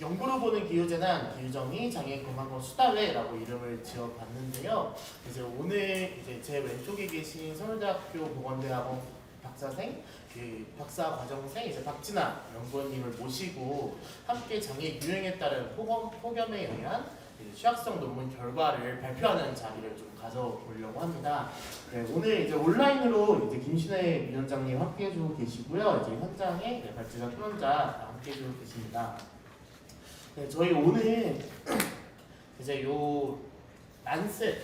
연구로 보는 기후재난 기후정의 장애인 건강검 수다회라고 이름을 지어봤는데요. 이제 오늘 이제 제 왼쪽에 계신 서울대학교 보건대학원 박사생, 박사 과정생 이제 박진아 연구원님을 모시고 함께 장애 유행에 따른 폭염에 의한 취약성 논문 결과를 발표하는 자리를 좀 가져보려고 합니다. 네, 오늘 이제 온라인으로 이제 김신혜 위원장님 함께해주고 계시고요. 이제 현장에 발제자 토론자 함께해주고 계십니다. 네, 저희 오늘 이제 요 란셋이라고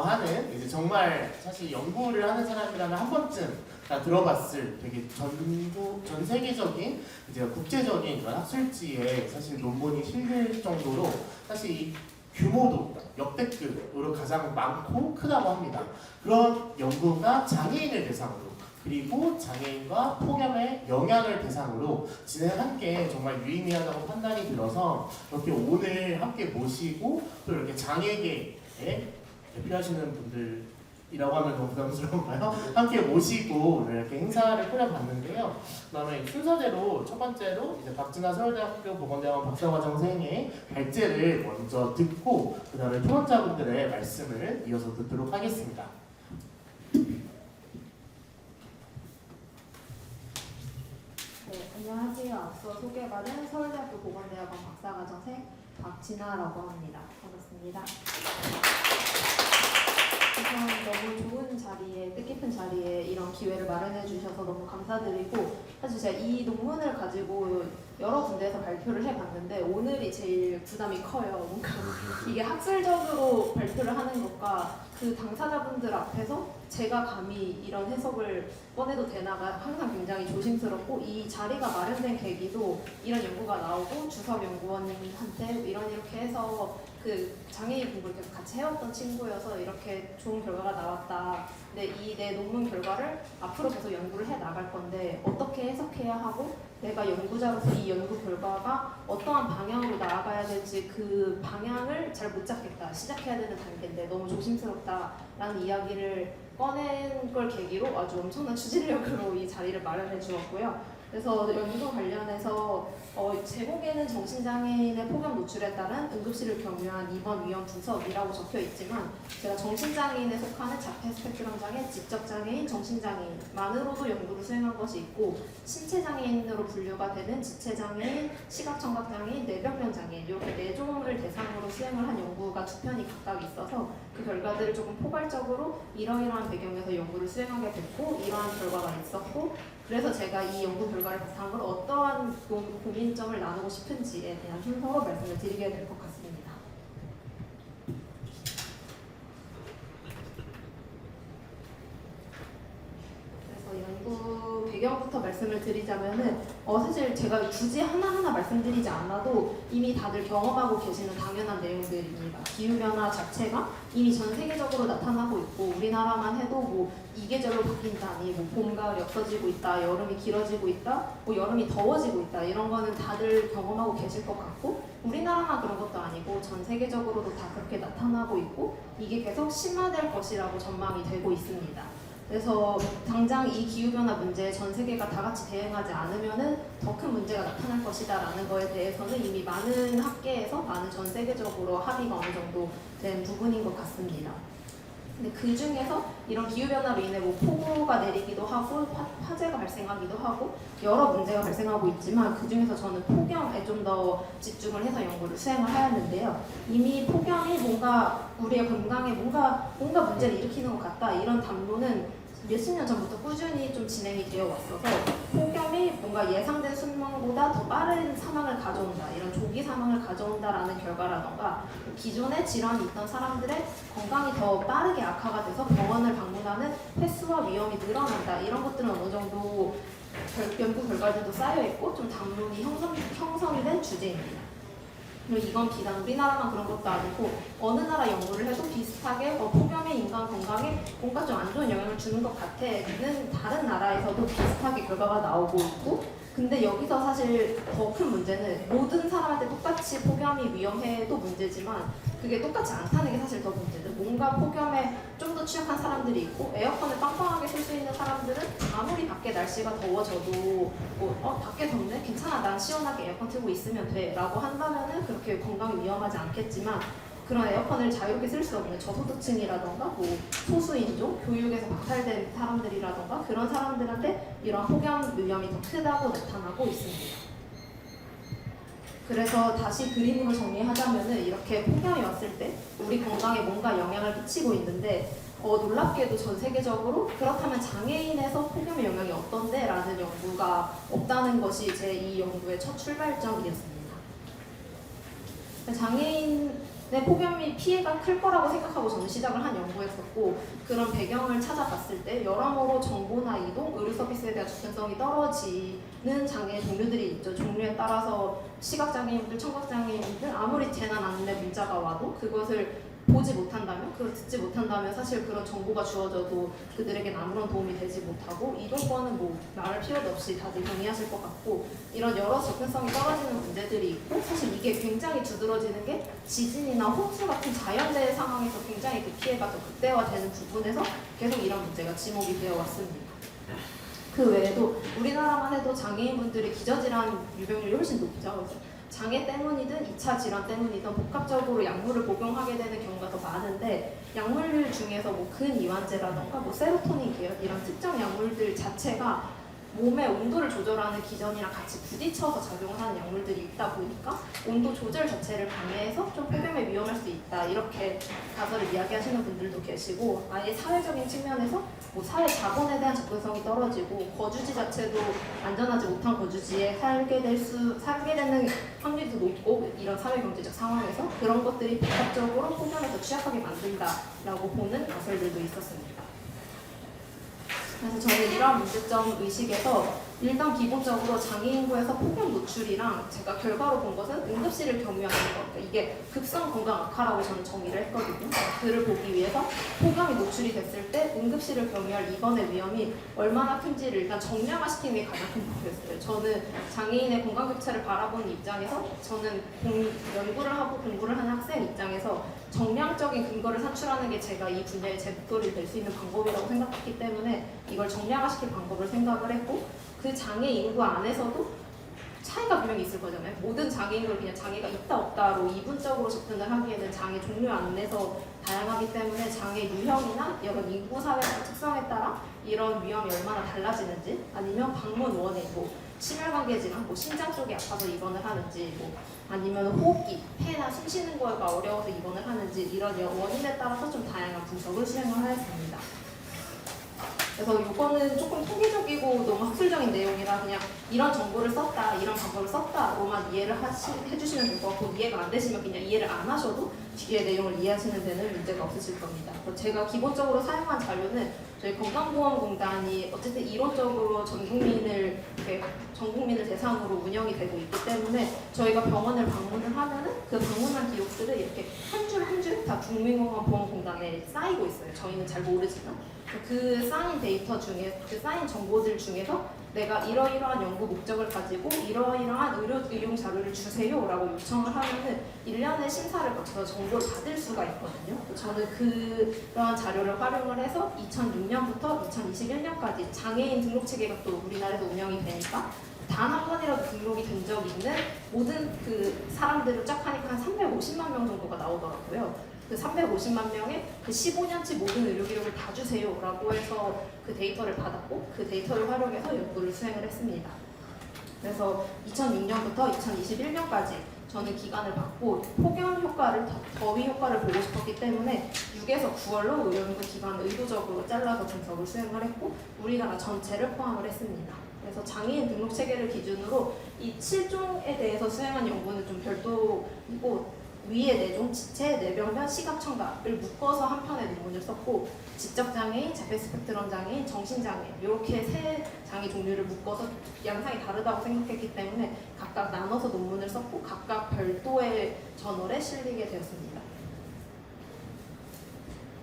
하는 이제 정말 사실 연구를 하는 사람이라면 한 번쯤 다 들어봤을 되게 전 세계적인 이제 국제적인 이런 학술지에 사실 논문이 실릴 정도로 사실 이 규모도 역대급으로 가장 많고 크다고 합니다. 그런 연구가 장애인을 대상으로 그리고 장애인과 폭염의 영향을 대상으로 진행한 게 정말 유의미하다고 판단이 들어서 이렇게 오늘 함께 모시고 또 이렇게 장애계에 대표하시는 분들이라고 하면 너무 부담스러운가요? 함께 모시고 이렇게 행사를 꾸려봤는데요. 그다음에 순서대로 첫 번째로 이제 박진아 서울대학교 보건대학원 박사과정생의 발제를 먼저 듣고 그다음에 토론자분들의 말씀을 이어서 듣도록 하겠습니다. 네, 안녕하세요. 앞서 소개받은 서울대학교 보건대학원 박사과정생 박진아라고 합니다. 반갑습니다. 우선 너무 좋은 자리에, 뜻깊은 자리에 이런 기회를 마련해 주셔서 너무 감사드리고, 사실 제가 이 논문을 가지고 여러 군데에서 발표를 해봤는데 오늘이 제일 부담이 커요. 뭔가 이게 학술적으로 발표를 하는 것과 그 당사자분들 앞에서 제가 감히 이런 해석을 꺼내도 되나가 항상 굉장히 조심스럽고, 이 자리가 마련된 계기도 이런 연구가 나오고 주석 연구원님한테 이렇게 해서 그 장애인 공부를 계속 같이 해왔던 친구여서 이렇게 좋은 결과가 나왔다. 근데 이 내 논문 결과를 앞으로 계속 연구를 해 나갈 건데 어떻게 해석해야 하고 내가 연구자로서 이 연구 결과가 어떠한 방향으로 나아가야 될지 그 방향을 잘 못 잡겠다. 시작해야 되는 단계인데 너무 조심스럽다라는 이야기를 꺼낸 걸 계기로 아주 엄청난 추진력으로 이 자리를 마련해 주었고요. 그래서 연구 관련해서 제목에는 정신장애인의 폭염 노출에 따른 응급실을 경유한 입원 위험 분석이라고 적혀 있지만 제가 정신장애인에 속하는 자폐 스펙트럼 장애, 지적장애인, 정신장애인만으로도 연구를 수행한 것이 있고 신체장애인으로 분류가 되는 지체장애인, 시각청각장애인, 뇌병변 장애인 이렇게 4종을 대상으로 수행을 한 연구가 2편이 각각 있어서 그 결과들을 조금 포괄적으로 이러이러한 배경에서 연구를 수행하게 됐고 이러한 결과가 있었고 그래서 제가 이 연구 결과를 바탕으로 어떠한 고민점을 나누고 싶은지에 대한 순서로 말씀을 드리게 될 것 같습니다. 그래서 연구 배경부터 말씀을 드리자면은 사실 제가 굳이 하나하나 말씀드리지 않아도 이미 다들 경험하고 계시는 당연한 내용들입니다. 기후변화 자체가 이미 전 세계적으로 나타나고 있고 우리나라만 해도 뭐 이계절로 바뀐다니 뭐 봄, 가을이 없어지고 있다, 여름이 길어지고 있다, 뭐 여름이 더워지고 있다 이런 거는 다들 경험하고 계실 것 같고 우리나라만 그런 것도 아니고 전 세계적으로도 다 그렇게 나타나고 있고 이게 계속 심화될 것이라고 전망이 되고 있습니다. 그래서 당장 이 기후변화 문제에 전 세계가 다 같이 대응하지 않으면은 더 큰 문제가 나타날 것이다 라는 거에 대해서는 이미 많은 학계에서 많은 전 세계적으로 합의가 어느 정도 된 부분인 것 같습니다. 근데 그 중에서 이런 기후변화로 인해 뭐 폭우가 내리기도 하고 화재가 발생하기도 하고 여러 문제가 발생하고 있지만 그 중에서 저는 폭염에 좀 더 집중을 해서 연구를 수행을 하였는데요. 이미 폭염이 뭔가 우리의 건강에 뭔가 문제를 일으키는 것 같다 이런 담론은 몇십 년 전부터 꾸준히 좀 진행이 되어 왔어서 폭염이 뭔가 예상된 수명보다 더 빠른 사망을 가져온다 이런 조기 사망을 가져온다라는 결과라던가 기존에 질환이 있던 사람들의 건강이 더 빠르게 악화가 돼서 병원을 방문하는 횟수와 위험이 늘어난다 이런 것들은 어느 정도 연구 결과들도 쌓여있고 좀 담론이 형성이 된 주제입니다. 그리고 이건 비단 우리나라만 그런 것도 아니고 어느 나라 연구를 해도 비슷하게 폭염이 인간 건강에 뭔가 좀 안 좋은 영향을 주는 것 같아는 다른 나라에서도 비슷하게 결과가 나오고 있고 근데 여기서 사실 더 큰 문제는 모든 사람한테 똑같이 폭염이 위험해도 문제지만 그게 똑같지 않다는 게 사실 더 문제죠. 뭔가 폭염에 좀 더 취약한 사람들이 있고 에어컨을 빵빵하게 쓸 수 있는 사람들은 아무리 밖에 날씨가 더워져도 밖에 덥네? 괜찮아 난 시원하게 에어컨 틀고 있으면 돼 라고 한다면은 그렇게 건강이 위험하지 않겠지만, 그런 에어컨을 자유롭게 쓸 수 없는 저소득층이라던가 뭐 소수인종, 교육에서 박탈된 사람들이라던가 그런 사람들한테 이런 폭염 위험이 더 크다고 나타나고 있습니다. 그래서 다시 그림으로 정리하자면은 이렇게 폭염이 왔을 때 우리 건강에 뭔가 영향을 끼치고 있는데, 놀랍게도 전 세계적으로 그렇다면 장애인에서 폭염의 영향이 어떤데? 라는 연구가 없다는 것이 제 이 연구의 첫 출발점이었습니다. 장애인의 폭염이 피해가 클 거라고 생각하고 저는 시작을 한 연구였었고, 그런 배경을 찾아봤을 때 여러모로 정보나 이동, 의료 서비스에 대한 접근성이 떨어지는 장애 종류들이 있죠. 종류에 따라서 시각장애인들, 청각장애인들 아무리 재난 안내 문자가 와도 그것을 보지 못한다면, 그걸 듣지 못한다면 사실 그런 정보가 주어져도 그들에겐 아무런 도움이 되지 못하고, 이동권은 뭐 말할 필요도 없이 다들 동의하실 것 같고, 이런 여러 접근성이 떨어지는 문제들이 있고, 사실 이게 굉장히 두드러지는 게 지진이나 홍수 같은 자연재해 상황에서 굉장히 그 피해가 더 극대화되는 부분에서 계속 이런 문제가 지목이 되어 왔습니다. 그 외에도 우리나라만 해도 장애인분들의 기저질환 유병률이 훨씬 높죠. 장애 때문이든 2차 질환 때문이든 복합적으로 약물을 복용하게 되는 경우가 더 많은데, 약물 중에서 뭐 근이완제라던가 뭐 세로토닌 계열 이런 특정 약물들 자체가 몸의 온도를 조절하는 기전이랑 같이 부딪혀서 작용을 하는 약물들이 있다 보니까 온도 조절 자체를 방해해서 좀 폭염에 위험할 수 있다, 이렇게 가설을 이야기하시는 분들도 계시고, 아예 사회적인 측면에서 뭐 사회 자본에 대한 접근성이 떨어지고 거주지 자체도 안전하지 못한 거주지에 살게 되는 확률이 더 높고, 이런 사회 경제적 상황에서 그런 것들이 복합적으로 폭염에 더 취약하게 만든다라고 보는 가설들도 있었습니다. 그래서 저는 이러한 문제점 의식에서 일단 기본적으로 장애인구에서 폭염 노출이랑 제가 결과로 본 것은 응급실을 경유하는 것, 그러니까 이게 급성 건강 악화라고 저는 정의를 했거든요. 그를 보기 위해서 폭염이 노출이 됐을 때 응급실을 경유할 입원의 위험이 얼마나 큰지를 일단 정량화시키는 게 가장 큰 목표였어요. 저는 장애인의 건강 격차를 바라보는 입장에서, 저는 연구를 하고 공부를 하는 학생 입장에서 정량적인 근거를 산출하는 게 제가 이 분야의 제 목표를 될 수 있는 방법이라고 생각했기 때문에 이걸 정량화시킬 방법을 생각을 했고, 그 장애 인구 안에서도 차이가 분명히 있을 거잖아요. 모든 장애인을 그냥 장애가 있다 없다로 이분적으로 접근을 하기에는 장애 종류 안에서 다양하기 때문에 장애 유형이나 여러 인구 사회의 특성에 따라 이런 위험이 얼마나 달라지는지, 아니면 방문 원인, 뭐 심혈관계 질환, 뭐 심장 쪽이 아파서 입원을 하는지, 뭐 아니면 호흡기, 폐나 숨 쉬는 거가 어려워서 입원을 하는지, 이런 원인에 따라서 좀 다양한 분석을 시행을 하였습니다. 그래서 이거는 조금 통계적이고 너무 학술적인 내용이라 그냥 이런 정보를 썼다, 이런 방법을 썼다로만 이해를 해주시면 될 것 같고, 이해가 안 되시면 그냥 이해를 안 하셔도 뒤에 내용을 이해하시는 데는 문제가 없으실 겁니다. 제가 기본적으로 사용한 자료는 저희 건강보험공단이 어쨌든 이론적으로 전 국민을 대상으로 운영이 되고 있기 때문에, 저희가 병원을 방문을 하면은 그 방문한 기록들을 이렇게 한 줄 한 줄 다 국민건강보험공단에 쌓이고 있어요. 저희는 잘 모르지만 그 쌓인 데이터 중에, 그 쌓인 정보들 중에서 내가 이러이러한 연구 목적을 가지고 이러이러한 의용 자료를 주세요 라고 요청을 하면은 1년의 심사를 거쳐서 정보를 받을 수가 있거든요. 저는 그러한 자료를 활용을 해서 2006년부터 2021년까지 장애인 등록 체계가 또 우리나라에서 운영이 되니까 단 한 번이라도 등록이 된 적이 있는 모든 그 사람들을 쫙 하니까 한 350만 명 정도가 나오더라고요. 그 350만 명의 그 15년치 모든 의료 기록을 다 주세요 라고 해서 그 데이터를 받았고, 그 데이터를 활용해서 연구를 수행을 했습니다. 그래서 2006년부터 2021년까지 저는 기간을 받고, 폭염 효과를, 더위 효과를 보고 싶었기 때문에 6에서 9월로 연구 기간을 의도적으로 잘라서 분석을 수행을 했고, 우리나라 전체를 포함을 했습니다. 그래서 장애인 등록 체계를 기준으로 이 7종에 대해서 수행한 연구는 좀 별도이고, 위의 4종, 지체, 뇌병변, 시각청각을 묶어서 한 편의 논문을 썼고, 지적장애인, 자폐 스펙트럼 장애인, 정신장애인, 이렇게 3장애 종류를 묶어서 양상이 다르다고 생각했기 때문에 각각 나눠서 논문을 썼고, 각각 별도의 저널에 실리게 되었습니다.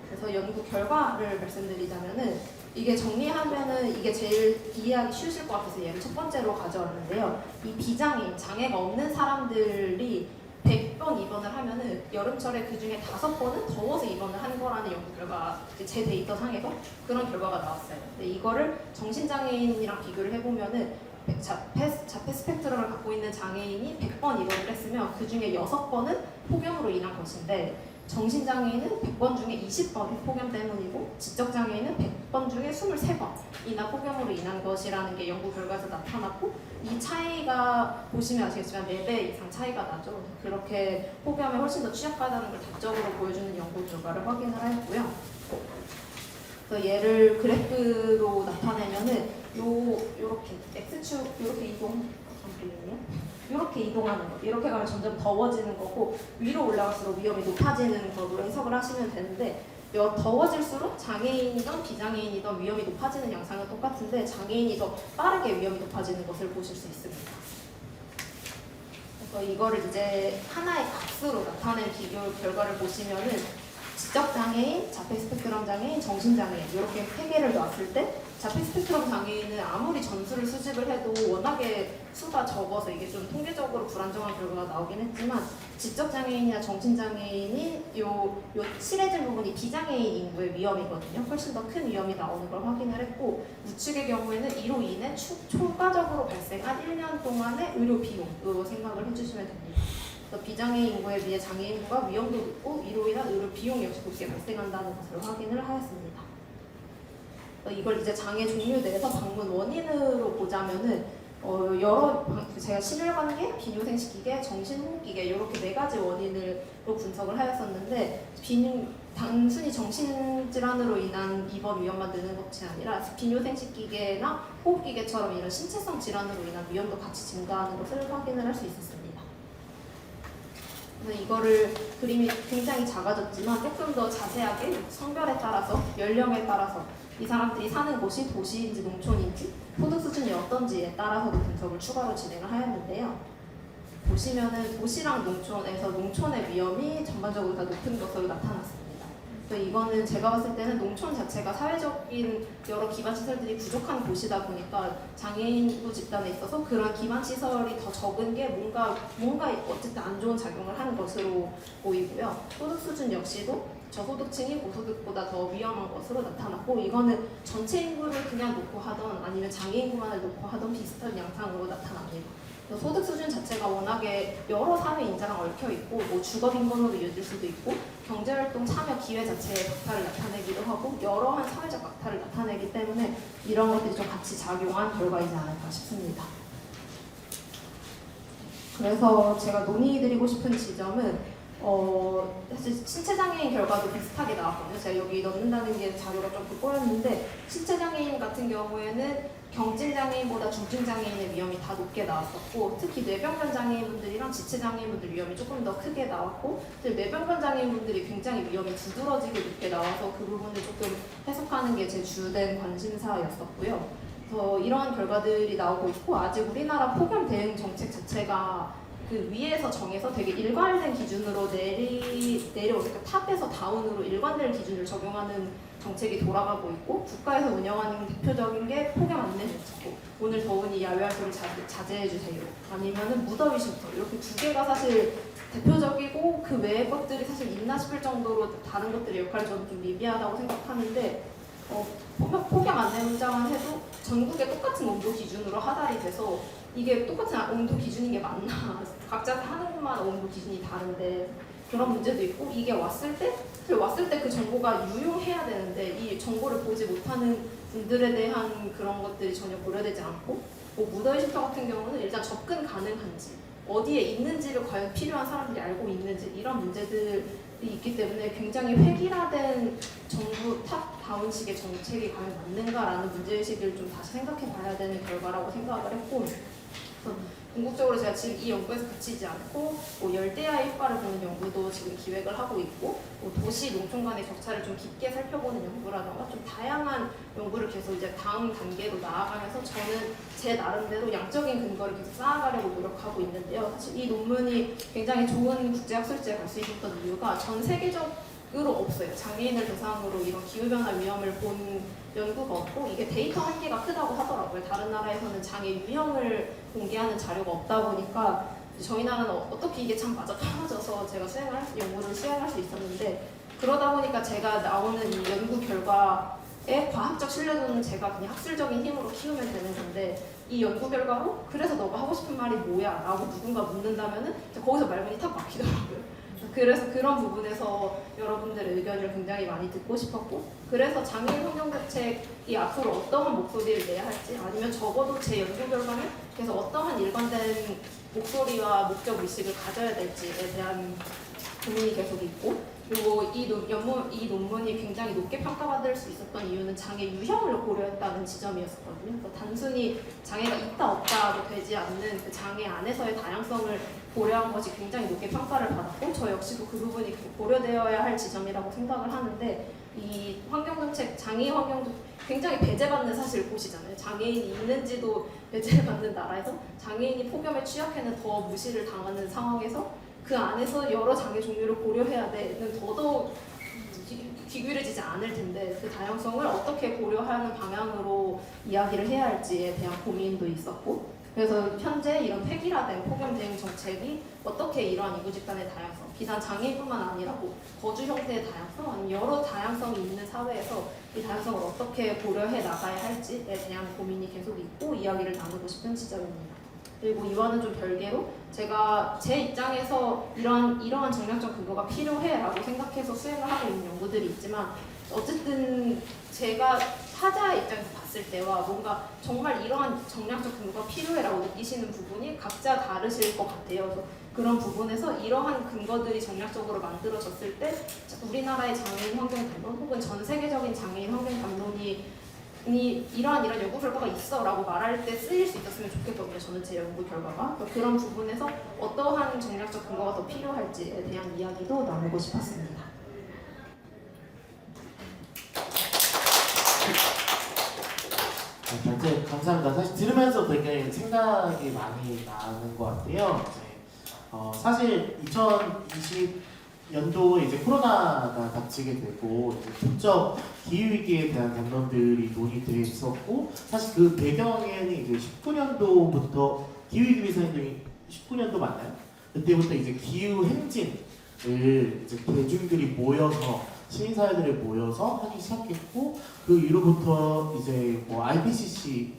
그래서 연구 결과를 말씀드리자면은, 이게 정리하면은 이게 제일 이해하기 쉬우실 것 같아서 얘를 첫 번째로 가져왔는데요. 이 비장애인, 장애가 없는 사람들이 100번 입원을 하면은 여름철에 그 중에 5번은 더워서 입원을 한 거라는 연구 결과, 제 데이터 상에서 그런 결과가 나왔어요. 근데 이거를 정신장애인이랑 비교를 해보면은 자폐 스펙트럼을 갖고 있는 장애인이 100번 이거를 했으면 그 중에 6번은 폭염으로 인한 것인데 정신장애인은 100번 중에 20번이 폭염 때문이고 지적장애인은 100번 중에 23번이나 폭염으로 인한 것이라는 게 연구 결과에서 나타났고 이 차이가 보시면 아시겠지만 4배 이상 차이가 나죠. 그렇게 폭염에 훨씬 더 취약하다는 걸 다적으로 보여주는 연구 결과를 확인을 했고요. 그래서 얘를 그래프로 나타내면은 요렇게 X축 요렇게 이동 이렇게 이동하는 거 이렇게 가면 점점 더워지는 거고 위로 올라갈수록 위험이 높아지는 걸로 해석을 하시면 되는데 더워질수록 장애인이든 비장애인이든 위험이 높아지는 양상은 똑같은데 장애인이 더 빠르게 위험이 높아지는 것을 보실 수 있습니다. 그래서 이거를 이제 하나의 값으로 나타낸 비교 결과를 보시면은 지적장애인, 자폐 스펙트럼 장애인, 정신장애인 이렇게 3개를 놨을 때 자폐 스펙트럼 장애인은 아무리 전수를 수집을 해도 워낙에 수가 적어서 이게 좀 통계적으로 불안정한 결과가 나오긴 했지만 지적장애인이나 정신장애인이 요 칠해진 부분이 비장애인 인구의 위험이거든요. 훨씬 더 큰 위험이 나오는 걸 확인을 했고 우측의 경우에는 이로 인해 초과적으로 발생한 1년 동안의 의료 비용으로 생각을 해주시면 됩니다. 비장애인 인구에 비해 장애인 인구가 위험도 높고 이로 인한 의료 비용 역시 높게 발생한다는 것을 확인을 하였습니다. 이걸 이제 장애 종류 내에서 방문 원인으로 보자면은 제가 심혈관계, 비뇨생식기계, 정신호흡기계 이렇게 4가지 원인으로 분석을 하였었는데 단순히 정신질환으로 인한 입원 위험만 드는 것이 아니라 비뇨생식기계나 호흡기계처럼 이런 신체성 질환으로 인한 위험도 같이 증가하는 것을 확인을 할 수 있었습니다. 이거를 그림이 굉장히 작아졌지만 조금 더 자세하게 성별에 따라서 연령에 따라서 이 사람들이 사는 곳이 도시인지 농촌인지 소득 수준이 어떤지에 따라서도 분석을 추가로 진행을 하였는데요. 보시면은 도시랑 농촌에서 농촌의 위험이 전반적으로 다 높은 것으로 나타났습니다. 그래서 이거는 제가 봤을 때는 농촌 자체가 사회적인 여러 기반 시설들이 부족한 곳이다 보니까 장애인구 집단에 있어서 그런 기반 시설이 더 적은 게 뭔가 어쨌든 안 좋은 작용을 하는 것으로 보이고요. 소득 수준 역시도 저소득층이 고소득보다 더 위험한 것으로 나타났고 이거는 전체 인구를 그냥 놓고 하던 아니면 장애 인구만을 놓고 하던 비슷한 양상으로 나타납니다. 소득 수준 자체가 워낙에 여러 사회 인자랑 얽혀 있고 뭐 주거 빈곤으로 이어질 수도 있고 경제활동 참여 기회 자체의 박탈을 나타내기도 하고 여러한 사회적 박탈을 나타내기 때문에 이런 것들이 좀 같이 작용한 결과이지 않을까 싶습니다. 그래서 제가 논의드리고 싶은 지점은 사실 신체장애인 결과도 비슷하게 나왔거든요. 제가 여기 넣는다는 게 자료가 좀 꼬였는데 신체장애인 같은 경우에는 경증장애인보다 중증장애인의 위험이 다 높게 나왔었고 특히 뇌병변 장애인분들이랑 지체장애인분들 위험이 조금 더 크게 나왔고 뇌병변 장애인분들이 굉장히 위험이 두드러지게 높게 나와서 그 부분을 조금 해석하는 게 제 주된 관심사였었고요. 그래서 이러한 결과들이 나오고 있고 아직 우리나라 폭염 대응 정책 자체가 그 위에서 정해서 되게 일관된 기준으로 내려오니까 탑에서 다운으로 일관된 기준을 적용하는 정책이 돌아가고 있고 국가에서 운영하는 대표적인 게 폭염 안내 정책이고 오늘 더우니 야외 활동을 자제해 주세요. 아니면은 무더위 쉼터 이렇게 2개가 사실 대표적이고 그 외의 것들이 사실 있나 싶을 정도로 다른 것들의 역할이 저는 좀 미비하다고 생각하는데 폭염 안내 문장만 해도 전국에 똑같은 온도 기준으로 하달이 돼서 이게 똑같은 온도 기준인 게 맞나 각자 하는 곳마다 온도 기준이 다른데 그런 문제도 있고 이게 왔을 때 그 정보가 유용해야 되는데 이 정보를 보지 못하는 분들에 대한 그런 것들이 전혀 고려되지 않고 뭐 무더위 쉼터 같은 경우는 일단 접근 가능한지 어디에 있는지를 과연 필요한 사람들이 알고 있는지 이런 문제들이 있기 때문에 굉장히 획일화된 정부 탑다운식의 정책이 과연 맞는가라는 문제의식을 좀 다시 생각해 봐야 되는 결과라고 생각을 했고 궁극적으로 제가 지금 이 연구에서 그치지 않고 뭐 열대야의 효과를 보는 연구도 지금 기획을 하고 있고 뭐 도시 농촌 간의 격차를 좀 깊게 살펴보는 연구라던가 좀 다양한 연구를 계속 이제 다음 단계로 나아가면서 저는 제 나름대로 양적인 근거를 계속 쌓아가려고 노력하고 있는데요. 사실 이 논문이 굉장히 좋은 국제학술지에 갈 수 있었던 이유가 전 세계적으로 없어요. 장애인을 대상으로 이런 기후변화 위험을 본 연구가 없고 이게 데이터 한계가 크다고 하더라고요. 다른 나라에서는 장애 유형을 공개하는 자료가 없다 보니까 저희 나라는 어떻게 이게 참 맞아 떨어져서 제가 연구를 수행할 수 있었는데 그러다 보니까 제가 나오는 이 연구 결과의 과학적 신뢰도는 제가 그냥 학술적인 힘으로 키우면 되는 건데 이 연구 결과로 그래서 너가 하고 싶은 말이 뭐야? 라고 누군가 묻는다면은 거기서 말문이 탁 막히더라고요. 그래서 그런 부분에서 여러분들의 의견을 굉장히 많이 듣고 싶었고, 그래서 장애인 환경대책이 앞으로 어떠한 목소리를 내야 할지, 아니면 적어도 제 연구 결과는 그래서 어떠한 일관된 목소리와 목적 의식을 가져야 될지에 대한 고민이 계속 있고, 그리고 이 논문이 굉장히 높게 평가받을 수 있었던 이유는 장애 유형을 고려했다는 지점이었거든요. 그래서 단순히 장애가 있다 없다로 되지 않는 그 장애 안에서의 다양성을 고려한 것이 굉장히 높게 평가를 받았고, 저 역시도 그 부분이 고려되어야 할 지점이라고 생각을 하는데, 이 환경정책, 장애인 환경도 굉장히 배제받는 사실 곳이잖아요. 장애인이 있는지도 배제받는 나라에서 장애인이 폭염에 취약해는 더 무시를 당하는 상황에서 그 안에서 여러 장애 종류를 고려해야 되는 더더욱 귀그레지지 않을 텐데, 그 다양성을 어떻게 고려하는 방향으로 이야기를 해야 할지에 대한 고민도 있었고, 그래서 현재 이런 획일화된 폭염 대응 정책이 어떻게 이러한 이구 집단의 다양성, 비단 장애인뿐만 아니라고 거주 형태의 다양성, 아니면 여러 다양성이 있는 사회에서 이 다양성을 어떻게 고려해 나가야 할지에 대한 고민이 계속 있고 이야기를 나누고 싶은 지점입니다. 그리고 이와는 좀 별개로 제가 제 입장에서 이러한 정량적 근거가 필요해라고 생각해서 수행을 하고 있는 연구들이 있지만, 어쨌든 제가 타자의 입장에서 봤을 때와 뭔가 정말 이러한 정량적 근거가 필요해라고 느끼시는 부분이 각자 다르실 것 같아요. 그래서 그런 부분에서 이러한 근거들이 정략적으로 만들어졌을 때 우리나라의 장애인 환경 담론 혹은 전 세계적인 장애인 환경 담론이 이러한 연구 결과가 있어라고 말할 때 쓰일 수 있었으면 좋겠거든요. 저는 제 연구 결과가 그런 부분에서 어떠한 정략적 근거가 더 필요할지에 대한 이야기도 나누고 싶었습니다. 네, 감사합니다. 사실 들으면서 되게 생각이 많이 나는 것 같아요. 사실 2020년도에 이제 코로나가 닥치게 되고 이제 국적 기후 위기에 대한 담론들이 논의돼 있었고, 사실 그 배경에는 이제 19년도부터 기후 위기 비서행동이 19년도 맞나요? 그때부터 이제 기후 행진을 이제 대중들이 모여서 시민사회들이 모여서 하기 시작했고, 그 이후로부터 이제 뭐 IPCC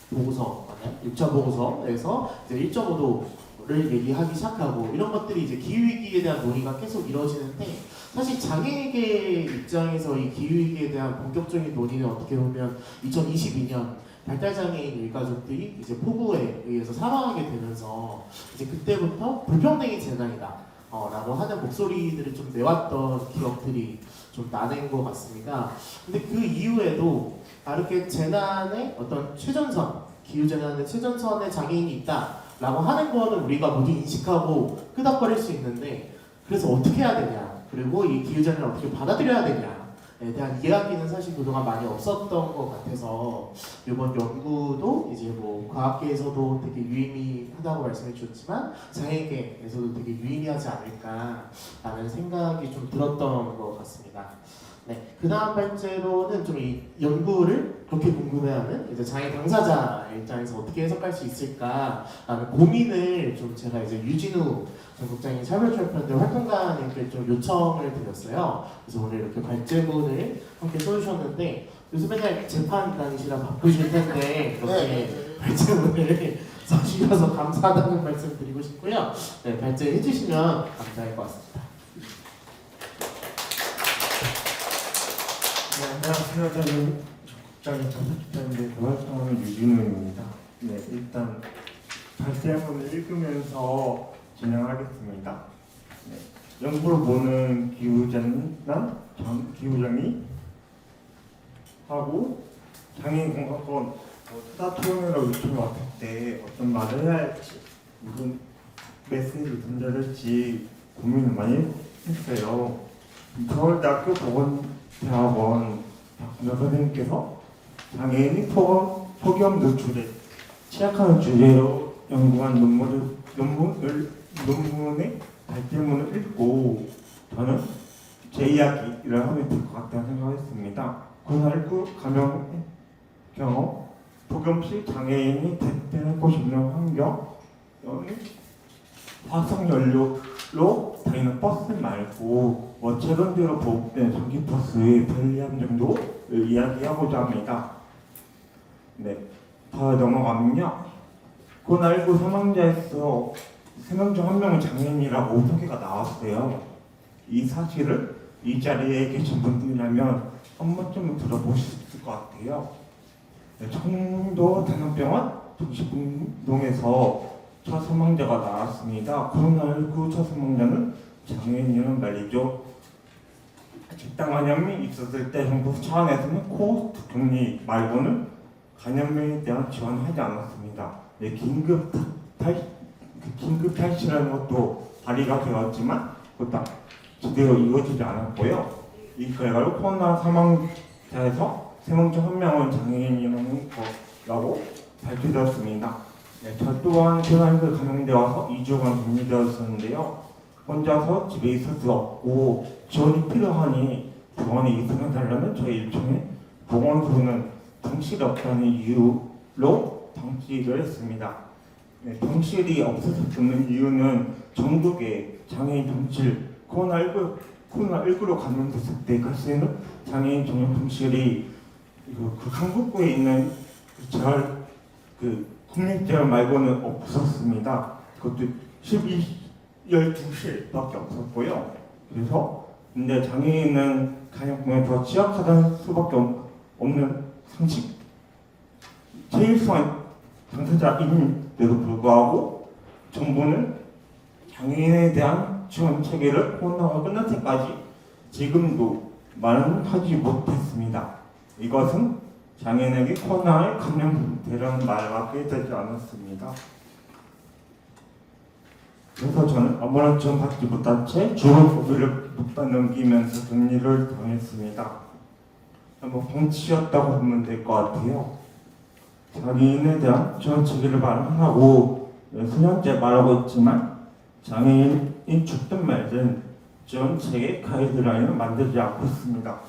보고서 맞나요? 6차 보고서에서 이제 1.5도를 얘기하기 시작하고, 이런 것들이 이제 기후위기에 대한 논의가 계속 이루어지는데, 사실 장애인의 입장에서 이 기후위기에 대한 본격적인 논의는 어떻게 보면 2022년 발달장애인 일가족들이 이제 폭우에 의해서 사망하게 되면서 이제 그때부터 불평등이 재난이다 라고 하는 목소리들을 좀 내왔던 기억들이 좀 나는 것 같습니다. 근데 그 이후에도 이렇게 재난의 어떤 최전선, 기후재난의 최전선에 장애인이 있다라고 하는 거는 우리가 모두 인식하고 끄덕거릴 수 있는데, 그래서 어떻게 해야 되냐, 그리고 이 기후재난을 어떻게 받아들여야 되냐에 대한 이야기는 사실 그동안 많이 없었던 것 같아서, 이번 연구도 이제 뭐 과학계에서도 되게 유의미하다고 말씀해 주셨지만 장애계에서도 되게 유의미하지 않을까라는 생각이 좀 들었던 것 같습니다. 네, 그 다음 번째로는 좀 이 연구를 그렇게 궁금해하는 이제 장애 당사자의 입장에서 어떻게 해석할 수 있을까라는 고민을 좀 제가 이제 유진우 전국장애인 차별철폐연대 활동가님께 좀 요청을 드렸어요. 그래서 오늘 이렇게 발제문을 함께 써주셨는데, 요새 맨날 재판 다니시라 바쁘실 텐데 이렇게 발제문을 써주셔서 감사하다는 말씀 드리고 싶고요. 네, 발제해 주시면 감사할 것 같습니다. 네, 안녕하세요. 저는 적극장애 차별철폐연대 활동하는 유진우입니다. 네, 일단 발제문을 읽으면서 진행하겠습니다. 네, 연구를 보는 기후재난, 기후정의 하고 장애인 공화권 수다 토론회로 요청이 왔을 때 어떤 말을 해야 할지, 무슨 메시지를 던져야 할지 고민을 많이 했어요. 서울대학교 보건대학원 박준호 선생님께서 장애인이 폭염 노출에 취약하는 주제로 연구한 논문의 발제문을 읽고 저는 제 이야기를 하면 될 것 같다는 생각했습니다. 코로나19 감염 경험, 폭염 시 장애인이 대피할 수 있는 환경, 화석연료로 다니는 버스 말고 최근 들어 보급된 전기버스의 편리함 정도를 이야기하고자 합니다. 네, 더 넘어가면요. 코로나19 사망자에서 3명 중 1명은 장애인이라고 소개가 나왔어요. 이 사실을 이 자리에 계신 분들이라면 한 번쯤은 들어보실 수 있을 것 같아요. 네, 청도 대남병원 정신병동에서 첫 사망자가 나왔습니다. 코로나19 첫 사망자는 장애인이란 말이죠. 집단 감염이 있었을 때 정부 차원에서는 코호스트 격리 말고는 감염에 대한 지원을 하지 않았습니다. 네, 긴급 탈시라는 것도 발의가 되었지만 그것도 제대로 이루어지지 않았고요. 이 결과로 코로나 사망자에서 3명 중 1명은 장애인이라는 거라고 밝혀졌습니다. 네, 저 또한 코로나19 감염되어서 2주간 격리되었었는데요. 혼자서 집에 있을 수 없고 지원이 필요하니 병원에 입원해달라는 저희 일종의 보건소는 병실이 없다는 이유로 방치를 했습니다. 네, 병실이 없어졌는 이유는 전국에 장애인 병실 코로나19로 감염됐을 때 갈 수 있는 장애인 전용 병실이 그 강북구에 있는 국립재활 말고는 없었습니다. 그것도 12시밖에 없었고요. 그래서 근데 장애인은 감염병에 더 취약하다는 수밖에 없는 상식 체일성 당사자인데도 불구하고 정부는 장애인에 대한 지원 체계를 코로나가 끝날 때까지 지금도 마련하지 못했습니다. 이것은 장애인에게 코로나에 감염되라는 말밖에 되지 않았습니다. 그래서 저는 아무런 지원 받지 못한 채 주로 고비를 묵다 넘기면서 격리를 당했습니다. 뭐 방치였다고 보면 될 것 같아요. 장애인에 대한 지원 체계를 마련하고 수년째 말하고 있지만 장애인이 죽든 말든 지원 체계 가이드라인을 만들지 않고 있습니다.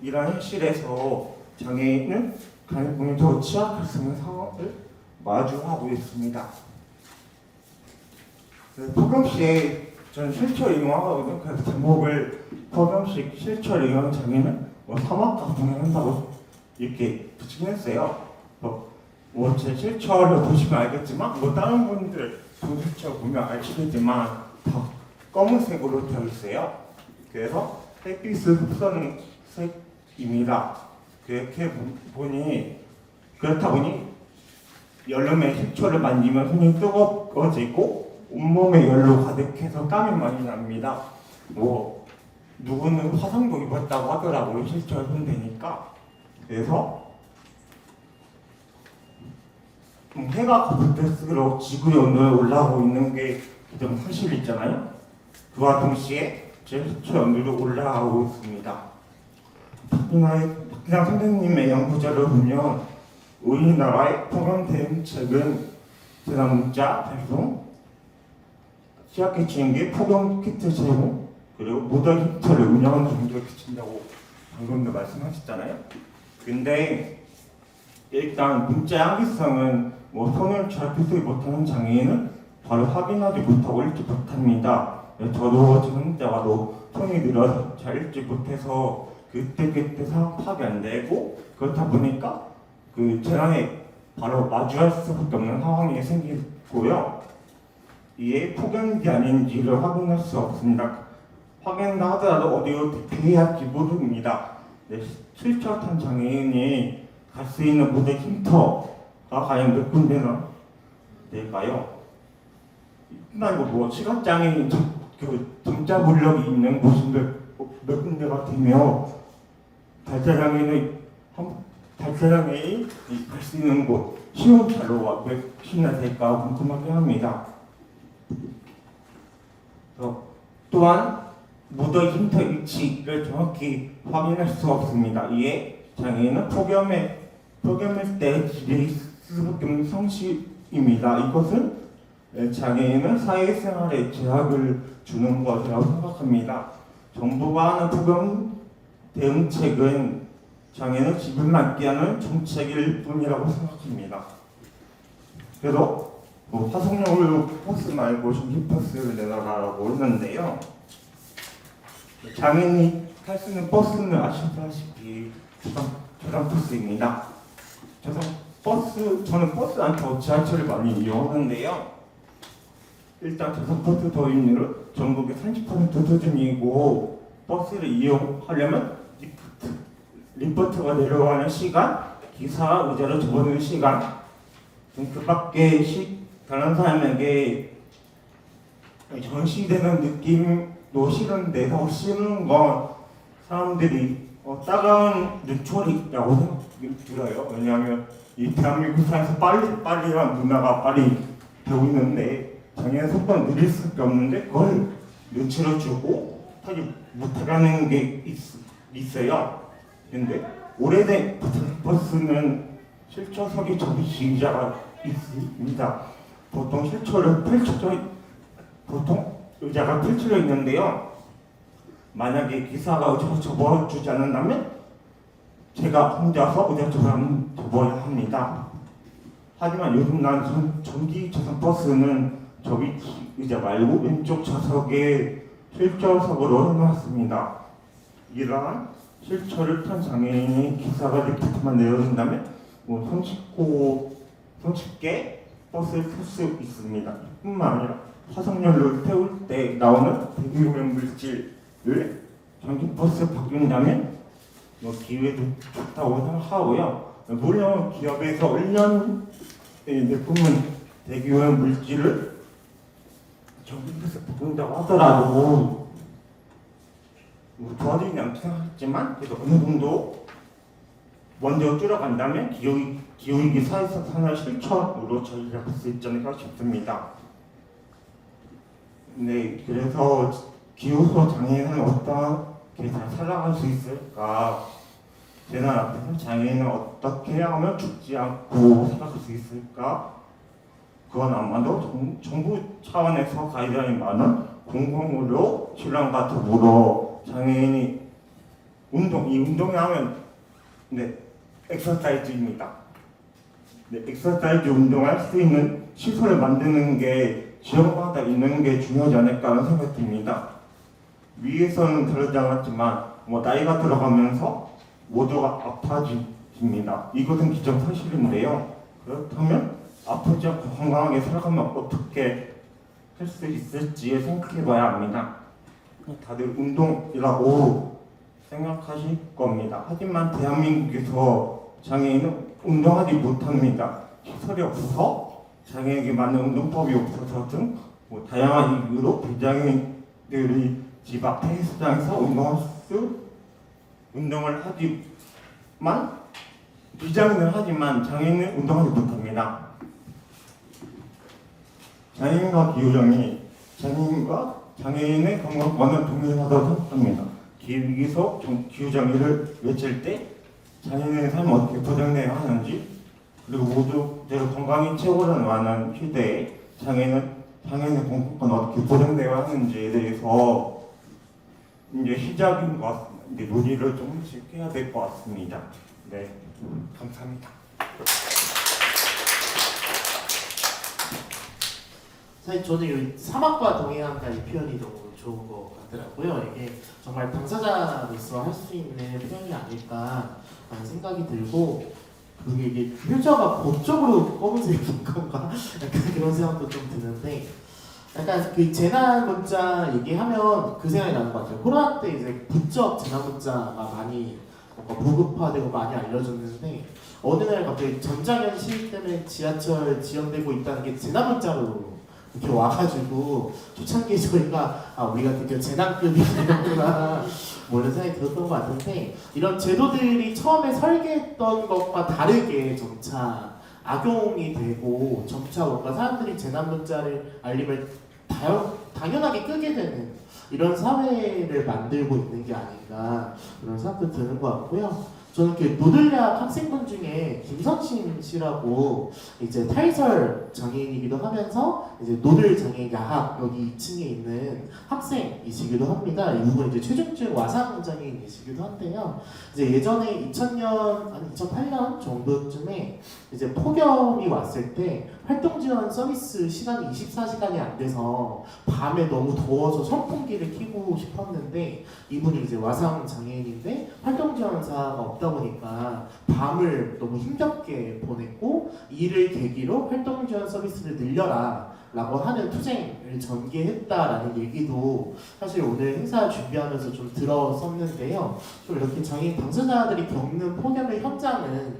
이러한 현실에서 장애인은 감염병에 더 취약할 수 있는 상황을 마주하고 있습니다. 폭염시에 저는 실처 이용하거든요. 그래서 제목을 폭염식 실처 이용 장애는 사막과 동행한다고 이렇게 붙이긴 했어요. 제 실처를 보시면 알겠지만 다른 분들 실처 보면 아시겠지만 다 검은색으로 되어 있어요. 그래서 햇빛을 흡수하는 색입니다. 그렇다 보니 여름에 식초를 만지면 손이 뜨거워지고 온몸에 열로 가득해서 땀이 많이 납니다. 누구는 화상도 입었다고 하더라고요. 식초에 손 대니까. 그래서 해가 거듭될수록 지구의 온도가 올라가고 있는 게 가장 사실 있잖아요. 그와 동시에 제 식초 온도도 올라가고 있습니다. 박기상 선생님의 연구자를 보면 우리나라의 폭염 대응책은 대상 문자 발송, 취약계층에게 폭염 키트 제공, 그리고 모던 히터를 운영하는 정도에 그친다고 방금도 말씀하셨잖아요. 근데 일단 문자의 한계성은 손을 잘 펴지 못하는 장애인은 바로 확인하지 못하고 읽지 못합니다. 저도 지금 때와도 손이 늘어서 잘 읽지 못해서 그때 상황 파악이 안 되고 그렇다 보니까 그 재난에 바로 마주할 수밖에 없는 상황이 생기고요. 이에 폭염인지 아닌지를 확인할 수 없습니다. 확인한다 하더라도 어디로 대피해야 할지 모릅니다. 실처한 장애인이 갈 수 있는 무대 쉼터가 과연 몇 군데나 될까요? 그리고 시각장애인 점자 물력이 있는 곳이 몇 군데가 되며 달자장애인이 갈 수 있는 곳 시험차로가 몇이나 될까 궁금하게 합니다. 또한 무더위 쉼터 위치를 정확히 확인할 수 없습니다. 이에 장애인은 폭염일 때 집에 있을 수밖에 없는 상식입니다. 이것은 장애인은 사회생활에 제약을 주는 것이라고 생각합니다. 정부가 하는 폭염 대응책은 장애인을 집에 맡게 하는 정책일 뿐이라고 생각합니다. 그래서 화석연료 버스 말고 전기버스를 내놔라라고 했는데요. 장애인이 탈 수 있는 버스는 아시다시피 저당 버스입니다. 저당 저는 버스 안 타고 지하철을 많이 이용하는데요. 일단 저속버스 도입률은 전국의 30% 수준이고, 버스를 이용하려면 리포트가 내려가는 시간, 기사 의자로 접어드는 시간, 그 밖에 다른 사람에게 전시되는 느낌도 싫은데, 더 싫은 건 사람들이 따가운 눈초리라고 생각이 들어요. 왜냐하면 이 대한민국 사회에서 빨리란 문화가 빨리 되고 있는데, 장애인 속도는 느릴 수밖에 없는데 그걸 눈치를 주고 하지 못하는 게 있어요. 근데 오래된 버스는 실초석이 접이의자가 있습니다. 보통 의자가 펼쳐져 있는데요. 만약에 기사가 의자를 접어주지 않는다면 제가 혼자서 의자를 접어야 합니다. 하지만 요즘 난 전기 좌석 버스는 접이 의자 말고 왼쪽 좌석에 실조석으로 해놨습니다. 이러한 실초를 탄 장애인이 기사가 리프트만 내려준다면 손쉽게 버스를 탈 수 있습니다. 뿐만 아니라 화석연료를 태울 때 나오는 대기오염 물질을 전기버스에 바뀐다면 기회도 좋다고 생각하고요. 물론 기업에서 1년에 내뿜는 대기오염 물질을 전기버스에 바꾼다고 하더라도 좋아지지 않게 생각했지만 그래도 어느 정도 먼저 줄여간다면 기후위기 사회적 산업 실천으로 전략할 수 있지 않을까 싶습니다. 네, 그래서 기후소 장애인은 어떻게 잘 살아갈 수 있을까? 재난 앞에서 장애인은 어떻게 하면 죽지 않고 살아갈 수 있을까? 그건 아마도 정부 차원에서 가이드라인이 많은 공공의료 질환과 더불어 장애인이 운동이 하면 엑서사이즈입니다. 엑서사이즈 운동할 수 있는 시설을 만드는 게 지역마다 있는 게 중요하지 않을까 하는 생각이 듭니다. 위에서는 다르지 않았지만 나이가 들어가면서 모두가 아파집니다. 이것은 기정사실인데요. 그렇다면 아프지 않고 건강하게 살아가면 어떻게 할 수 있을지 생각해봐야 합니다. 다들 운동이라고 생각하실 겁니다. 하지만 대한민국에서 장애인은 운동하지 못합니다. 시설이 없어서, 장애인에게 맞는 운동법이 없어서 등 다양한 이유로 비장애인들이 집 앞 헬스장에서 운동을 하지만 비장애인은 하지만 장애인은 운동하지 못합니다. 장애인과 기후정이 장애인과 장애인의 건강과는 동일하다고 생각합니다. 기후위기소 기후정의를 외칠 때 장애인의 삶은 어떻게 보장되어야 하는지, 그리고 모두들 건강이 최고라는 많은 시대에 장애인의 공권은 어떻게 보장되어야 하는지에 대해서 이제 시작인 것 같습니다. 이제 논의를 조금씩 해야 될 것 같습니다. 네, 감사합니다. 사실 저는 이 사막과 동해안가 이 표현이 너무 좋은 것 같더라고요. 이게 정말 당사자로서 할 수 있는 표현이 아닐까 하는 생각이 들고, 그게 이게 표저가 법적으로 검은색인 건가? 약간 그런 생각도 좀 드는데, 약간 그 재난 문자 얘기하면 그 생각이 나는 것 같아요. 코로나 때 이제 부쩍 재난 문자가 많이 보급화되고 많이 알려졌는데, 어느 날 갑자기 전장현 시위 때문에 지하철 지연되고 있다는 게 재난 문자로 이렇게 와가지고 초창기에 저희가 우리가 드디어 재난급이 되는구나 뭐 이런 생각이 들었던 것 같은데, 이런 제도들이 처음에 설계했던 것과 다르게 점차 악용이 되고 점차 뭔가 사람들이 재난 문자를 알림을 당연하게 끄게 되는 이런 사회를 만들고 있는 게 아닌가 그런 생각도 드는 것 같고요. 저는 그 노들대학 학생분 중에 김선신 씨라고 이제 탈설 장애인이기도 하면서 이제 노들 장애인 야학 여기 2층에 있는 학생이시기도 합니다. 이분은 이제 최중증 와상 장애인이시기도 한데요. 이제 예전에 2008년 정도쯤에 이제 폭염이 왔을 때 활동 지원 서비스 시간이 24시간이 안 돼서 밤에 너무 더워서 선풍기를 켜고 싶었는데 이분이 이제 와상 장애인인데 활동 지원사가 없다 보니까 밤을 너무 힘겹게 보냈고 이를 계기로 활동 지원 서비스를 늘려라 라고 하는 투쟁을 전개했다라는 얘기도 사실 오늘 행사 준비하면서 좀 들었었는데요. 좀 이렇게 장애인 당사자들이 겪는 폭염의 현장은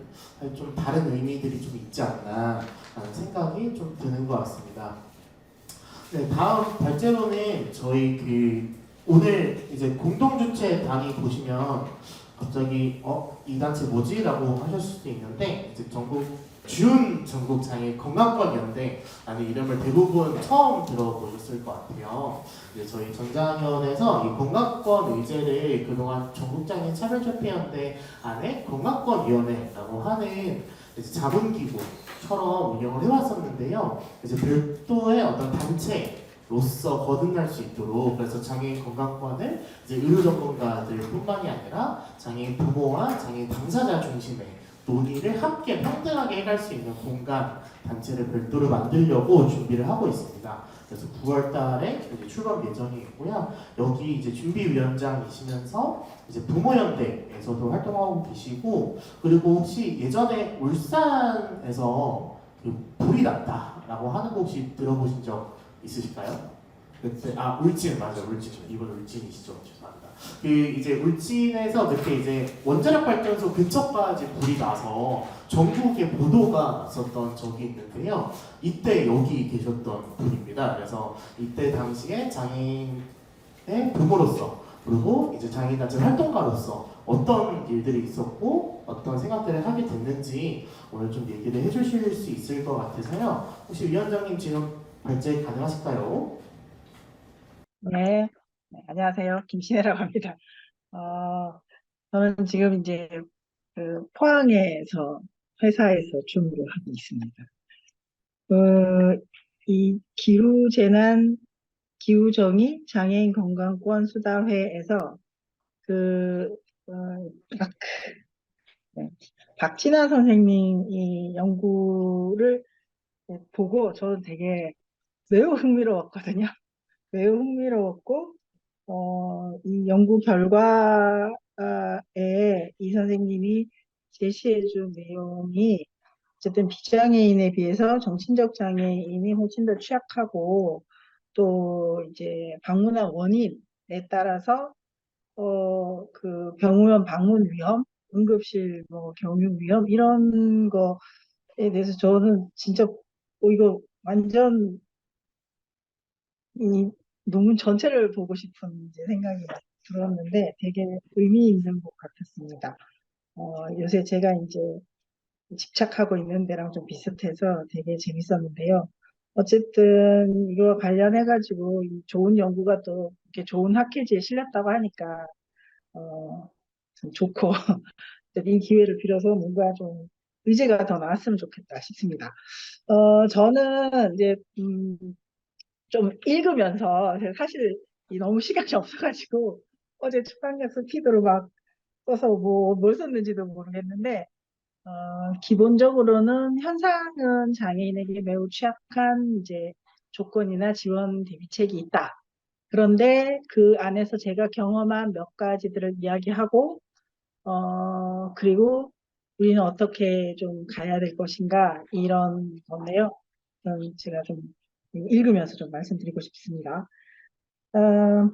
좀 다른 의미들이 좀 있지 않나 라는 생각이 좀 드는 것 같습니다. 네, 다음 발제로는 저희 오늘 이제 공동주최단이 보시면 갑자기 이 단체 뭐지? 라고 하실 수도 있는데 이제 전국 장애 건강권 연대라는 이름을 대부분 처음 들어보셨을 것 같아요. 이제 저희 전장현에서 이 건강권 의제를 그동안 전국장애인차별철폐연대 안에 건강권위원회라고 하는 이제 자문기구처럼 운영을 해왔었는데요. 이제 별도의 어떤 단체로서 거듭날 수 있도록 그래서 장애인 건강권을 이제 의료 전문가들뿐만이 아니라 장애인 부모와 장애인 당사자 중심의 논의를 함께 평등하게 해갈 수 있는 공간 단체를 별도로 만들려고 준비를 하고 있습니다. 그래서 9월달에 이제 출범 예정이 있고요. 여기 이제 준비위원장이시면서 이제 부모연대에서도 활동하고 계시고 그리고 혹시 예전에 울산에서 불이 났다라고 하는 거 혹시 들어보신 적 있으실까요? 그때 울진 맞아요. 울진 이번 울진이시죠. 죄송합니다. 이제 울진에서 그렇게 이제 원자력 발전소 근처까지 불이 나서 전국에 보도가 났었던 적이 있는데요. 이때 여기 계셨던 분입니다. 그래서 이때 당시에 장애인의 부모로서 그리고 이제 장애인단체 활동가로서 어떤 일들이 있었고 어떤 생각들을 하게 됐는지 오늘 좀 얘기를 해주실 수 있을 것 같아서요. 혹시 위원장님 지금 발제 가능하실까요? 네, 안녕하세요. 김신혜라고 합니다. 저는 지금 이제 포항에서 회사에서 준무를 하고 있습니다. 이 기후재난 기후정의 장애인 건강권 수다회에서 그 어, 박, 네, 박진아 선생님이 연구를 보고 저는 되게 매우 흥미로웠거든요. 매우 흥미로웠고 이 연구 결과에 이 선생님이 제시해준 내용이 어쨌든 비장애인에 비해서 정신적 장애인이 훨씬 더 취약하고 또 이제 방문한 원인에 따라서 그 병원 방문 위험, 응급실 뭐 경유 위험 이런 거에 대해서 저는 진짜 이거 완전 이 논문 전체를 보고 싶은 이제 생각이 들었는데 되게 의미 있는 것 같았습니다. 요새 제가 이제 집착하고 있는 데랑 좀 비슷해서 되게 재밌었는데요. 어쨌든 이거 관련해가지고 이 좋은 연구가 또 이렇게 좋은 학회지에 실렸다고 하니까 좀 좋고 이 기회를 빌어서 뭔가 좀 의제가 더 나왔으면 좋겠다 싶습니다. 저는 이제 좀 읽으면서 사실 너무 시간이 없어가지고 어제 출판사 피드로 막 써서 뭘 썼는지도 모르겠는데 기본적으로는 현상은 장애인에게 매우 취약한 이제 조건이나 지원 대비책이 있다. 그런데 그 안에서 제가 경험한 몇 가지들을 이야기하고 그리고 우리는 어떻게 좀 가야 될 것인가 이런 건데요. 제가 좀 읽으면서 좀 말씀드리고 싶습니다. 어,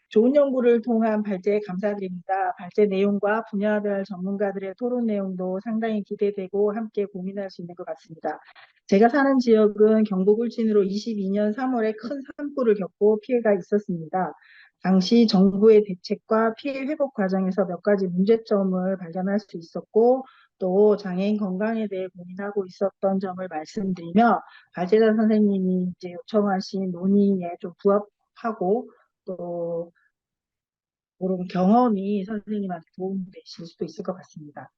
좋은 연구를 통한 발제에 감사드립니다. 발제 내용과 분야별 전문가들의 토론 내용도 상당히 기대되고 함께 고민할 수 있는 것 같습니다. 제가 사는 지역은 경북 울진으로 22년 3월에 큰 산불을 겪고 피해가 있었습니다. 당시 정부의 대책과 피해 회복 과정에서 몇 가지 문제점을 발견할 수 있었고 또 장애인 건강에 대해 고민하고 있었던 점을 말씀드리며 발제자 선생님이 이제 요청하신 논의에 좀 부합하고 또 그런 경험이 선생님한테 도움이 되실 수도 있을 것 같습니다.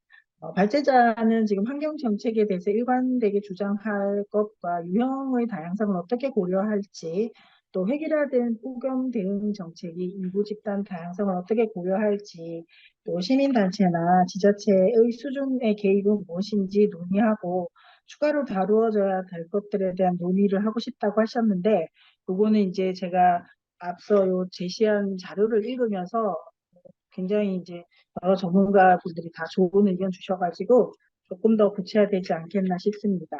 발제자는 지금 환경 정책에 대해서 일관되게 주장할 것과 유형의 다양성을 어떻게 고려할지 또 획일화된 폭염 대응 정책이 일부 집단 다양성을 어떻게 고려할지 또 시민단체나 지자체의 수준의 개입은 무엇인지 논의하고 추가로 다루어져야 될 것들에 대한 논의를 하고 싶다고 하셨는데, 그거는 이제 제가 앞서 요 제시한 자료를 읽으면서 굉장히 이제 여러 전문가분들이 다 좋은 의견 주셔가지고 조금 더 구체화되지 않겠나 싶습니다.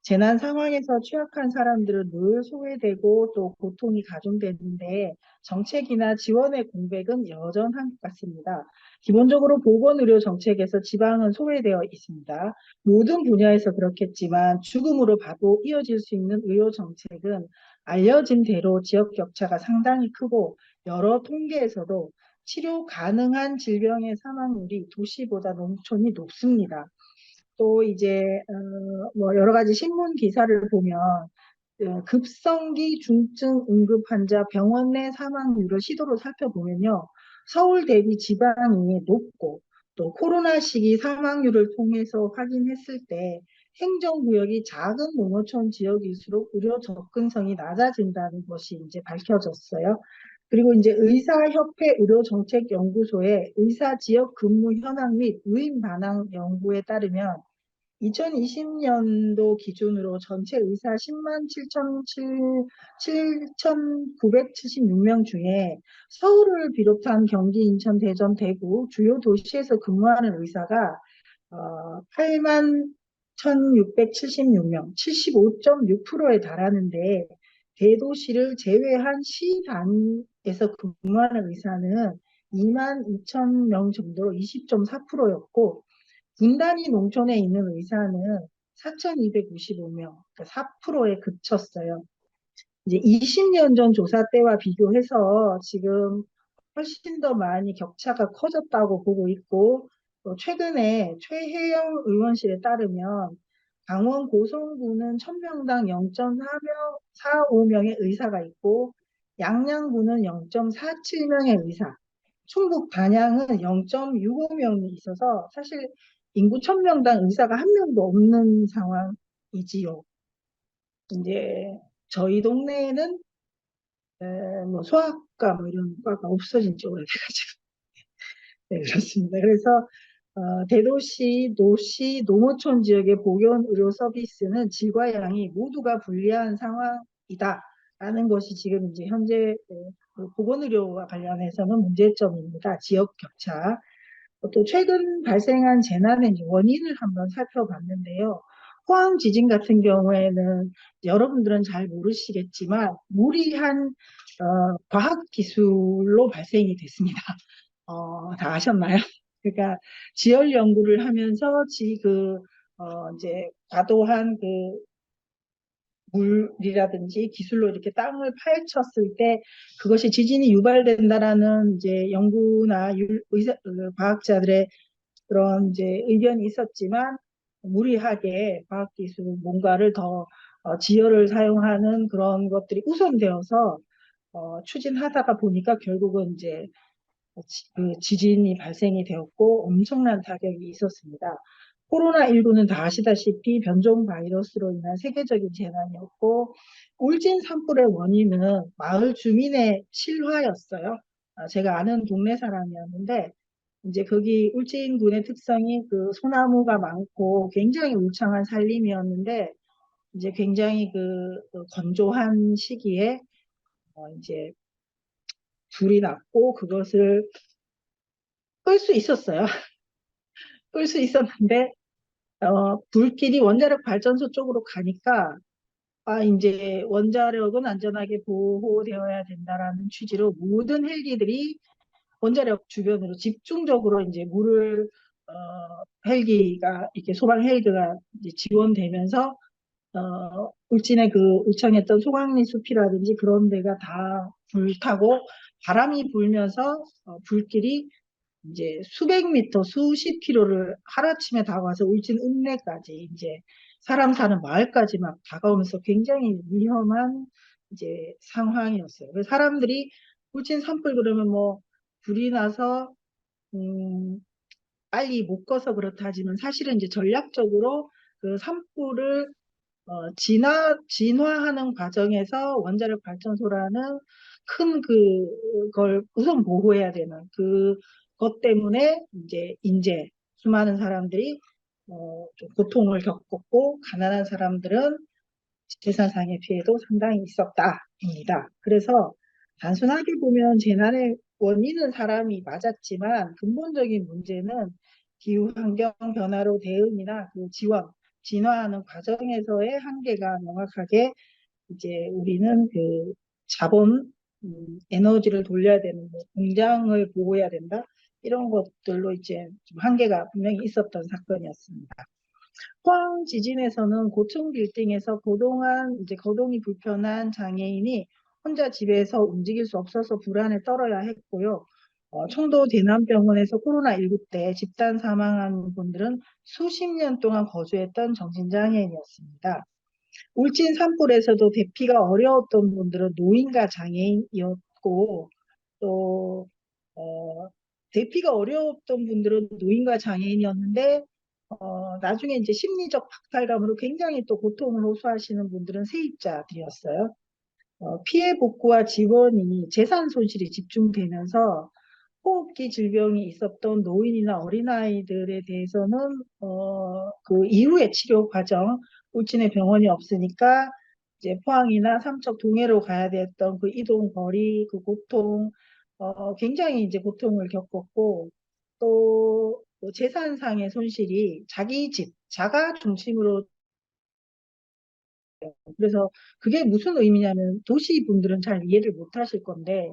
재난 상황에서 취약한 사람들은 늘 소외되고 또 고통이 가중되는데 정책이나 지원의 공백은 여전한 것 같습니다. 기본적으로 보건의료 정책에서 지방은 소외되어 있습니다. 모든 분야에서 그렇겠지만 죽음으로 바로 이어질 수 있는 의료 정책은 알려진 대로 지역 격차가 상당히 크고 여러 통계에서도 치료 가능한 질병의 사망률이 도시보다 농촌이 높습니다. 또 이제 뭐 여러 가지 신문 기사를 보면 급성기 중증 응급 환자 병원 내 사망률을 시도로 살펴보면요. 서울 대비 지방이 높고 또 코로나 시기 사망률을 통해서 확인했을 때 행정구역이 작은 농어촌 지역일수록 의료 접근성이 낮아진다는 것이 이제 밝혀졌어요. 그리고 이제 의사협회 의료정책연구소의 의사 지역 근무 현황 및 의인 반응 연구에 따르면 2020년도 기준으로 전체 의사 10만 7,976명 중에 서울을 비롯한 경기, 인천, 대전, 대구 주요 도시에서 근무하는 의사가 8만 1,676명, 75.6%에 달하는데 대도시를 제외한 시 단위에서 근무하는 의사는 2만 2천 명 정도로 20.4%였고 분단위 농촌에 있는 의사는 4,255명, 그러니까 4%에 그쳤어요. 이제 20년 전 조사 때와 비교해서 지금 훨씬 더 많이 격차가 커졌다고 보고 있고, 또 최근에 최혜영 의원실에 따르면 강원 고성군은 1000명당 0.45명의 의사가 있고, 양양군은 0.47명의 의사, 충북 단양은 0.65명이 있어서 사실 인구 1000명당 의사가 한 명도 없는 상황이지요. 이제 저희 동네에는 뭐 소아과 뭐 이런 과가 없어진 지 오래돼가지고 네, 그렇습니다. 그래서 대도시, 노시, 농어촌 지역의 보건 의료 서비스는 질과 양이 모두가 불리한 상황이다라는 것이 지금 이제 현재 그 보건의료와 관련해서는 문제점입니다. 지역 격차. 또 최근 발생한 재난의 원인을 한번 살펴봤는데요. 포항 지진 같은 경우에는 여러분들은 잘 모르시겠지만 무리한 과학 기술로 발생이 됐습니다. 다 아셨나요? 그러니까 지열 연구를 하면서 이제 과도한 그 물이라든지 기술로 이렇게 땅을 파헤쳤을 때 그것이 지진이 유발된다라는 이제 연구나 과학자들의 그런 이제 의견이 있었지만 무리하게 과학기술 뭔가를 더 지열을 사용하는 그런 것들이 우선되어서 추진하다가 보니까 결국은 이제 그 지진이 발생이 되었고 엄청난 타격이 있었습니다. 코로나19는 다 아시다시피 변종 바이러스로 인한 세계적인 재난이었고 울진 산불의 원인은 마을 주민의 실화였어요. 제가 아는 동네 사람이었는데 이제 거기 울진군의 특성이 그 소나무가 많고 굉장히 울창한 산림이었는데 이제 굉장히 그 건조한 시기에 이제 불이 났고 그것을 끌 수 있었어요. 끌 수 있었는데 불길이 원자력 발전소 쪽으로 가니까 이제 원자력은 안전하게 보호되어야 된다라는 취지로 모든 헬기들이 원자력 주변으로 집중적으로 이제 물을 헬기가 이렇게 소방 헬기가 이제 지원되면서 울진의 그 울창했던 소강리 숲이라든지 그런 데가 다 불타고 바람이 불면서 불길이 이제 수백 미터, 수십 킬로를 하루아침에 다가와서 울진 읍내까지 이제 사람 사는 마을까지 막 다가오면서 굉장히 위험한 이제 상황이었어요. 그래서 사람들이 울진 산불 그러면 뭐 불이 나서 음, 빨리 못 꺼서 그렇다지만 사실은 이제 전략적으로 그 산불을 진화하는 과정에서 원자력 발전소라는 큰 그걸 우선 보호해야 되는 그것 때문에 이제 수많은 사람들이 좀 고통을 겪었고 가난한 사람들은 재산상의 피해도 상당히 있었다입니다. 그래서 단순하게 보면 재난의 원인은 사람이 맞았지만 근본적인 문제는 기후 환경 변화로 대응이나 그 지원, 진화하는 과정에서의 한계가 명확하게 이제 우리는 그 자본, 에너지를 돌려야 되는 뭐 공장을 보호해야 된다 이런 것들로 이제 좀 한계가 분명히 있었던 사건이었습니다. 포항 지진에서는 고층 빌딩에서 그동안 이제 거동이 불편한 장애인이 혼자 집에서 움직일 수 없어서 불안에 떨어야 했고요. 청도 대남병원에서 코로나19 때 집단 사망한 분들은 수십 년 동안 거주했던 정신장애인이었습니다. 울진 산불에서도 대피가 어려웠던 분들은 노인과 장애인이었고 또 대피가 어려웠던 분들은 노인과 장애인이었는데 나중에 이제 심리적 박탈감으로 굉장히 또 고통을 호소하시는 분들은 세입자들이었어요. 피해 복구와 지원이 재산 손실이 집중되면서 호흡기 질병이 있었던 노인이나 어린아이들에 대해서는 그 이후의 치료 과정, 울진에 병원이 없으니까 이제 포항이나 삼척 동해로 가야 됐던 그 이동 거리, 그 고통, 굉장히 이제 고통을 겪었고 또 재산상의 손실이 자기 집, 자가 중심으로 그래서 그게 무슨 의미냐면 도시 분들은 잘 이해를 못 하실 건데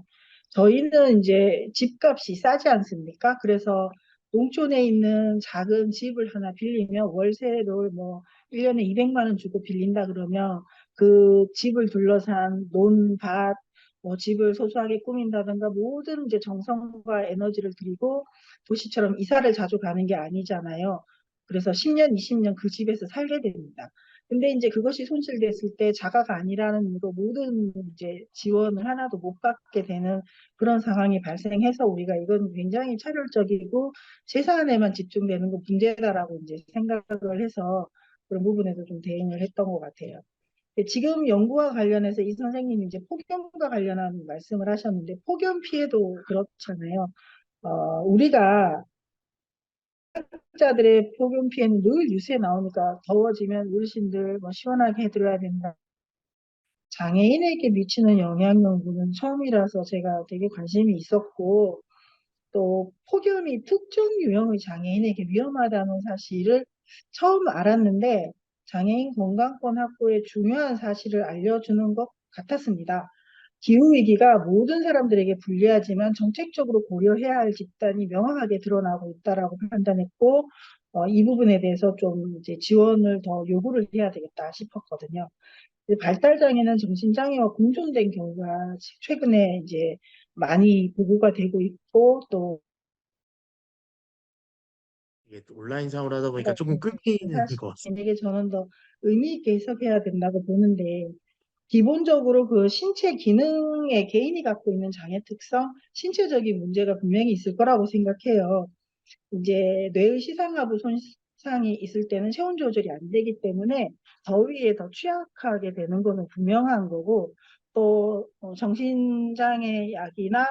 저희는 이제 집값이 싸지 않습니까? 그래서 농촌에 있는 작은 집을 하나 빌리면 월세를 뭐 1년에 200만 원 주고 빌린다 그러면 그 집을 둘러싼 논, 밭, 뭐 집을 소소하게 꾸민다든가 모든 이제 정성과 에너지를 들이고 도시처럼 이사를 자주 가는 게 아니잖아요. 그래서 10년, 20년 그 집에서 살게 됩니다. 근데 이제 그것이 손실됐을 때 자가가 아니라는 이유로 모든 이제 지원을 하나도 못 받게 되는 그런 상황이 발생해서 우리가 이건 굉장히 차별적이고 재산에만 집중되는 거 문제다라고 이제 생각을 해서 그런 부분에서 좀 대응을 했던 것 같아요. 지금 연구와 관련해서 이 선생님이 이제 폭염과 관련한 말씀을 하셨는데 폭염 피해도 그렇잖아요. 우리가 자들의 폭염 피해는 늘 뉴스에 나오니까 더워지면 어르신들 뭐 시원하게 해드려야 된다. 장애인에게 미치는 영향 연구는 처음이라서 제가 되게 관심이 있었고 또 폭염이 특정 유형의 장애인에게 위험하다는 사실을 처음 알았는데 장애인 건강권 확보의 중요한 사실을 알려주는 것 같았습니다. 기후위기가 모든 사람들에게 불리하지만 정책적으로 고려해야 할 집단이 명확하게 드러나고 있다라고 판단했고 이 부분에 대해서 좀 이제 지원을 더 요구를 해야 되겠다 싶었거든요. 발달장애는 정신장애와 공존된 경우가 최근에 이제 많이 보고가 되고 있고 또 이게 또 온라인상으로 하다 보니까 조금 끊기는 것 같습니다. 사실에게 저는 더 의미 있게 해석해야 된다고 보는데 기본적으로 그 신체 기능의 개인이 갖고 있는 장애 특성, 신체적인 문제가 분명히 있을 거라고 생각해요. 이제 뇌의 시상하부 손상이 있을 때는 체온 조절이 안 되기 때문에 더위에 더 취약하게 되는 거는 분명한 거고 또 정신장애 약이나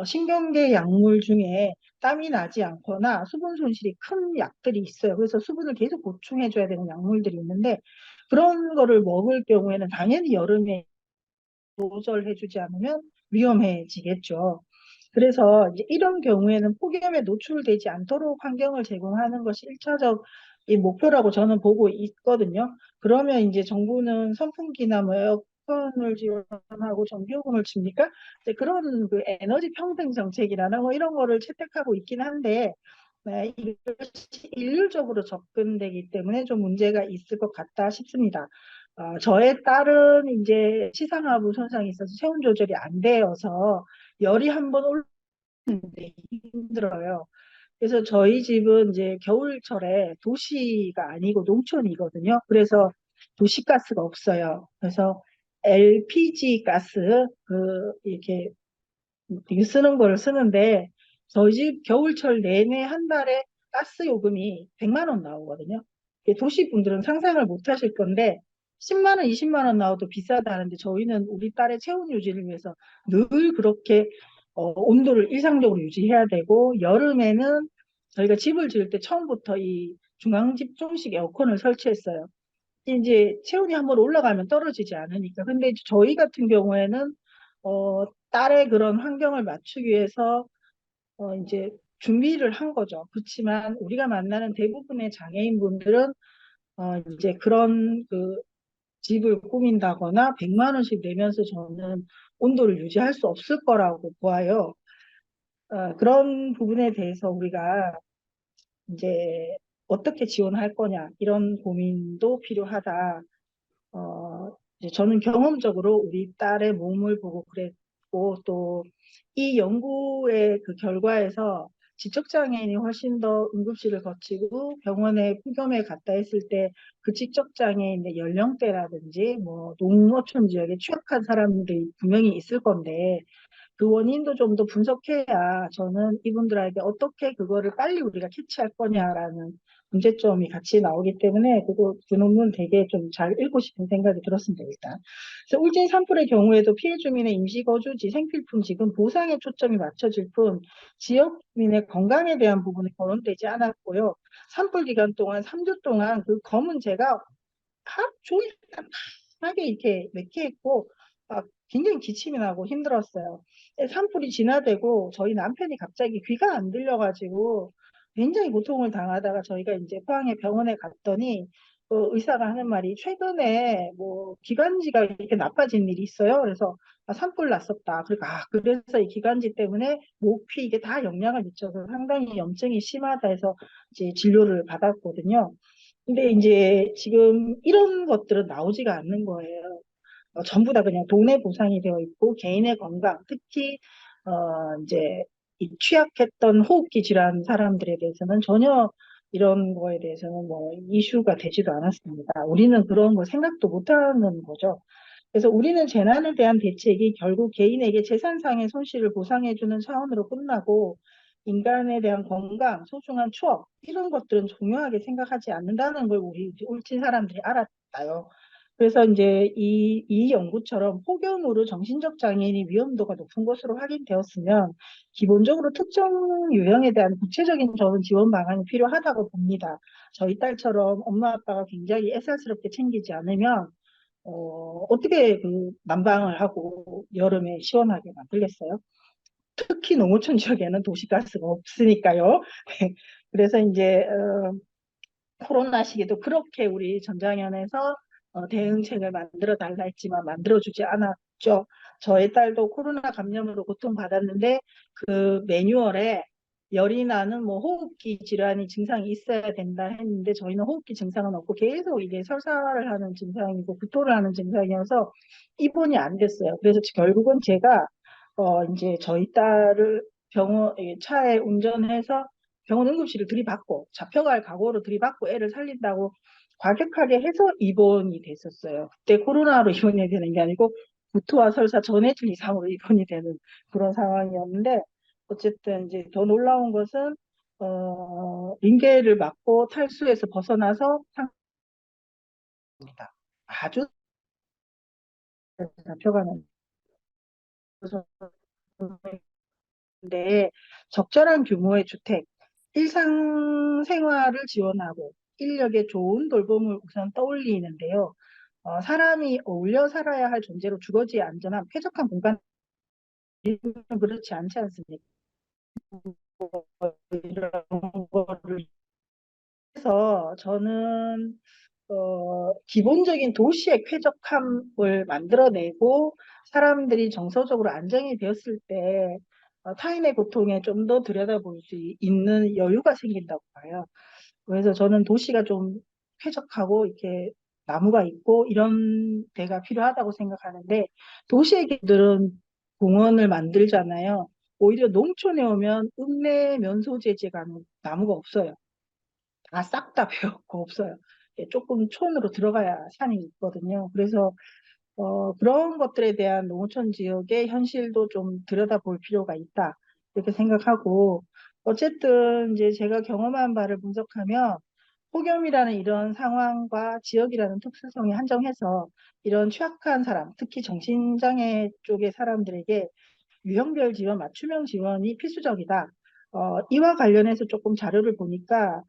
신경계 약물 중에 땀이 나지 않거나 수분 손실이 큰 약들이 있어요. 그래서 수분을 계속 보충해줘야 되는 약물들이 있는데 그런 거를 먹을 경우에는 당연히 여름에 조절해주지 않으면 위험해지겠죠. 그래서 이제 이런 경우에는 폭염에 노출되지 않도록 환경을 제공하는 것이 1차적 목표라고 저는 보고 있거든요. 그러면 이제 정부는 선풍기나 뭐 에어컨을 지원하고 전기요금을 줍니까? 이제 그런 그 에너지 평등 정책이라는 뭐 이런 거를 채택하고 있긴 한데 네, 이것이 일률적으로 접근되기 때문에 좀 문제가 있을 것 같다 싶습니다. 저의 딸은 이제 시상하부 손상이 있어서 체온 조절이 안 되어서 열이 한번 올랐는데 힘들어요. 그래서 저희 집은 이제 겨울철에 도시가 아니고 농촌이거든요. 그래서 도시가스가 없어요. 그래서 LPG 가스 이렇게 쓰는 걸 쓰는데 저희 집 겨울철 내내 한 달에 가스 요금이 100만 원 나오거든요. 도시 분들은 상상을 못 하실 건데 10만 원, 20만 원 나와도 비싸다는데 저희는 우리 딸의 체온 유지를 위해서 늘 그렇게 온도를 일상적으로 유지해야 되고 여름에는 저희가 집을 지을 때 처음부터 이 중앙 집중식 에어컨을 설치했어요. 이제 체온이 한번 올라가면 떨어지지 않으니까. 근데 이제 저희 같은 경우에는 딸의 그런 환경을 맞추기 위해서 이제 준비를 한 거죠. 그렇지만 우리가 만나는 대부분의 장애인분들은 이제 그런 그 집을 꾸민다거나 100만 원씩 내면서 저는 온도를 유지할 수 없을 거라고 보아요. 그런 부분에 대해서 우리가 이제 어떻게 지원할 거냐 이런 고민도 필요하다. 이제 저는 경험적으로 우리 딸의 몸을 보고 그랬고 또 이 연구의 그 결과에서 지적장애인이 훨씬 더 응급실을 거치고 병원에 폭염에 갔다 했을 때 그 지적장애인의 연령대라든지 뭐 농어촌 지역에 취약한 사람들이 분명히 있을 건데 그 원인도 좀 더 분석해야 저는 이분들에게 어떻게 그거를 빨리 우리가 캐치할 거냐라는 문제점이 같이 나오기 때문에 그 논문 되게 좀 잘 읽고 싶은 생각이 들었습니다, 일단. 그래서 울진 산불의 경우에도 피해 주민의 임시거주지, 생필품, 지금 보상에 초점이 맞춰질 뿐 지역민의 건강에 대한 부분이 거론되지 않았고요. 산불 기간 동안 3주 동안 그 검은 재가 하루 종일 깜깜하게 이렇게 매캐했고 굉장히 기침이 나고 힘들었어요. 산불이 진화되고 저희 남편이 갑자기 귀가 안 들려가지고 굉장히 고통을 당하다가 저희가 이제 포항에 병원에 갔더니 의사가 하는 말이 최근에 뭐 기관지가 이렇게 나빠진 일이 있어요. 그래서 산불 났었다. 그러니까 그래서 이 기관지 때문에 목, 피 이게 다 영향을 미쳐서 상당히 염증이 심하다 해서 이제 진료를 받았거든요. 근데 이제 지금 이런 것들은 나오지가 않는 거예요. 전부 다 그냥 돈의 보상이 되어 있고 개인의 건강, 특히 이제 이 취약했던 호흡기 질환 사람들에 대해서는 전혀 이런 거에 대해서는 뭐 이슈가 되지도 않았습니다. 우리는 그런 거 생각도 못하는 거죠. 그래서 우리는 재난에 대한 대책이 결국 개인에게 재산상의 손실을 보상해주는 차원으로 끝나고 인간에 대한 건강, 소중한 추억 이런 것들은 중요하게 생각하지 않는다는 걸 우리 울진 사람들이 알았다요. 그래서 이제 이 연구처럼 폭염으로 정신적 장애인의 위험도가 높은 것으로 확인되었으면 기본적으로 특정 유형에 대한 구체적인 저는 지원 방안이 필요하다고 봅니다. 저희 딸처럼 엄마 아빠가 굉장히 애살스럽게 챙기지 않으면 어떻게 그 난방을 하고 여름에 시원하게 만들겠어요? 특히 농어촌 지역에는 도시가스가 없으니까요. 그래서 이제 코로나 시기도 그렇게 우리 전장현에서 대응책을 만들어 달라 했지만 만들어주지 않았죠. 저의 딸도 코로나 감염으로 고통받았는데 그 매뉴얼에 열이 나는 뭐 호흡기 질환이 증상이 있어야 된다 했는데 저희는 호흡기 증상은 없고 계속 이게 설사를 하는 증상이고 구토를 하는 증상이어서 입원이 안 됐어요. 그래서 결국은 제가 이제 저희 딸을 병원 차에 운전해서 병원 응급실을 들이받고 잡혀갈 각오로 들이받고 애를 살린다고 과격하게 해서 입원이 됐었어요. 그때 코로나로 입원이 되는 게 아니고 구토와 설사 전해질 이상으로 입원이 되는 그런 상황이었는데 어쨌든 이제 더 놀라운 것은 링게를 맞고 탈수에서 벗어나서 상입니다. 아주 잡혀가는 데 적절한 규모의 주택, 일상생활을 지원하고 인력의 좋은 돌봄을 우선 떠올리는데요. 사람이 어울려 살아야 할 존재로 주거지의 안전한 쾌적한 공간 그렇지 않지 않습니까? 이런 거를 해서 저는 기본적인 도시의 쾌적함을 만들어내고 사람들이 정서적으로 안정이 되었을 때 타인의 고통에 좀 더 들여다볼 수 있는 여유가 생긴다고 봐요. 그래서 저는 도시가 좀 쾌적하고 이렇게 나무가 있고 이런 데가 필요하다고 생각하는데 도시의 길들은 공원을 만들잖아요. 오히려 농촌에 오면 읍내 면소재지가 나무가 없어요. 다 싹 다 베었고 없어요. 조금 촌으로 들어가야 산이 있거든요. 그래서 그런 것들에 대한 농어촌 지역의 현실도 좀 들여다볼 필요가 있다. 이렇게 생각하고 어쨌든 이제 제가 경험한 바를 분석하면 폭염이라는 이런 상황과 지역이라는 특수성이 한정해서 이런 취약한 사람, 특히 정신장애 쪽의 사람들에게 유형별 지원, 맞춤형 지원이 필수적이다. 이와 관련해서 조금 자료를 보니까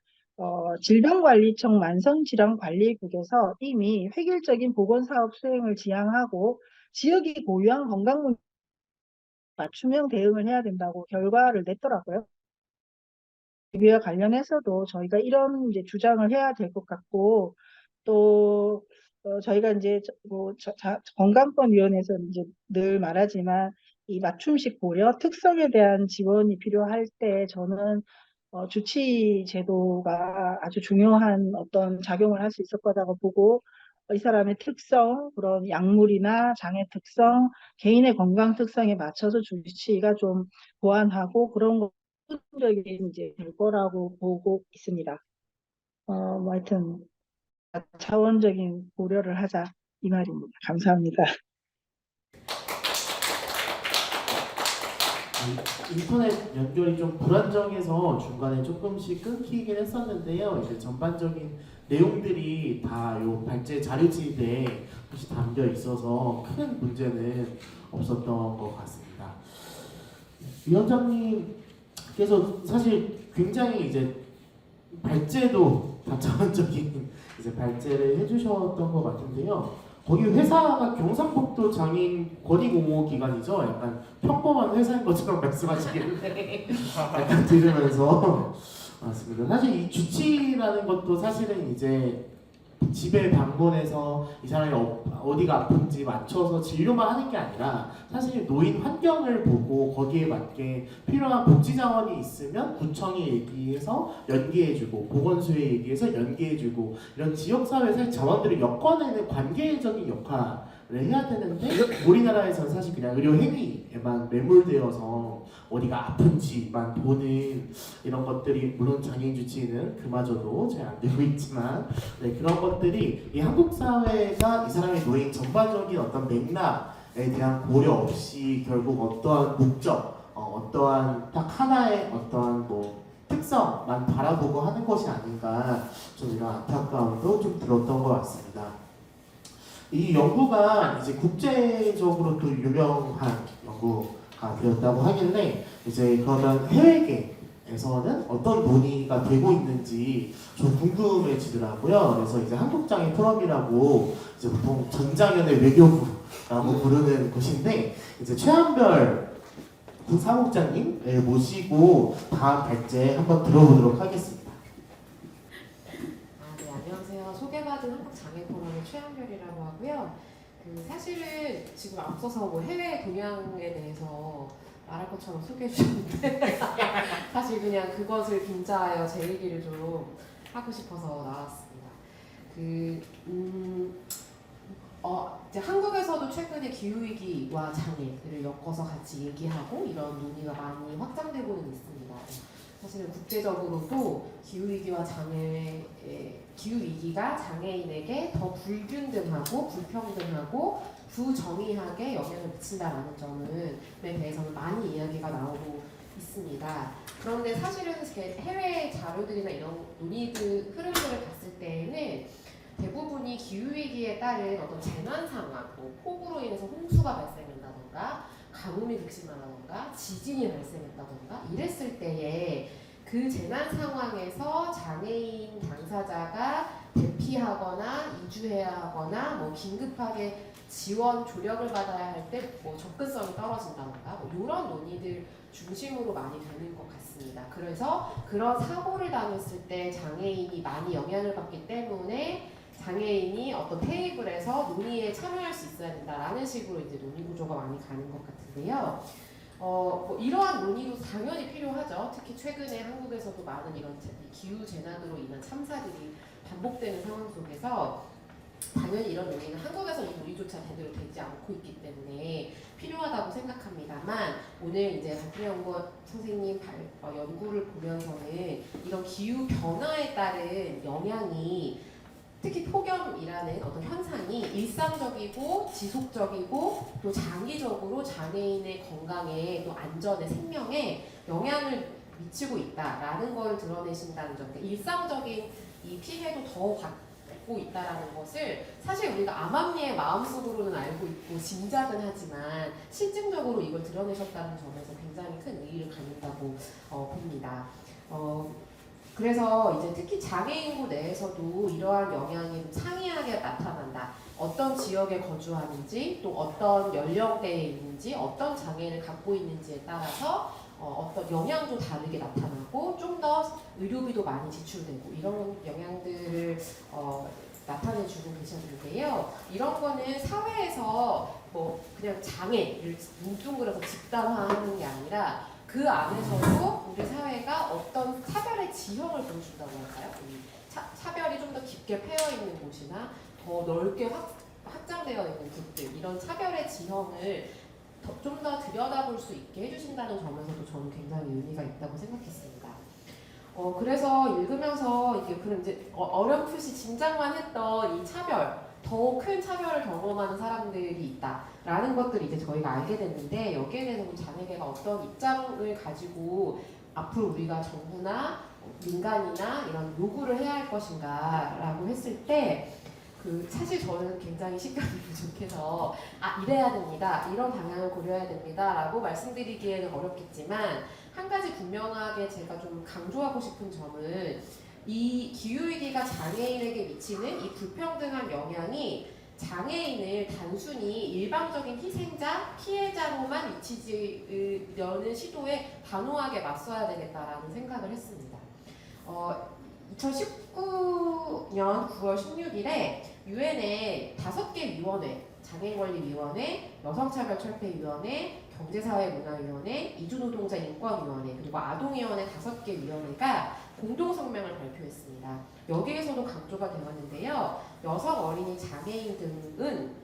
질병관리청 만성질환관리국에서 이미 획일적인 보건사업 수행을 지향하고 지역이 고유한 건강 맞춤형 대응을 해야 된다고 결과를 냈더라고요. 이와 관련해서도 저희가 이런 이제 주장을 해야 될 것 같고 또 저희가 이제 건강권위원회에서 이제 늘 말하지만 이 맞춤식 고려 특성에 대한 지원이 필요할 때 저는 주치 제도가 아주 중요한 어떤 작용을 할 수 있을 거라고 보고 이 사람의 특성, 그런 약물이나 장애 특성, 개인의 건강 특성에 맞춰서 주치의가 좀 보완하고 그런 거 적인 이제 될 거라고 보고 있습니다. 뭐 하여튼 차원적인 고려를 하자 이 말입니다. 감사합니다. 인터넷 연결이 좀 불안정해서 중간에 조금씩 끊기긴 했었는데요. 이제 전반적인 내용들이 다 요 발제 자료집에 혹시 담겨 있어서 큰 문제는 없었던 것 같습니다. 위원장님께서 사실 굉장히 이제 발제도 다차원적인 이제 발제를 해주셨던 것 같은데요. 거기 회사가 경상북도 장애인 권익옹호기관이죠. 약간 평범한 회사인 것처럼 말씀하시길래 약간 들으면서 맞습니다. 사실 이 주치라는 것도 사실은 이제 집에 방문해서 이 사람이 어디가 아픈지 맞춰서 진료만 하는 게 아니라 사실 노인 환경을 보고 거기에 맞게 필요한 복지 자원이 있으면 구청에 얘기해서 연계해주고 보건소에 얘기해서 연계해주고 이런 지역사회에서 자원들을 엮어내는 관계적인 역할을 해야 되는데 우리나라에서는 사실 그냥 의료 행위에만 매몰되어서 어디가 아픈지만 보는 이런 것들이 물론 장애인 주치의는 그마저도 잘 안 되고 있지만 네, 그런 것들이 이 한국 사회가 이 사람의 노인 전반적인 어떤 맥락에 대한 고려 없이 결국 어떠한 목적, 어떠한 딱 하나의 어떠한 뭐 특성만 바라보고 하는 것이 아닌가 좀 이런 안타까움도 좀 들었던 것 같습니다. 이 연구가 이제 국제적으로 또 유명한 연구가 되었다고 하길래 이제 그러면 해외계에서는 어떤 논의가 되고 있는지 좀 궁금해지더라고요. 그래서 이제 한국장애 포럼이라고 이제 보통 전장현의 외교부라고 부르는 곳인데 이제 최한별 사무국장님 모시고 다음 발제 한번 들어보도록 하겠습니다. 네, 안녕하세요. 소개받은 한국장애포럼의 최한별이라고 하고요. 사실은 지금 앞서서 뭐 해외 동향에 대해서 말할 것처럼 소개해 주셨는데 사실 그냥 그것을 빙자하여 제 얘기를 좀 하고 싶어서 나왔습니다. 이제 한국에서도 최근에 기후위기와 장애를 엮어서 같이 얘기하고 이런 논의가 많이 확장되고는 있습니다. 사실은 국제적으로도 기후위기가 장애인에게 더 불균등하고 불평등하고 부정의하게 영향을 미친다라는 점에 대해서는 많이 이야기가 나오고 있습니다. 그런데 사실은 해외 자료들이나 이런 논의들 흐름들을 봤을 때에는 대부분이 기후위기에 따른 어떤 재난 상황, 뭐 폭우로 인해서 홍수가 발생한다던가 가뭄이 극심하다던가 지진이 발생했다던가 이랬을 때에 그 재난 상황에서 장애인 당사자가 대피하거나 이주해야 하거나 뭐 긴급하게 지원 조력을 받아야 할 때 뭐 접근성이 떨어진다던가 뭐 이런 논의들 중심으로 많이 되는 것 같습니다. 그래서 그런 사고를 당했을 때 장애인이 많이 영향을 받기 때문에 장애인이 어떤 테이블에서 논의에 참여할 수 있어야 된다라는 식으로 이제 논의 구조가 많이 가는 것 같은데요. 뭐 이러한 논의도 당연히 필요하죠. 특히 최근에 한국에서도 많은 이런 기후 재난으로 인한 참사들이 반복되는 상황 속에서 당연히 이런 논의는 한국에서 이 논의조차 제대로 되지 않고 있기 때문에 필요하다고 생각합니다만 오늘 이제 박근혜 선생님 연구를 보면서는 이런 기후 변화에 따른 영향이 특히 폭염이라는 어떤 현상이 일상적이고 지속적이고 또 장기적으로 장애인의 건강에 또 안전에 생명에 영향을 미치고 있다라는 걸 드러내신다는 점. 그러니까 일상적인 이 피해도 더 받고 있다라는 것을 사실 우리가 암암리에 마음속으로는 알고 있고 짐작은 하지만 실증적으로 이걸 드러내셨다는 점에서 굉장히 큰 의의를 갖는다고 봅니다. 그래서 이제 특히 장애인구 내에서도 이러한 영향이 상이하게 나타난다. 어떤 지역에 거주하는지, 또 어떤 연령대에 있는지, 어떤 장애를 갖고 있는지에 따라서 어떤 영향도 다르게 나타나고 좀 더 의료비도 많이 지출되고 이런 영향들을 나타내주고 계셨는데요. 이런 거는 사회에서 뭐 그냥 장애를 뭉뚱그려서 집단화하는 게 아니라 그 안에서도 우리 사회가 어떤 차별의 지형을 보여준다고 할까요? 이 차별이 좀 더 깊게 패여 있는 곳이나 더 넓게 확장되어 있는 곳들, 이런 차별의 지형을 좀 더 들여다볼 수 있게 해주신다는 점에서도 저는 굉장히 의미가 있다고 생각했습니다. 그래서 읽으면서 이게 그런 이제 어렴풋이 짐작만 했던 이 차별, 더 큰 차별을 경험하는 사람들이 있다라는 것들을 이제 저희가 알게 됐는데, 여기에 대해서 장애계가 어떤 입장을 가지고 앞으로 우리가 정부나 민간이나 이런 요구를 해야 할 것인가라고 했을 때, 사실 저는 굉장히 식견이 부족해서 이래야 됩니다, 이런 방향을 고려해야 됩니다라고 말씀드리기에는 어렵겠지만, 한 가지 분명하게 제가 좀 강조하고 싶은 점은 이 기후위기가 장애인에게 미치는 이 불평등한 영향이 장애인을 단순히 일방적인 희생자, 피해자로만 미치려는 시도에 단호하게 맞서야 되겠다라는 생각을 했습니다. 2019년 9월 16일에 유엔의 5개 위원회, 장애인권리위원회, 여성차별철폐위원회, 경제사회문화위원회, 이주노동자 인권위원회, 그리고 아동위원회 5개 위원회가 공동성명을 발표했습니다. 여기에서도 강조가 되었는데요. 여성, 어린이, 장애인 등은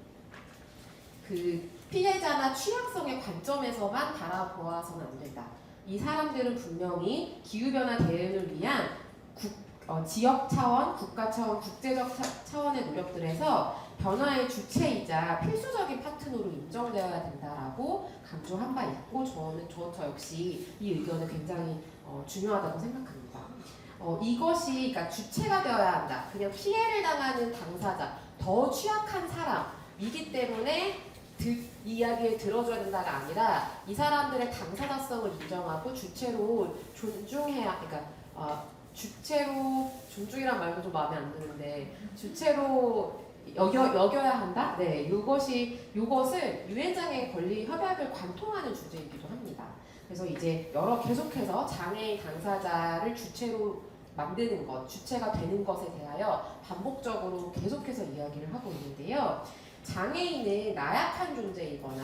그 피해자나 취약성의 관점에서만 바라보아서는 안 된다. 이 사람들은 분명히 기후변화 대응을 위한 지역 차원, 국가 차원, 국제적 차원의 노력들에서 변화의 주체이자 필수적인 파트너로 인정되어야 된다라고 강조한 바 있고, 저 역시 이 의견은 굉장히 중요하다고 생각합니다. 이것이 그러니까 주체가 되어야 한다. 그냥 피해를 당하는 당사자, 더 취약한 사람이기 때문에 이 이야기를 들어줘야 된다가 아니라 이 사람들의 당사자성을 인정하고 주체로 존중해야, 그러니까 주체로, 존중이란 말도 좀 마음에 안 드는데 주체로 여겨야 한다? 네, 이것을 유엔장애인 권리 협약을 관통하는 주제이기도 합니다. 그래서 이제 계속해서 장애인 당사자를 주체로 만드는 것, 주체가 되는 것에 대하여 반복적으로 계속해서 이야기를 하고 있는데요. 장애인은 나약한 존재이거나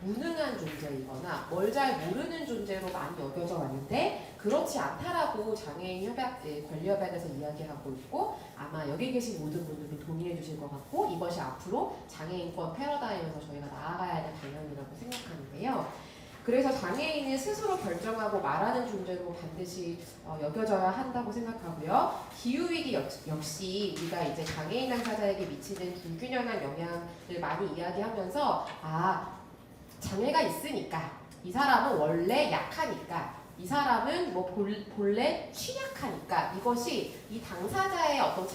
무능한 존재이거나 뭘 잘 모르는 존재로 많이 여겨져 왔는데, 그렇지 않다라고 장애인 권리협약에서 이야기하고 있고, 아마 여기 계신 모든 분들도 동의해 주실 것 같고, 이것이 앞으로 장애인권 패러다임에서 저희가 나아가야 될 방향이라고 생각하는데요. 그래서 장애인은 스스로 결정하고 말하는 존재로 반드시 여겨져야 한다고 생각하고요. 기후위기 역시 우리가 이제 장애인 당사자에게 미치는 불균형한 영향을 많이 이야기하면서, 장애가 있으니까, 이 사람은 원래 약하니까, 이 사람은 뭐 본래 취약하니까, 이것이 이 당사자의 어떤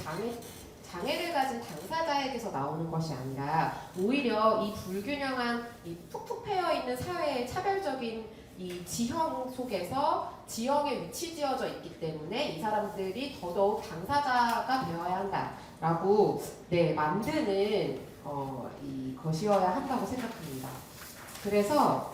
장애를 가진 당사자에게서 나오는 것이 아니라 오히려 이 불균형한 이 푹푹 패여 있는 사회의 차별적인 이 지형 속에서 지형에 위치지어져 있기 때문에 이 사람들이 더더욱 당사자가 되어야 한다라고 만드는 이 것이어야 한다고 생각합니다. 그래서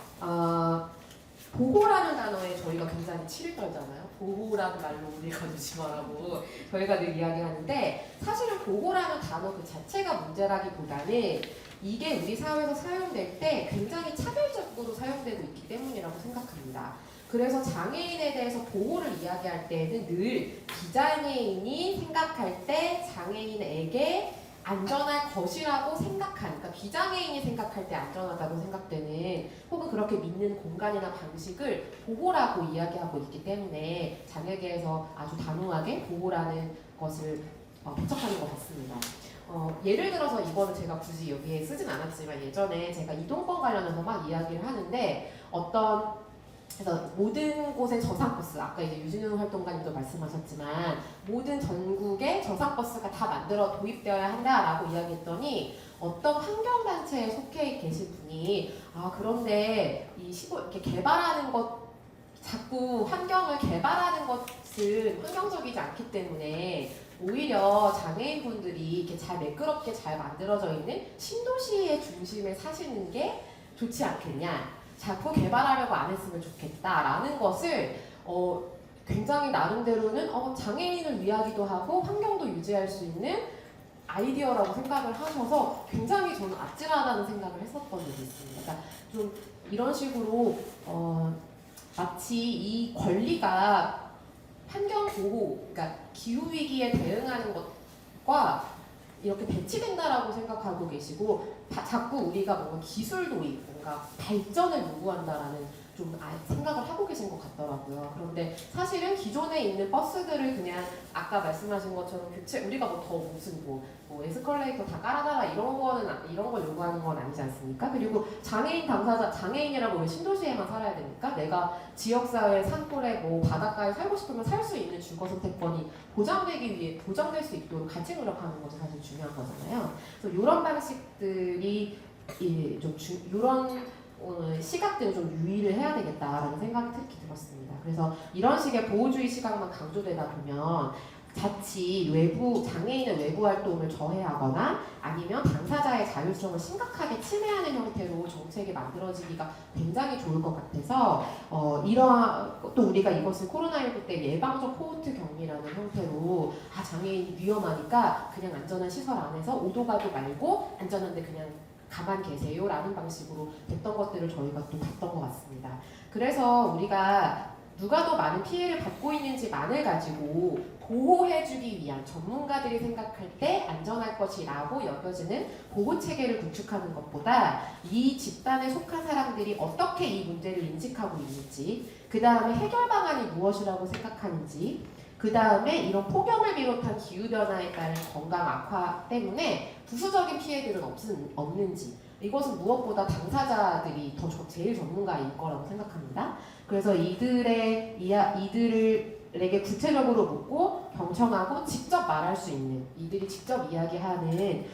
보호라는 단어에 저희가 굉장히 치를 떨잖아요. 보호라는 말로 우리 가두지 말라고 저희가 늘 이야기하는데, 사실은 보호라는 단어 그 자체가 문제라기보다는 이게 우리 사회에서 사용될 때 굉장히 차별적으로 사용되고 있기 때문이라고 생각합니다. 그래서 장애인에 대해서 보호를 이야기할 때는 늘 비장애인이 생각할 때 장애인에게 안전할 것이라고 그러니까 비장애인이 생각할 때 안전하다고 생각되는, 혹은 그렇게 믿는 공간이나 방식을 보호라고 이야기하고 있기 때문에 장애계에서 아주 단호하게 보호라는 것을 배척하는 것 같습니다. 예를 들어서 이거는 제가 굳이 여기에 쓰진 않았지만, 예전에 제가 이동권 관련해서 막 이야기를 하는데, 그래서 모든 곳의 저상버스, 아까 이제 유진윤 활동가님도 말씀하셨지만 모든 전국의 저상버스가 다 도입되어야 한다라고 이야기했더니, 어떤 환경단체에 속해 계신 분이 그런데 이렇게 개발하는 것 자꾸 환경을 개발하는 것은 환경적이지 않기 때문에 오히려 장애인분들이 이렇게 잘 매끄럽게 잘 만들어져 있는 신도시의 중심에 사시는 게 좋지 않겠냐. 자꾸 개발하려고 안 했으면 좋겠다라는 것을 굉장히 나름대로는 장애인을 위하기도 하고 환경도 유지할 수 있는 아이디어라고 생각을 하셔서 굉장히 저는 아찔하다는 생각을 했었던 적이 있습니다. 그러니까 좀 이런 식으로 마치 이 권리가 환경 보호, 그러니까 기후 위기에 대응하는 것과 이렇게 배치된다라고 생각하고 계시고 자꾸 우리가 뭔가 기술 도입, 뭔가 발전을 요구한다라는 좀 생각을 하고 계신 것 같더라고요. 그런데 사실은 기존에 있는 버스들을 그냥 아까 말씀하신 것처럼 교체, 우리가 뭐 더 무슨 뭐 에스컬레이터 다 깔아달라 이런 걸 요구하는 건 아니지 않습니까? 그리고 장애인 당사자, 장애인이라고 왜 신도시에만 살아야 됩니까? 내가 지역사회, 산골에 뭐 바닷가에 살고 싶으면 살 수 있는 주거 선택권이 보장될 수 있도록 같이 노력하는 것이 사실 중요한 거잖아요. 그래서 이런 방식들이 이런 시각들을 좀 유의를 해야 되겠다라는 생각이 특히 들었습니다. 그래서 이런 식의 보호주의 시각만 강조되다 보면 자칫 장애인의 외부 활동을 저해하거나 아니면 당사자의 자율성을 심각하게 침해하는 형태로 정책이 만들어지기가 굉장히 좋을 것 같아서 또 우리가 이것을 코로나19 때 예방적 코호트 격리라는 형태로 장애인이 위험하니까 그냥 안전한 시설 안에서 오도 가도 말고 안전한데 그냥 가만 계세요 라는 방식으로 됐던 것들을 저희가 또 봤던 것 같습니다. 그래서 우리가 누가 더 많은 피해를 받고 있는지만을 가지고 보호해주기 위한 전문가들이 생각할 때 안전할 것이라고 여겨지는 보호체계를 구축하는 것보다 이 집단에 속한 사람들이 어떻게 이 문제를 인식하고 있는지, 그 다음에 해결 방안이 무엇이라고 생각하는지, 그 다음에 이런 폭염을 비롯한 기후변화에 따른 건강 악화 때문에 부수적인 피해들은 없는지, 이것은 무엇보다 당사자들이 제일 전문가일 거라고 생각합니다. 그래서 이들에게 구체적으로 묻고 경청하고 직접 말할 수 있는, 이들이 직접 이야기하는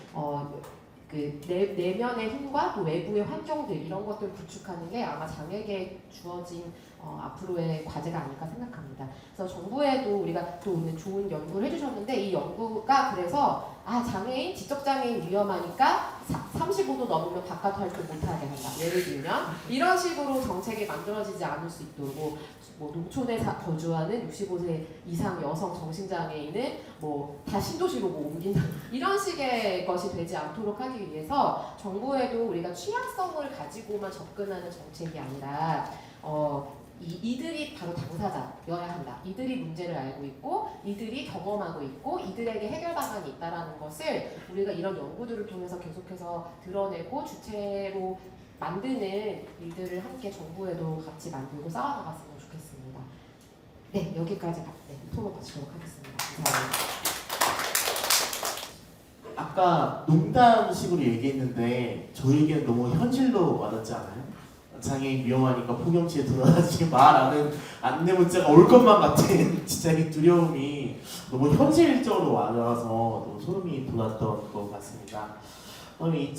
그 내면의 힘과 또 외부의 환경들, 이런 것들을 구축하는 게 아마 장애계에 주어진 앞으로의 과제가 아닐까 생각합니다. 그래서 정부에도 우리가 또 오늘 좋은 연구를 해주셨는데, 이 연구가 그래서 장애인, 지적장애인 위험하니까 35도 넘으면 바깥 활동 못하게 한다. 예를 들면 이런 식으로 정책이 만들어지지 않을 수 있도록 뭐 농촌에 거주하는 65세 이상 여성 정신장애인은 다 신도시로 옮긴다. 이런 식의 것이 되지 않도록 하기 위해서 정부에도 우리가 취약성을 가지고만 접근하는 정책이 아니라 이들이 바로 당사자여야 한다. 이들이 문제를 알고 있고 이들이 경험하고 있고 이들에게 해결 방안이 있다라는 것을 우리가 이런 연구들을 통해서 계속해서 드러내고 주체로 만드는 일들을 함께 정부에도 같이 만들고 쌓아나갔으면 좋겠습니다. 네, 여기까지 토론 마치도록 하겠습니다. 감사합니다. 아까 농담식으로 얘기했는데 저에게는 너무 현실로 와닿지 않아요? 장애인 위험하니까 폭염시에 돌아다니지 마라는 안내 문자가 올 것만 같은 진짜 이 두려움이 너무 현실적으로 와닿아서 너무 소름이 돋았던 것 같습니다. 이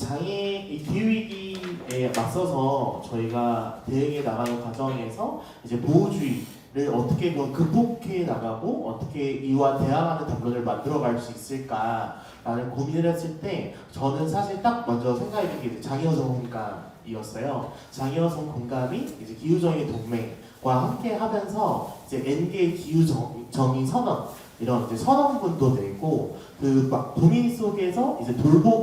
기후위기에 맞서서 저희가 대응해 나가는 과정에서 이제 보호주의를 어떻게 극복해 나가고 어떻게 이와 대항하는 담론을 만들어갈 수 있을까라는 고민을 했을 때 저는 사실 딱 먼저 생각이 든 게 장애여성 공감이었어요. 장애여성 공감이 이제 기후정의 동맹과 함께 하면서 이제 N개의 기후정의 선언 이런 이제 선언문도 내고 그 도민 속에서 이제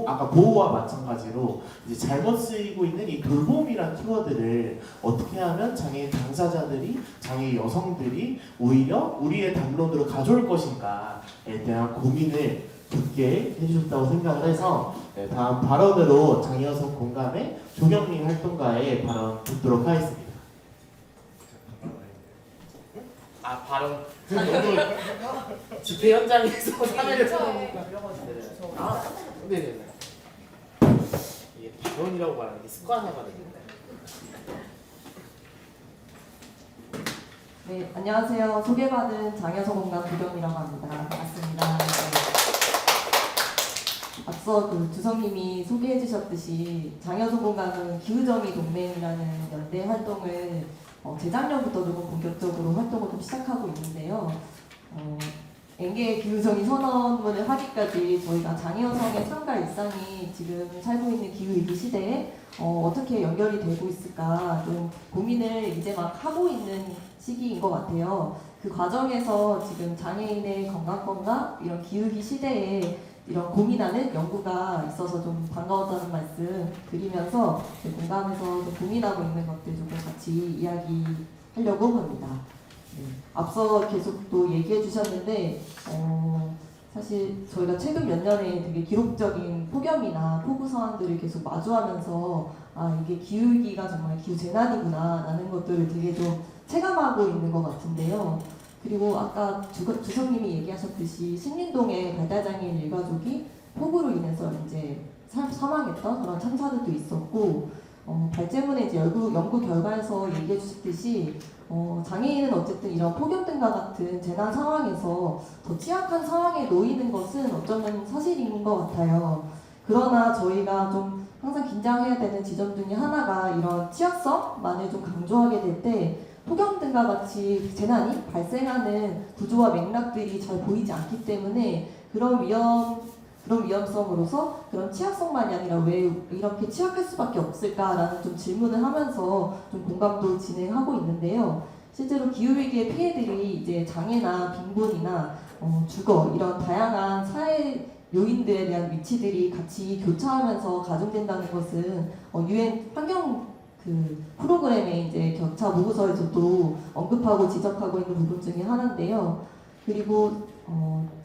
아까 보호와 마찬가지로 이제 잘못 쓰이고 있는 이 돌봄이란 키워드를 어떻게 하면 장애인 당사자들이, 장애 여성들이 오히려 우리의 담론으로 가져올 것인가에 대한 고민을 깊게 해주셨다고 생각을 해서 다음 발언으로 장애여성 공감의 조경민 활동가의 발언 듣도록 하겠습니다. 발언 너무 집회 현장에서 사회를 보니까 네네네. 이게 발언이라고 말하는 게 습관화거든요. 네, 안녕하세요. 소개받은 장애여성 공감 조경이라고 합니다. 반갑습니다. 네. 앞서 주성님이 소개해 주셨듯이 장애여성 공감은 기후정의 동맹이라는 연대 활동을 재작년부터 조금 본격적으로 활동을 좀 시작하고 있는데요. N개 기후정의 선언문을 하기까지 저희가 장애 여성의 삶과 일상이 지금 살고 있는 기후위기 시대에 어떻게 연결이 되고 있을까 좀 고민을 이제 막 하고 있는 시기인 것 같아요. 그 과정에서 지금 장애인의 건강권과 이런 기후위기 시대에 이런 고민하는 연구가 있어서 좀 반가웠다는 말씀 드리면서 공감해서 좀 고민하고 있는 것들 조금 같이 이야기하려고 합니다. 네. 앞서 계속 또 얘기해 주셨는데 사실 저희가 최근 몇 년에 되게 기록적인 폭염이나 폭우 상황들을 계속 마주하면서 이게 기후위기가 정말 기후재난이구나 라는 것들을 되게 좀 체감하고 있는 것 같은데요. 그리고 아까 주성님이 얘기하셨듯이 신림동의 발달장애인 일가족이 폭우로 인해서 이제 사망했던 그런 참사들도 있었고 발제문에 이제 연구 결과에서 얘기해 주셨듯이 장애인은 어쨌든 이런 폭염 등과 같은 재난 상황에서 더 취약한 상황에 놓이는 것은 어쩌면 사실인 것 같아요. 그러나 저희가 좀 항상 긴장해야 되는 지점 중에 하나가 이런 취약성만을 좀 강조하게 될 때 폭염 등과 같이 재난이 발생하는 구조와 맥락들이 잘 보이지 않기 때문에 그런 위험성으로서 그런 취약성만이 아니라 왜 이렇게 취약할 수밖에 없을까라는 좀 질문을 하면서 좀 공감도 진행하고 있는데요. 실제로 기후위기의 피해들이 이제 장애나 빈곤이나 주거 이런 다양한 사회 요인들에 대한 위치들이 같이 교차하면서 가중된다는 것은 유엔 환경 프로그램의 이제 격차 보고서에서도 언급하고 지적하고 있는 부분 중에 하나인데요. 그리고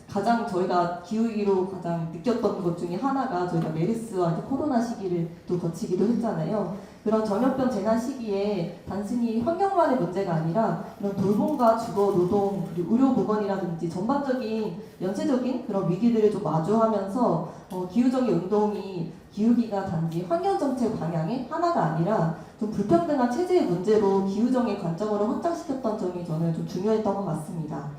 가장 저희가 기후위기로 가장 느꼈던 것 중에 하나가 저희가 메르스와 이제 코로나 시기를 또 거치기도 했잖아요. 그런 전염병 재난 시기에 단순히 환경만의 문제가 아니라 이런 돌봄과 주거, 노동, 그리고 의료보건이라든지 전반적인 연쇄적인 그런 위기들을 좀 마주하면서 기후정의 운동이 기후기가 단지 환경정책 방향의 하나가 아니라 좀 불평등한 체제의 문제로 기후정의 관점으로 확장시켰던 점이 저는 좀 중요했던 것 같습니다.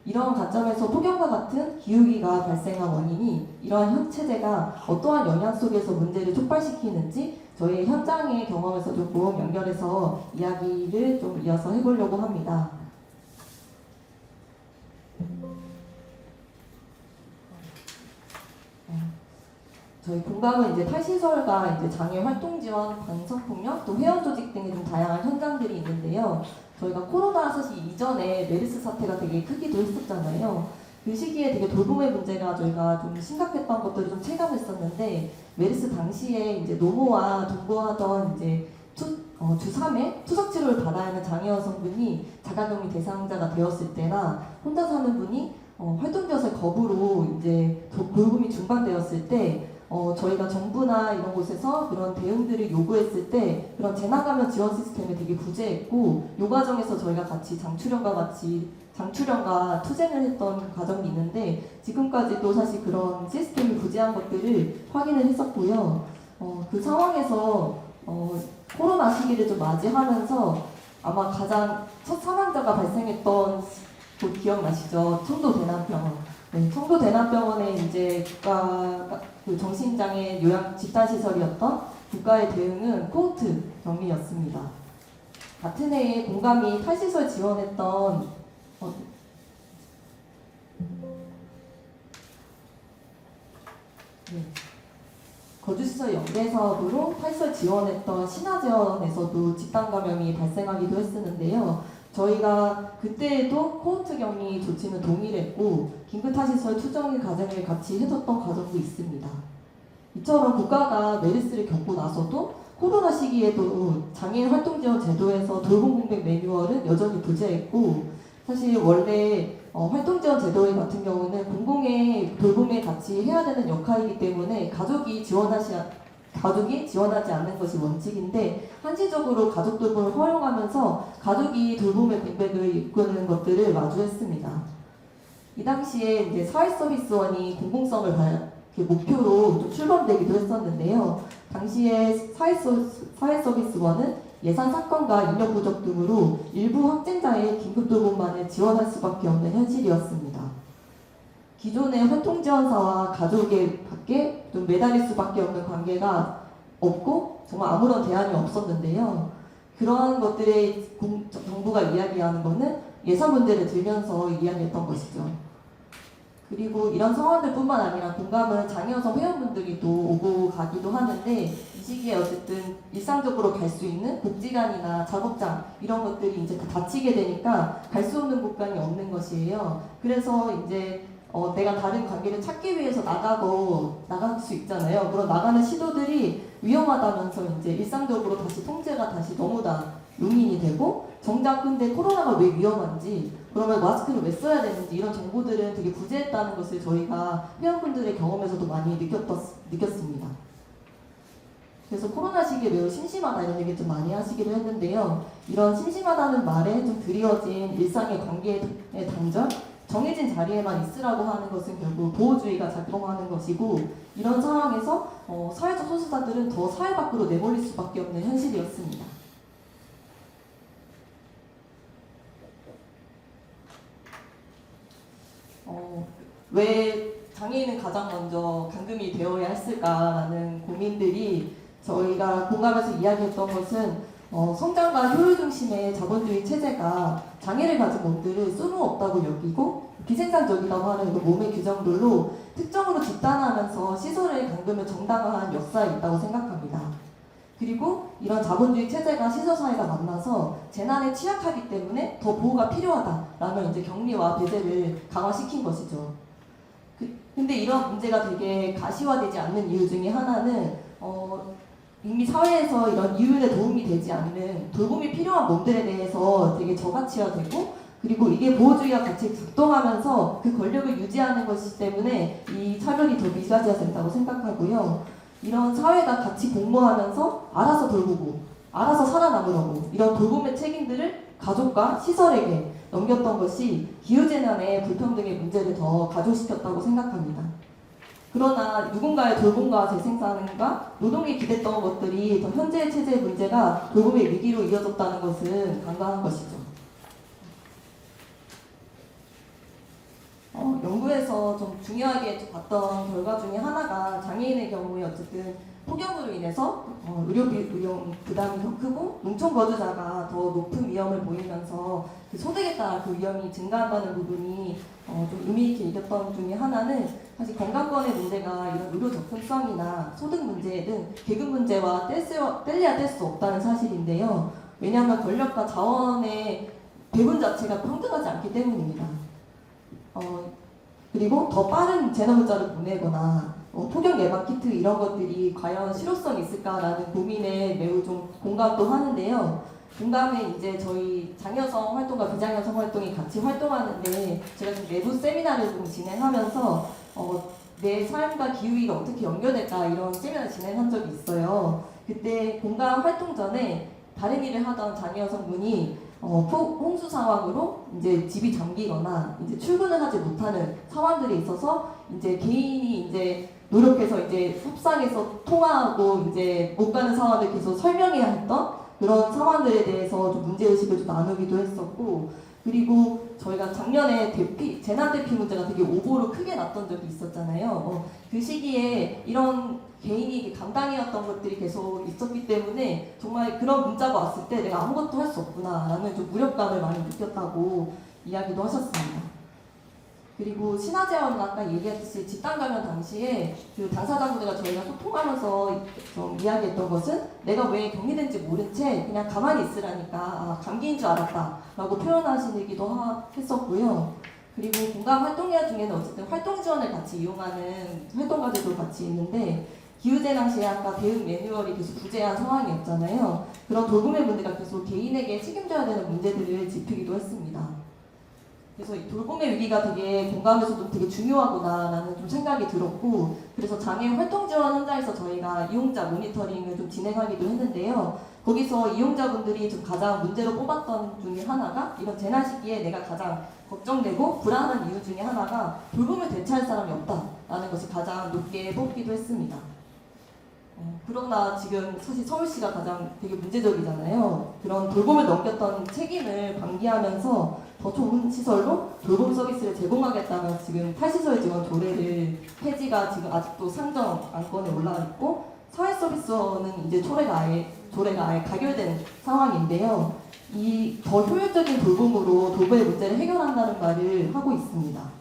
이런 관점에서 폭염과 같은 기후위기가 발생한 원인이 이러한 현 체제가 어떠한 영향 속에서 문제를 촉발시키는지 저희 현장의 경험에서 조금 연결해서 이야기를 좀 이어서 해보려고 합니다. 저희 공감은 이제 탈시설과 이제 장애 활동 지원, 방성폭력, 또 회원 조직 등의 좀 다양한 현장들이 있는데요. 저희가 코로나 사실 이전에 메르스 사태가 되게 크기도 했었잖아요. 그 시기에 되게 돌봄의 문제가 저희가 좀 심각했던 것들을 좀 체감했었는데 메르스 당시에 이제 노모와 동거하던 이제 주 3회 투석 치료를 받아야 하는 장애 여성분이 자가격리 대상자가 되었을 때나 혼자 사는 분이 활동지원을 거부로 이제 돌봄이 중단되었을 때 저희가 정부나 이런 곳에서 그런 대응들을 요구했을 때 그런 재난감염 지원 시스템을 되게 부재했고 이 과정에서 저희가 같이 장출연과 투쟁을 했던 과정이 있는데 지금까지도 사실 그런 시스템이 부재한 것들을 확인을 했었고요. 그 상황에서 코로나 시기를 좀 맞이하면서 아마 가장 첫 사망자가 발생했던 곳 기억나시죠? 청도 대남병원. 네, 청도 대남병원에 이제 국가 그 정신장애 요양 집단시설이었던 국가의 대응은 코호트 격리였습니다. 같은 해에 공감이 탈시설 지원했던 거주시설 연계 사업으로 탈시설 지원했던 신화재원에서도 집단 감염이 발생하기도 했었는데요. 저희가 그때에도 코호트 격리 조치는 동일했고 긴급탈시설 추정의 과정을 같이 해줬던 과정도 있습니다. 이처럼 국가가 메르스를 겪고 나서도 코로나 시기에도 장애인 활동지원 제도에서 돌봄 공백 매뉴얼은 여전히 부재했고 사실 원래 활동지원 제도 같은 경우는 공공의 돌봄에 같이 해야 되는 역할이기 때문에 가족이 지원하지 않는 것이 원칙인데 한시적으로 가족 돌봄을 허용하면서 가족이 돌봄의 공백을 이끄는 것들을 마주했습니다. 이 당시에 이제 사회서비스원이 공공성을 목표로 좀 출범되기도 했었는데요. 당시에 사회서비스원은 예산 사건과 인력 부족 등으로 일부 확진자의 긴급 돌봄만을 지원할 수밖에 없는 현실이었습니다. 기존의 활동지원사와 가족의 밖에 좀 매달릴 수밖에 없는 관계가 없고 정말 아무런 대안이 없었는데요. 그런 것들의 정부가 이야기하는 거는 예산 문제를 들면서 이야기했던 것이죠. 그리고 이런 상황들뿐만 아니라 공감은 장애여성 회원분들이 또 오고 가기도 하는데 이 시기에 어쨌든 일상적으로 갈 수 있는 복지관이나 작업장 이런 것들이 이제 다 닫히게 되니까 갈 수 없는 곳간이 없는 것이에요. 그래서 이제 내가 다른 관계를 찾기 위해서 나갈 수 있잖아요. 그런 나가는 시도들이 위험하다면서 이제 일상적으로 다시 통제가 다시 너무 다 용인이 되고 정작 근데 코로나가 왜 위험한지 그러면 마스크를 왜 써야 되는지 이런 정보들은 되게 부재했다는 것을 저희가 회원분들의 경험에서도 많이 느꼈습니다. 그래서 코로나 시기에 매우 심심하다 이런 얘기 좀 많이 하시기도 했는데요. 이런 심심하다는 말에 좀 드리워진 일상의 관계의 단절, 정해진 자리에만 있으라고 하는 것은 결국 보호주의가 작동하는 것이고 이런 상황에서 사회적 소수자들은 더 사회 밖으로 내몰릴 수밖에 없는 현실이었습니다. 왜 장애인은 가장 먼저 감금이 되어야 했을까라는 고민들이 저희가 공감해서 이야기했던 것은 성장과 효율 중심의 자본주의 체제가 장애를 가진 몸들을 쓸모없다고 여기고 비생산적이라고 하는 그 몸의 규정들로 특정으로 집단화하면서 시설의 감금을 정당화한 역사에 있다고 생각합니다. 그리고 이런 자본주의 체제가 시설사회가 만나서 재난에 취약하기 때문에 더 보호가 필요하다라는 이제 격리와 배제를 강화시킨 것이죠. 근데 이런 문제가 되게 가시화되지 않는 이유 중에 하나는 이미 사회에서 이런 이윤에 도움이 되지 않는 돌봄이 필요한 몸들에 대해서 되게 저가치화되고 그리고 이게 보호주의와 같이 작동하면서 그 권력을 유지하는 것이기 때문에 이 차별이 더 미화되었다고 생각하고요. 이런 사회가 같이 공모하면서 알아서 돌보고 알아서 살아남으려고 이런 돌봄의 책임들을 가족과 시설에게 넘겼던 것이 기후재난의 불평등의 문제를 더 가중시켰다고 생각합니다. 그러나 누군가의 돌봄과 재생산과 노동에 기댔던 것들이 더 현재의 체제의 문제가 돌봄의 위기로 이어졌다는 것은 간과한 것이죠. 연구에서 좀 중요하게 봤던 결과 중에 하나가 장애인의 경우에 어쨌든 폭염으로 인해서 의료비 부담이 더 크고 농촌 거주자가 더 높은 위험을 보이면서 그 소득에 따라 그 위험이 증가한다는 부분이 좀 의미 있게 느꼈던 중에 하나는 사실 건강권의 문제가 이런 의료 접근성이나 소득 문제 등 계급 문제와 뗄래야 뗄 수 없다는 사실인데요. 왜냐하면 권력과 자원의 배분 자체가 평등하지 않기 때문입니다. 그리고 더 빠른 재난 문자를 보내거나 폭염 예방 키트 이런 것들이 과연 실효성이 있을까라는 고민에 매우 좀 공감도 하는데요. 공감에 이제 저희 장여성 활동과 비장여성 활동이 같이 활동하는데 제가 좀 내부 세미나를 좀 진행하면서 내 삶과 기후위가 어떻게 연결될까 이런 세미나를 진행한 적이 있어요. 그때 공감 활동 전에 다른 일을 하던 장여성분이 홍수 상황으로 이제 집이 잠기거나 이제 출근을 하지 못하는 상황들이 있어서 이제 개인이 이제 노력해서 이제 협상해서 통화하고 이제 못 가는 상황을 계속 설명해야 했던 그런 상황들에 대해서 좀 문제의식을 좀 나누기도 했었고 그리고 저희가 작년에 재난 대피 문제가 되게 오보로 크게 났던 적이 있었잖아요. 그 시기에 이런 개인이 감당이었던 것들이 계속 있었기 때문에 정말 그런 문자가 왔을 때 내가 아무것도 할 수 없구나라는 좀 무력감을 많이 느꼈다고 이야기도 하셨습니다. 그리고 신화재원은 아까 얘기했듯이 집단 감염 당시에 그 당사자분들과 저희가 소통하면서 좀 이야기했던 것은 내가 왜 격리된지 모른 채 그냥 가만히 있으라니까 감기인 줄 알았다 라고 표현하시기도 했었고요. 그리고 공감 활동위원 중에는 어쨌든 활동 지원을 같이 이용하는 활동가들도 같이 있는데 기후재난 시에 아까 대응 매뉴얼이 계속 부재한 상황이었잖아요. 그런 돌봄의 문제가 계속 개인에게 책임져야 되는 문제들을 짚기도 했습니다. 그래서 이 돌봄의 위기가 되게 공감에서도 되게 중요하구나라는 좀 생각이 들었고 그래서 장애 활동 지원 현장에서 저희가 이용자 모니터링을 좀 진행하기도 했는데요. 거기서 이용자분들이 좀 가장 문제로 뽑았던 중에 하나가 이런 재난 시기에 내가 가장 걱정되고 불안한 이유 중에 하나가 돌봄을 대체할 사람이 없다라는 것이 가장 높게 뽑기도 했습니다. 그러나 지금 사실 서울시가 가장 되게 문제적이잖아요. 그런 돌봄을 넘겼던 책임을 방기하면서 더 좋은 시설로 돌봄 서비스를 제공하겠다는 지금 탈시설 지원 조례를 폐지가 지금 아직도 상정 안건에 올라와 있고 사회 서비스원은 이제 초래가 아예 조례가 아예 가결된 상황인데요. 이 더 효율적인 돌봄으로 돌봄의 문제를 해결한다는 말을 하고 있습니다.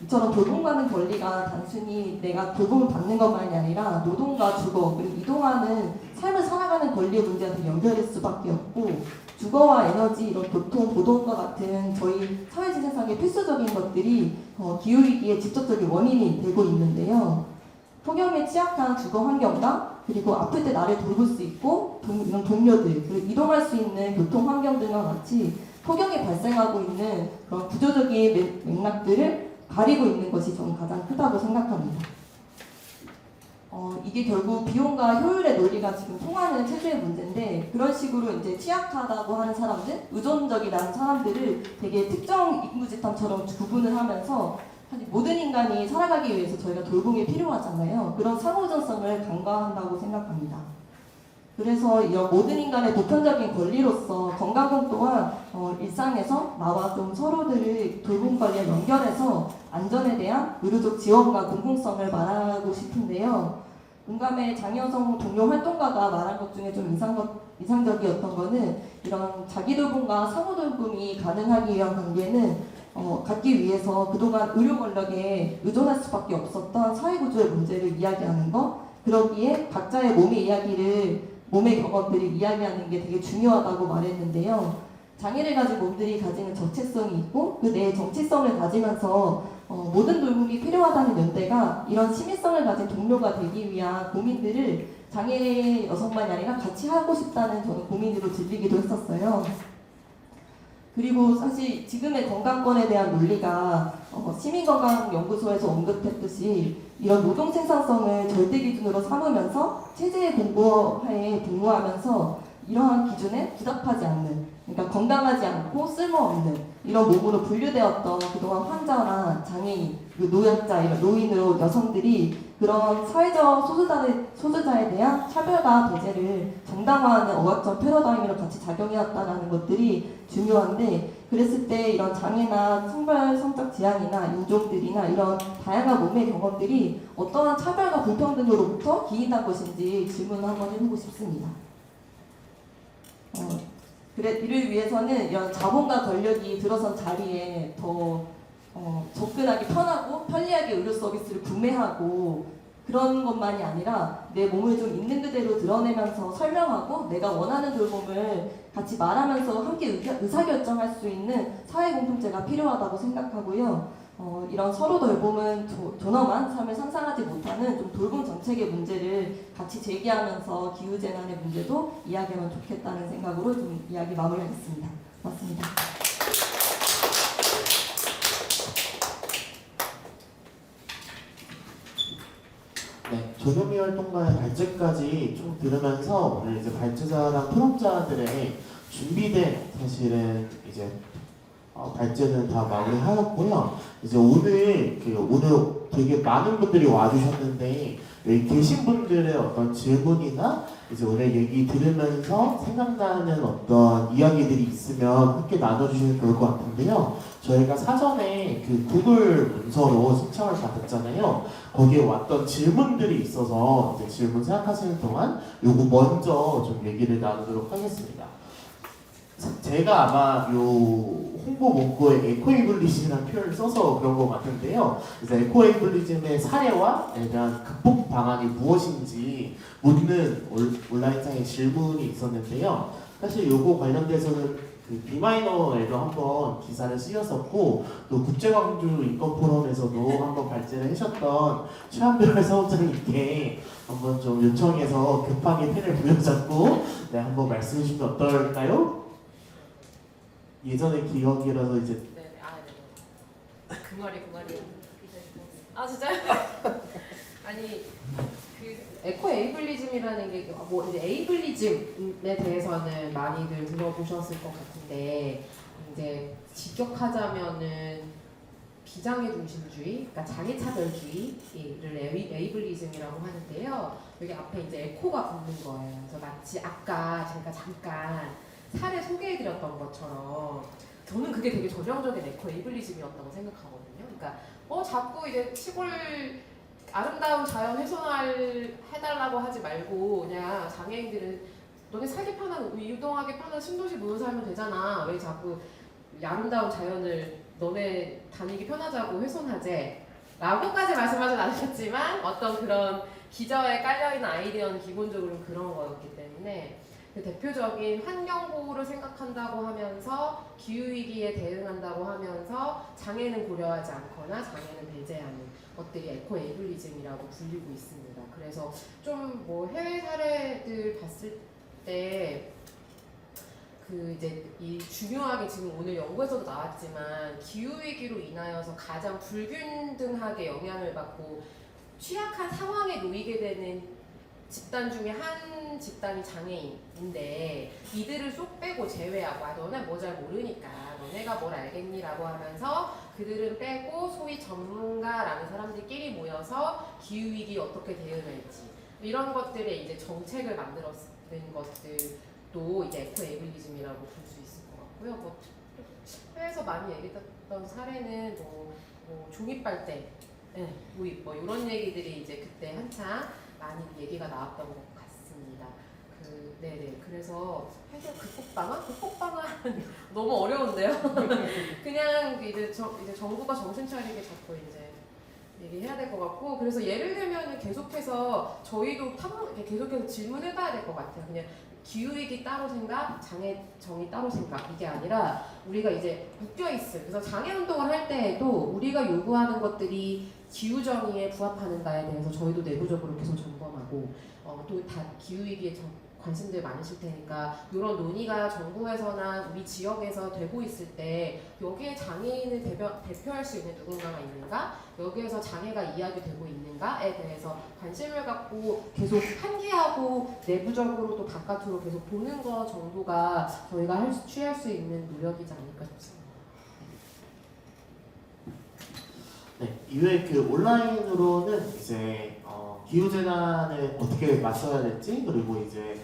이처럼 돌봄받는 권리가 단순히 내가 돌봄을 받는 것만이 아니라 노동과 주거 그리고 이동하는 삶을 살아가는 권리의 문제한테 연결될 수밖에 없고 주거와 에너지, 이런 교통, 보도과 같은 저희 사회진생상의 필수적인 것들이 기후위기의 직접적인 원인이 되고 있는데요. 폭염에 취약한 주거 환경과 그리고 아플 때 나를 돌볼 수 있고 이런 동료들, 그리고 이동할 수 있는 교통 환경 등과 같이 폭염이 발생하고 있는 그런 구조적인 맥락들을 가리고 있는 것이 저는 가장 크다고 생각합니다. 이게 결국 비용과 효율의 논리가 지금 통하는 체제의 문제인데 그런 식으로 이제 취약하다고 하는 사람들, 의존적이라는 사람들을 되게 특정 인구 집단처럼 구분을 하면서 사실 모든 인간이 살아가기 위해서 저희가 돌봄이 필요하잖아요. 그런 상호전성을 간과한다고 생각합니다. 그래서 이런 모든 인간의 보편적인 권리로서 건강공 또한 일상에서 나와 좀 서로들을 돌봄 관리에 연결해서 안전에 대한 의료적 지원과 공공성을 말하고 싶은데요. 응감의 장여성 동료 활동가가 말한 것 중에 좀 인상적이었던 거는 이런 자기 돌봄과 상호 돌봄이 가능하기 위한 관계는 갖기 위해서 그동안 의료 권력에 의존할 수밖에 없었던 사회구조의 문제를 이야기하는 것, 그러기에 각자의 몸의 경험들을 이야기하는 게 되게 중요하다고 말했는데요. 장애를 가진 몸들이 가지는 정체성이 있고 그 내 정체성을 가지면서 모든 돌봄이 필요하다는 연대가 이런 시민성을 가진 동료가 되기 위한 고민들을 장애 여성만이 아니라 같이 하고 싶다는 저는 고민으로 들리기도 했었어요. 그리고 사실 지금의 건강권에 대한 논리가 시민건강연구소에서 언급했듯이 이런 노동 생산성을 절대 기준으로 삼으면서 체제의 공고하에 복무하면서 이러한 기준에 부답하지 않는, 그러니까 건강하지 않고 쓸모없는 이런 몸으로 분류되었던 그동안 환자나 장애인, 노약자, 이런 노인으로 여성들이 그런 사회적 소수자에 대한 차별과 배제를 정당화하는 억압적 패러다임으로 같이 작용해왔다는 것들이 중요한데, 그랬을 때 이런 장애나 성별 성적 지향이나 인종들이나 이런 다양한 몸의 경험들이 어떠한 차별과 불평등으로부터 기인한 것인지 질문을 한번 해보고 싶습니다. 이를 위해서는 이런 자본과 권력이 들어선 자리에 더 접근하기 편하고 편리하게 의료 서비스를 구매하고 그런 것만이 아니라 내 몸을 좀 있는 그대로 드러내면서 설명하고 내가 원하는 돌봄을 같이 말하면서 함께 의사결정할 수 있는 사회 공통체가 필요하다고 생각하고요. 이런 서로 돌봄은 존엄한 삶을 상상하지 못하는 좀 돌봄 정책의 문제를 같이 제기하면서 기후재난의 문제도 이야기하면 좋겠다는 생각으로 좀 이야기 마무리하겠습니다. 고맙습니다. 네, 조명미 활동가의 발제까지 쭉 들으면서 오늘 이제 발제자랑 토론자들의 준비된 사실은 이제 발제는 다 마무리하였고요. 이제 오늘 되게 많은 분들이 와주셨는데 여기 계신 분들의 어떤 질문이나 이제 오늘 얘기 들으면서 생각나는 어떤 이야기들이 있으면 함께 나눠주시면 좋을 것 같은데요. 저희가 사전에 그 구글 문서로 신청을 받았잖아요. 거기에 왔던 질문들이 있어서 이제 질문 생각하시는 동안 요거 먼저 좀 얘기를 나누도록 하겠습니다. 제가 아마 요 홍보 문구에 에코에이블리즘이라는 표현을 써서 그런 것 같은데요. 그래서 에코에이블리즘의 사례와 대한 극복 방안이 무엇인지 묻는 온라인상의 질문이 있었는데요. 사실 요거 관련돼서는 그 비마이너에도 한번 기사를 쓰였었고 또 국제광주 인권포럼에서도 한번 발제를 하셨던 최한별 사원장님께 한번 좀 요청해서 급하게 펜을 부여잡고 네, 한번 말씀해 주시면 어떨까요? 예전의 기억이라서 이제 네. 그 말이. 아 진짜요? 아니 그 에코 에이블리즘이라는 게 뭐 이제 에이블리즘에 대해서는 많이들 들어보셨을 것 같은데 이제 직역하자면은 비장애 중심주의, 그러니까 장애 차별주의를 에이블리즘이라고 하는데요. 여기 앞에 이제 에코가 붙는 거예요. 그래서 마치 아까 제가 잠깐 사례 소개해드렸던 것처럼 저는 그게 되게 전형적인 에코 에이블리즘이었다고 생각하거든요. 그러니까 자꾸 이제 시골 아름다운 자연 해달라고 하지 말고 그냥 장애인들은 너네 살기 편한 유동하기 편한 신도시 모여 살면 되잖아. 왜 자꾸 이 아름다운 자연을 너네 다니기 편하자고 훼손하재? 라고까지 말씀하진 않으셨지만 어떤 그런 기저에 깔려있는 아이디어는 기본적으로 그런 거였기 때문에 그 대표적인 환경보호를 생각한다고 하면서 기후위기에 대응한다고 하면서 장애는 고려하지 않거나 장애는 배제하는 것들이 에코에이블리즘이라고 불리고 있습니다. 그래서 좀 뭐 해외 사례들 봤을 때 그 이제 이 중요하게 지금 오늘 연구에서도 나왔지만 기후 위기로 인하여서 가장 불균등하게 영향을 받고 취약한 상황에 놓이게 되는 집단 중에 한 집단이 장애인인데 이들을 쏙 빼고 제외하고 너네 뭐 잘 모르니까 너네가 뭘 알겠니라고 하면서 그들은 빼고 소위 전문가라는 사람들끼리 모여서 기후 위기 어떻게 대응할지 이런 것들에 이제 정책을 만들었는 것들도 이제 에코에이블리즘이라고 볼 수 있을 것 같고요. 뭐 해외에서 많이 얘기했던 사례는 뭐 종이빨대 도입 뭐 이런 얘기들이 이제 그때 한창 많이 얘기가 나왔던 것 같습니다. 네네. 그래서 해결 극복 방안 너무 어려운데요. 그냥 이제 정부가 정신 차리게 자꾸 이제 얘기해야 될 것 같고 그래서 예를 들면 계속해서 저희도 계속해서 질문해봐야 될 것 같아요. 그냥 기후위기 따로 생각, 장애정의 따로 생각 이게 아니라 우리가 이제 묶여있을 그래서 장애운동을 할 때에도 우리가 요구하는 것들이 기후정의에 부합하는가에 대해서 저희도 내부적으로 계속 점검하고 또 다 기후위기에 관심들 많으실 테니까 이런 논의가 정부에서나 우리 지역에서 되고 있을 때 여기에 장애인을 대표할 수 있는 누군가가 있는가? 여기에서 장애가 이야기되고 있는가에 대해서 관심을 갖고 계속 환기하고 내부적으로 또 바깥으로 계속 보는 거 정도가 저희가 취할 수 있는 노력이지 않을까 싶습니다. 네, 이외에 그 온라인으로는 이제 기후재난에 어떻게 맞서야 될지 그리고 이제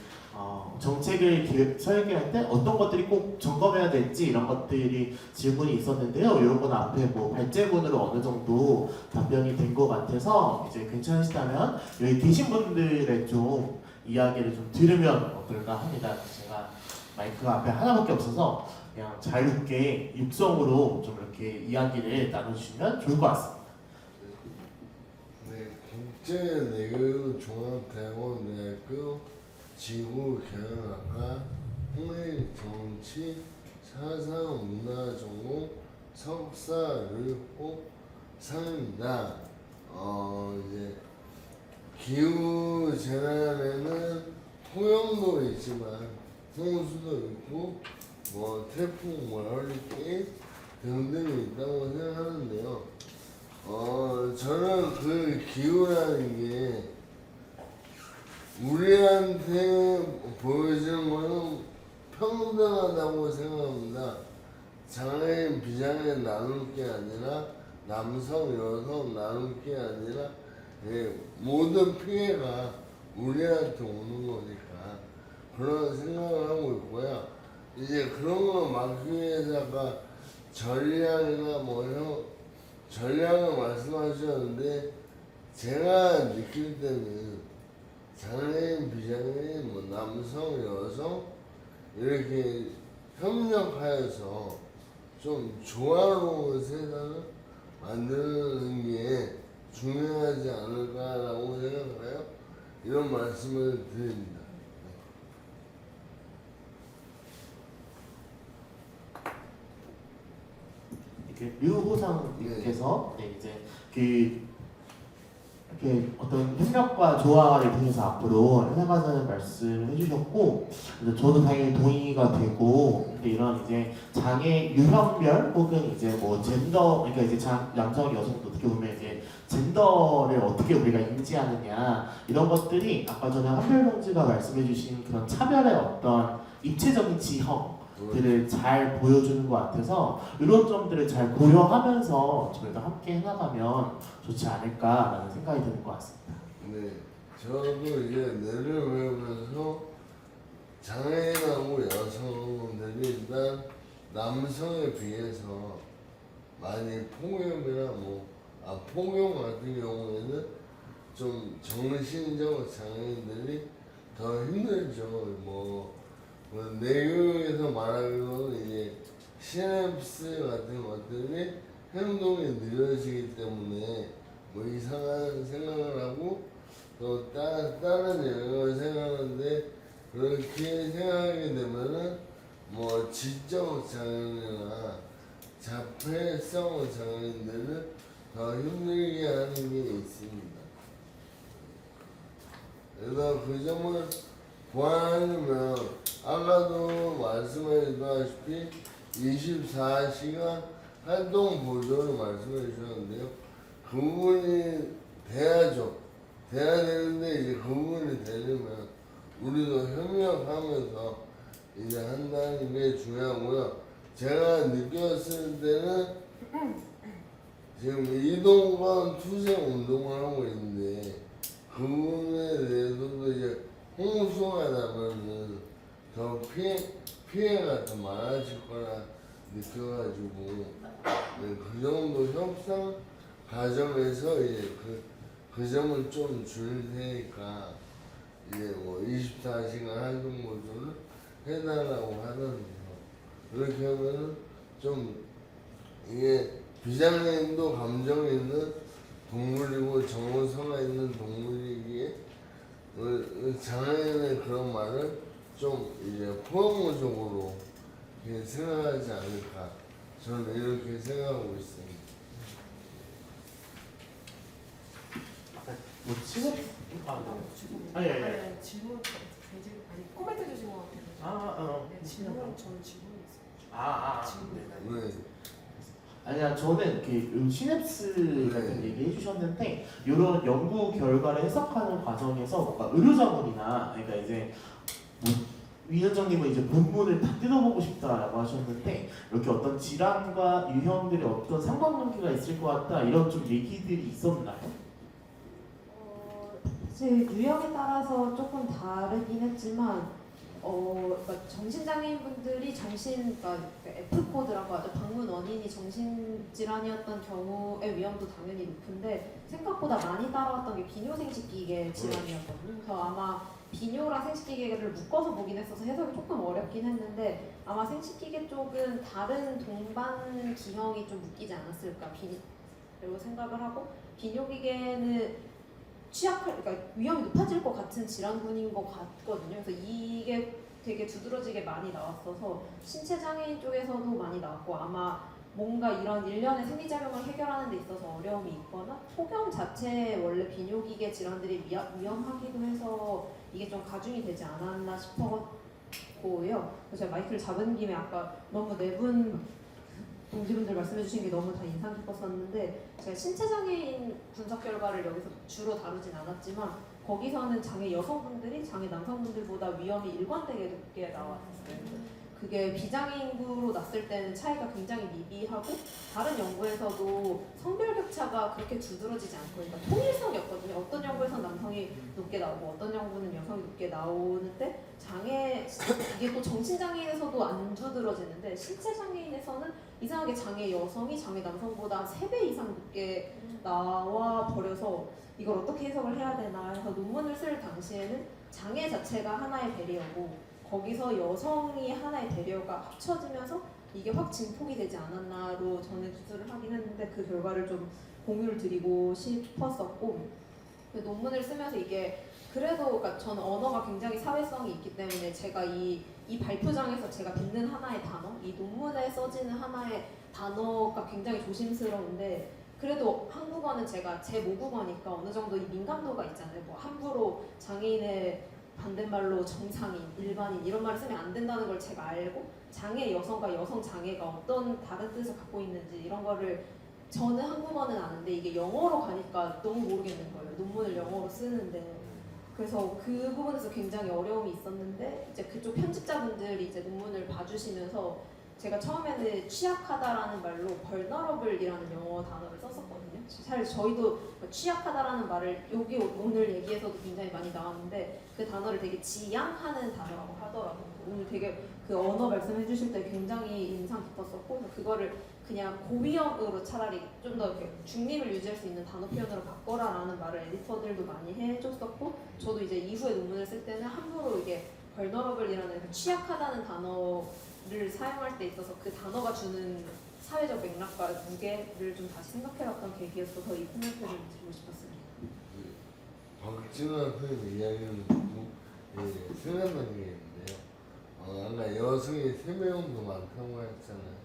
정책을 설계할 때 어떤 것들이 꼭 점검해야 될지 이런 것들이 질문이 있었는데요. 이런 건 앞에 뭐 발제문으로 어느 정도 답변이 된 것 같아서 이제 괜찮으시다면 여기 계신 분들의 좀 이야기를 좀 들으면 어떨까 합니다. 제가 마이크 앞에 하나밖에 없어서 그냥 자유롭게 육성으로 좀 이렇게 이야기를 나눠주시면 좋을 것 같습니다. 네, 국제내교 종합대학원대학교 지구경영학과 홍익정치 사상문화전공 석사를 호 상입니다. 이제 기후 재난에는 폭염도 있지만 홍수도 있고 뭐 태풍, 허리케인 등등이 있다고 생각하는데요. 저는 그 기후라는 게 우리한테 보여주는 거는 평등하다고 생각합니다. 장애인, 비장애인 나눌 게 아니라 남성, 여성 나눌 게 아니라 모든 피해가 우리한테 오는 거니까 그런 생각을 하고 있고요. 이제 그런 거 막기 위해서 아까 전략이나 전략을 말씀하셨는데 제가 느낄 때는 장애인, 비장애인, 뭐 남성, 여성 이렇게 협력하여서 좀 조화로운 세상을 만드는 게 중요하지 않을까라고 생각해요. 이런 말씀을 드립니다. 이렇게 류호상님께서 네, 이제 이렇게 어떤 협력과 조화에 대해서 앞으로 해나가자는 말씀을 해주셨고, 그래서 저도 당연히 동의가 되고, 근데 이런 이제 장애 유형별 혹은 이제 뭐 젠더, 그러니까 이제 남성, 여성도 어떻게 보면 이제 젠더를 어떻게 우리가 인지하느냐 이런 것들이 아까 전에 한별동지가 말씀해주신 그런 차별의 어떤 입체적인 지형들을 잘 보여주는 것 같아서 이런 점들을 잘 고려하면서 저희도 함께 해나가면 좋지 않을까라는 생각이 드는 것 같습니다. 네, 저도 이제 뇌를 배우면서 장애인하고 여성들이 일단 남성에 비해서 많이 폭염이나 폭염 같은 경우에는 좀 정신적 장애인들이 더 힘들죠. 내교에서 말하기로는 이제 시냅스 같은 것들이 행동이 느려지기 때문에 이상한 생각을 하고 또 다른 영역을 생각하는데 그렇게 생각하게 되면은 지적 장애나 자폐성 장애인들을 더 힘들게 하는 게 있습니다. 그래서 그 점을 보완하려면 아까도 말씀하셨다시피 24시간 활동 보조를 말씀해 주셨는데요. 그 부분이 돼야죠. 돼야 되는데 이제 그 부분이 되려면 우리도 협력하면서 이제 한다는 게 중요하고요. 제가 느꼈을 때는 지금 이동건 투쟁 운동을 하고 있는데 그 부분에 대해서도 이제 홍수가 나면은 더 피해가 더 많아질 거라 느껴가지고 그 정도 협상 과정에서 이제 그 점을 좀 줄 테니까 이제 24시간 활동 보조를 해달라고 하던데요. 그렇게 하면은 좀 이게 비장애인도 감정 있는 동물이고 정서가 있는 동물이기에 장애인의 그런 말을 좀 이제 포용적으로 생각하지 않을까 저는 이렇게 생각하고 있습니다. 친해? 아니 질문 아니 코멘트 주신 것 같아요. 네, 질문 저는 질문이 있어요. 네. 아니야 저는 그 시냅스 같은 얘기 해주셨는데 이런 연구 결과를 해석하는 과정에서 뭔가 의료자분이나 그러니까 이제 위원장님은 이제 본문을 다 뜯어보고 싶다라고 하셨는데 이렇게 어떤 질환과 유형들의 어떤 상관관계가 있을 것 같다 이런 좀 얘기들이 있었나요? 사실 유형에 따라서 조금 다르긴 했지만 그러니까 정신장애인분들이 그러니까 F코드라고 하죠. 방문 원인이 정신질환이었던 경우의 위험도 당연히 높은데 생각보다 많이 따라왔던 게 비뇨생식기계 질환이었거든요. 그래서 아마 비뇨랑 생식기계를 묶어서 보긴 했어서 해석이 조금 어렵긴 했는데 아마 생식기계 쪽은 다른 동반 기형이 좀 묶이지 않았을까 라고 생각을 하고 비뇨기계는 그러니까 위험이 높아질 것 같은 질환군인 것 같거든요. 그래서 이게 되게 두드러지게 많이 나왔어서 신체 장애인 쪽에서도 많이 나왔고 아마 뭔가 이런 일련의 생리작용을 해결하는 데 있어서 어려움이 있거나 폭염 자체에 원래 비뇨기계 질환들이 위험하기도 해서 이게 좀 가중이 되지 않았나 싶었고요. 그래서 제가 마이크를 잡은 김에 아까 너무 네 분 동지분들 말씀해주신 게 너무 다 인상 깊었었는데 제가 신체장애인 분석 결과를 여기서 주로 다루진 않았지만 거기서는 장애 여성분들이 장애 남성분들보다 위험이 일관되게 높게 나왔어요. 그게 비장애인으로 났을 때는 차이가 굉장히 미비하고 다른 연구에서도 성별 격차가 그렇게 두드러지지 않고 그러니까 통일성이었거든요. 어떤 연구에서는 남성이 높게 나오고 어떤 연구는 여성이 높게 나오는데 이게 또 정신장애인에서도 안 두드러지는데 신체장애인에서는 이상하게 장애 여성이 장애 남성보다 3배 이상 높게 나와 버려서 이걸 어떻게 해석을 해야 되나 해서 논문을 쓸 당시에는 장애 자체가 하나의 배리어고 거기서 여성이 하나의 배리어가 합쳐지면서 이게 확 증폭이 되지 않았나로 저는 기술을 하긴 했는데 그 결과를 좀 공유를 드리고 싶었었고 논문을 쓰면서 이게 그래도 그러니까 저는 언어가 굉장히 사회성이 있기 때문에 제가 이 발표장에서 제가 빚는 하나의 단어, 이 논문에 써지는 하나의 단어가 굉장히 조심스러운데 그래도 한국어는 제가 제 모국어니까 어느 정도 이 민감도가 있잖아요. 뭐 함부로 장애인의 반대말로 정상인, 일반인 이런 말을 쓰면 안 된다는 걸 제가 알고 장애 여성과 여성 장애가 어떤 다른 뜻을 갖고 있는지 이런 거를 저는 한국어는 아는데 이게 영어로 가니까 너무 모르겠는 거예요. 논문을 영어로 쓰는데 그래서 그 부분에서 굉장히 어려움이 있었는데 이제 그쪽 편집자분들이 이제 논문을 봐주시면서 제가 처음에는 취약하다라는 말로 vulnerable이라는 영어 단어를 썼었거든요. 사실 저희도 취약하다라는 말을 여기 오늘 얘기에서도 굉장히 많이 나왔는데 그 단어를 되게 지양하는 단어라고 하더라고요. 오늘 되게 그 언어 말씀해 주실 때 굉장히 인상 깊었었고 그래서 그거를 그냥 고위험으로 차라리 좀 더 이렇게 중립을 유지할 수 있는 단어 표현으로 바꿔라라는 말을 에디터들도 많이 해줬었고 저도 이제 이후에 논문을 쓸 때는 함부로 이게 vulnerable이라는 취약하다는 단어를 사용할 때 있어서 그 단어가 주는 사회적 맥락과 무게를 좀 다시 생각해봤던 계기였어서 이 코멘트를 드리고 싶었습니다. 박진환 선생님 이야기는 듣고 생각나는 게 있는데요. 아까 여성이 3명 정도 많다고 했잖아요.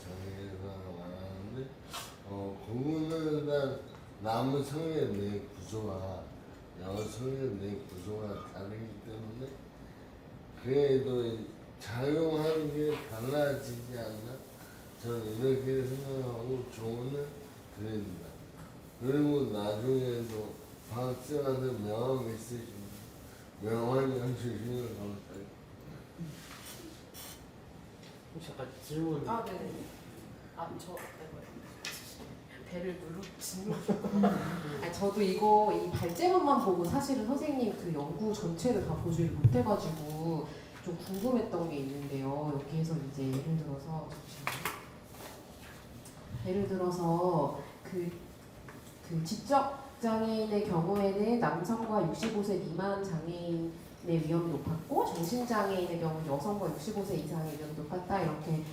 장애가 많았는데 그거는 일단 남성의 뇌 구조와 여성의 뇌 구조가 다르기 때문에 그래도 작용하는 게 달라지지 않나? 저는 이렇게 생각하고 조언을 드립니다. 그리고 나중에도 박사한테 명함 있으시면 명함을 주시면 감사해요. 혹시 아까 질문 아, 네네. 저 배를 질문하셨구나. 저도 이거 이 발제문만 보고 사실은 선생님 그 연구 전체를 다 보지를 못해가지고 좀 궁금했던 게 있는데요. 여기에서 이제 예를 들어서 그 지적 장애인의 경우에는 남성과 65세 미만 장애인의 위험이 높았고 정신장애인의 경우는 여성과 65세 이상의 위험이 높았다 이렇게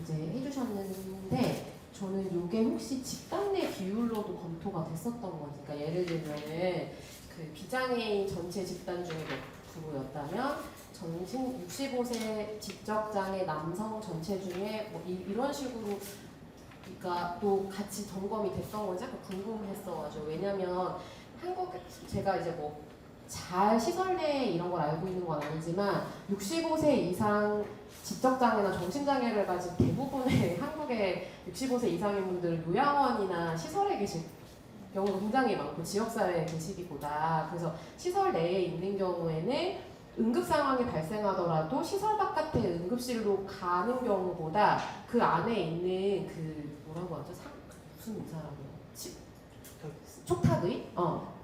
이제 해주셨는데 저는 이게 혹시 집단 내 비율로도 검토가 됐었던 건지 그러니까 예를 들면은 그 비장애인 전체 집단 중에 몇 프로였다면 정신 65세 지적장애 남성 전체 중에 뭐 이런 식으로 그러니까 또 같이 점검이 됐던 건지 약간 궁금했어가지고 왜냐면 한국 제가 이제 뭐 잘 시설 내에 이런 걸 알고 있는 건 아니지만 65세 이상 지적장애나 정신장애를 가진 대부분의 한국의 65세 이상의 분들은 요양원이나 시설에 계실 경우가 굉장히 많고 지역사회에 계시기보다 그래서 시설 내에 있는 경우에는 응급 상황이 발생하더라도 시설 바깥의 응급실로 가는 경우보다 그 안에 있는 그 뭐라고 하죠? 무슨 의사라고요? 촉탁의?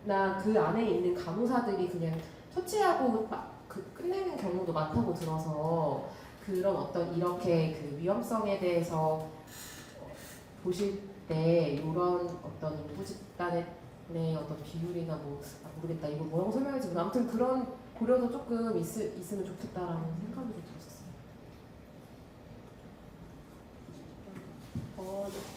나 그 안에 있는 간호사들이 그냥 처치하고 끝내는 경우도 많다고 들어서 그런 어떤 이렇게 그 위험성에 대해서 보실 때 이런 어떤 인구 집단의 어떤 비율이나 뭐 모르겠다 이거 뭐라고 설명할지 모르겠는데 아무튼 그런 고려도 조금 있으면 좋겠다라는 생각이 들었어요.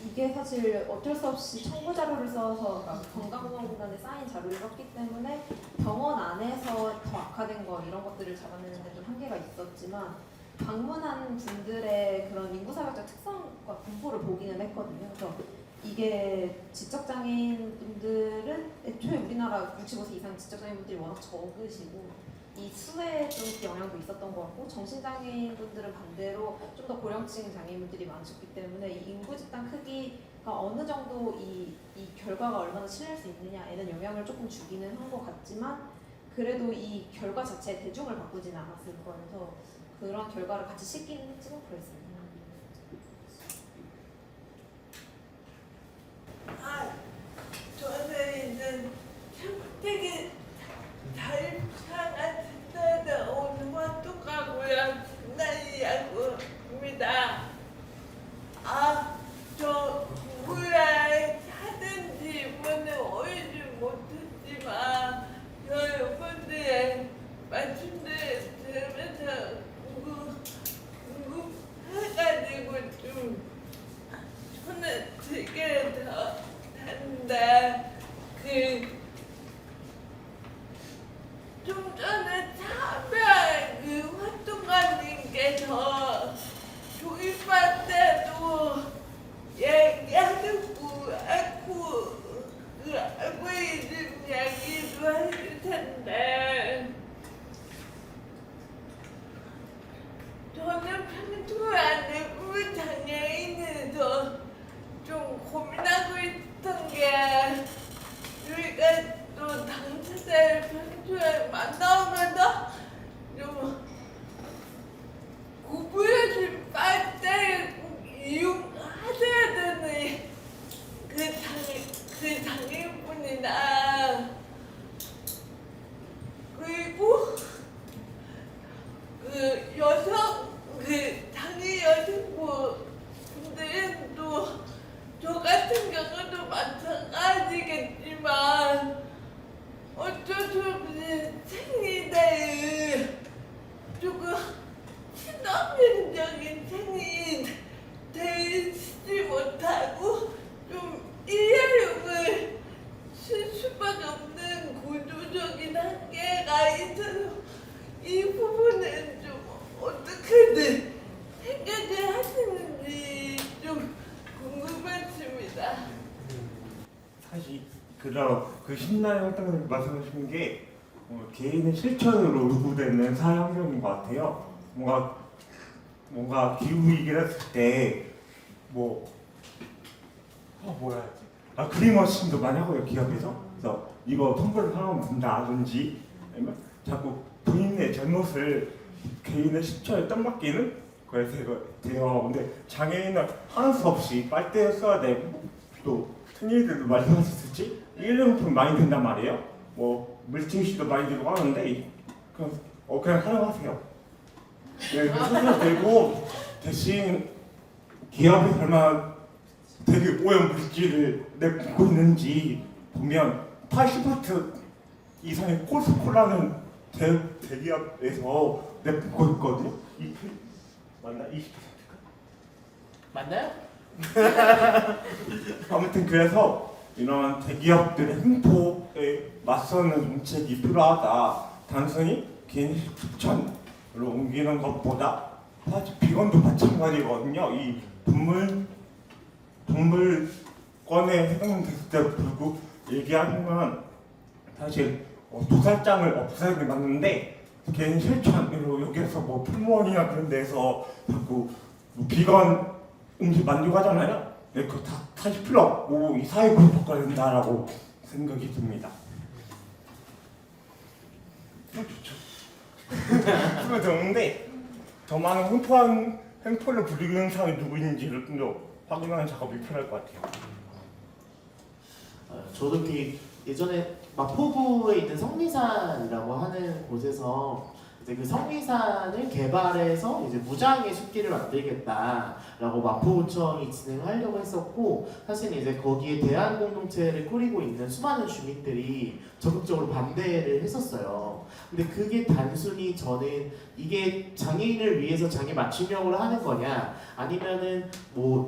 이게 사실 어쩔 수 없이 청구 자료를 써서 건강보험공단에 쌓인 자료를 썼기 때문에 병원 안에서 더 악화된 거 이런 것들을 잡아내는데 좀 한계가 있었지만 방문한 분들의 그런 인구사회적 특성과 분포를 보기는 했거든요. 그래서 이게 지적장애인 분들은 애초에 우리나라 65세 이상 지적장애인 분들이 워낙 적으시고 이 수에 좀 영향도 있었던 것 같고 정신장애인 분들은 반대로 좀 더 고령층 장애인분들이 많으셨기 때문에 이 인구 집단 크기가 어느 정도 이 결과가 얼마나 신뢰할 수 있느냐에는 영향을 조금 주기는 한 것 같지만 그래도 이 결과 자체에 대중을 바꾸지는 않았을 거라서 그런 결과를 같이 싣기는 했지만 그랬습니다. 저는 이제 되게 다양한 집단에 오는 활동하고요. 난이야구입니다. 저 누구야 하든지 이번에 오이지 못했지만 여러분들의 말씀들 들으면서 궁금해가지고 좀 저는 되게 더 한다. 좀 전에 차별 활동가님께서 조입할 때도 얘기하는 알고 있는 이야기도 해줄 텐데 저는 평소에 안내부 장애인에서 좀 고민하고 있던 게 우리가 또 당사자를 평소에 만나오면서 좀 구부러질 빨 평균적인 생이 되지 못하고 좀 일회용을 쓸 수밖에 없는 구조적인 한계가 있어서 이 부분은 좀 어떻게든 해결을 하시는지 좀 궁금했습니다. 사실 그 신나는 활동을 말씀하시는 게 개인의 실천으로 요구되는 사회 환경인 것 같아요. 뭔가 기후 위기를 했을 때 그린워싱도 많이 하고요, 기업에서. 그래서 이거 선물을 하면 된다든지 아니면 자꾸 본인의 잘못을 개인의 실천에 땀맡기는 그래서 돼요. 근데 장애인은 하는 수 없이 빨대 써야 되고 또 흔히들도 말씀하셨을지 일회용품 많이 든단 말이에요. 물티슈도 많이 들고 하는데 그냥 사용하세요. 네, 스스로 들고 대신 기업이 얼마나 되게 오염 물질을 내뿜고 있는지 보면 80% 이상의 코스코라는 대기업에서 내뿜고 있거든요. 맞나? 20%인가? 맞나요? 아무튼 그래서 이런 대기업들의 횡포에 맞서는 정책이 필요하다. 단순히 개인 실천으로 옮기는 것보다 사실 비건도 마찬가지거든요. 이 동물권에 해당됐을 때 불구 얘기하면 사실 도살장을 없애는 게 맞는데 개인 실천으로 여기서 풀무원이나 그런 데서 자꾸 비건 음식 만들고 하잖아요. 네, 그거 다 사실 필요 없고 이 사회로 바꿔야 된다라고 생각이 듭니다. 좋죠. 그거 좋은데 더 많은 횡포를 부리는 사람이 누구인지를 좀 더 확인하는 작업이 필요할 것 같아요. 저도 예전에 마포구에 있는 성리산이라고 하는 곳에서 이제 그 성리산을 개발해서 이제 무장의 숲길을 만들겠다라고 마포구청이 진행하려고 했었고, 사실 이제 거기에 대한 공동체를 꾸리고 있는 수많은 주민들이 적극적으로 반대를 했었어요. 근데 그게 단순히 저는 이게 장애인을 위해서 장애 맞춤형으로 하는 거냐, 아니면은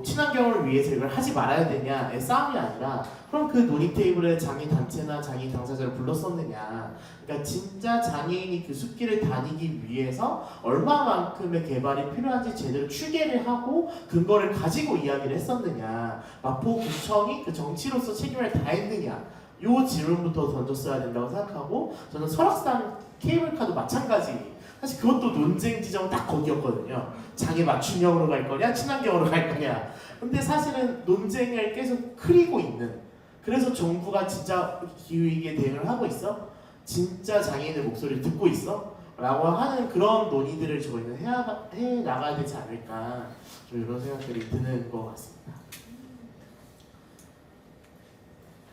친환경을 위해서 이걸 하지 말아야 되냐의 싸움이 아니라, 그럼 그 논의 테이블에 장애 단체나 장애 당사자를 불렀었느냐. 그러니까 진짜 장애인이 그 숲길을 다니기 위해서 얼마만큼의 개발이 필요한지 제대로 추계를 하고 근거를 가지고 이야기를 했었느냐. 마포구청이 그 정치로서 책임을 다했느냐. 요 질문부터 던졌어야 된다고 생각하고, 저는 설악산 케이블카도 마찬가지. 사실 그것도 논쟁 지점은 딱 거기였거든요. 장애 맞춤형으로 갈 거냐, 친환경으로 갈 거냐. 근데 사실은 논쟁을 계속 크리고 있는. 그래서 정부가 진짜 기후위기에 대응을 하고 있어? 진짜 장애인의 목소리를 듣고 있어? 라고 하는 그런 논의들을 저희는 해 나가야 되지 않을까, 좀 이런 생각들이 드는 것 같습니다.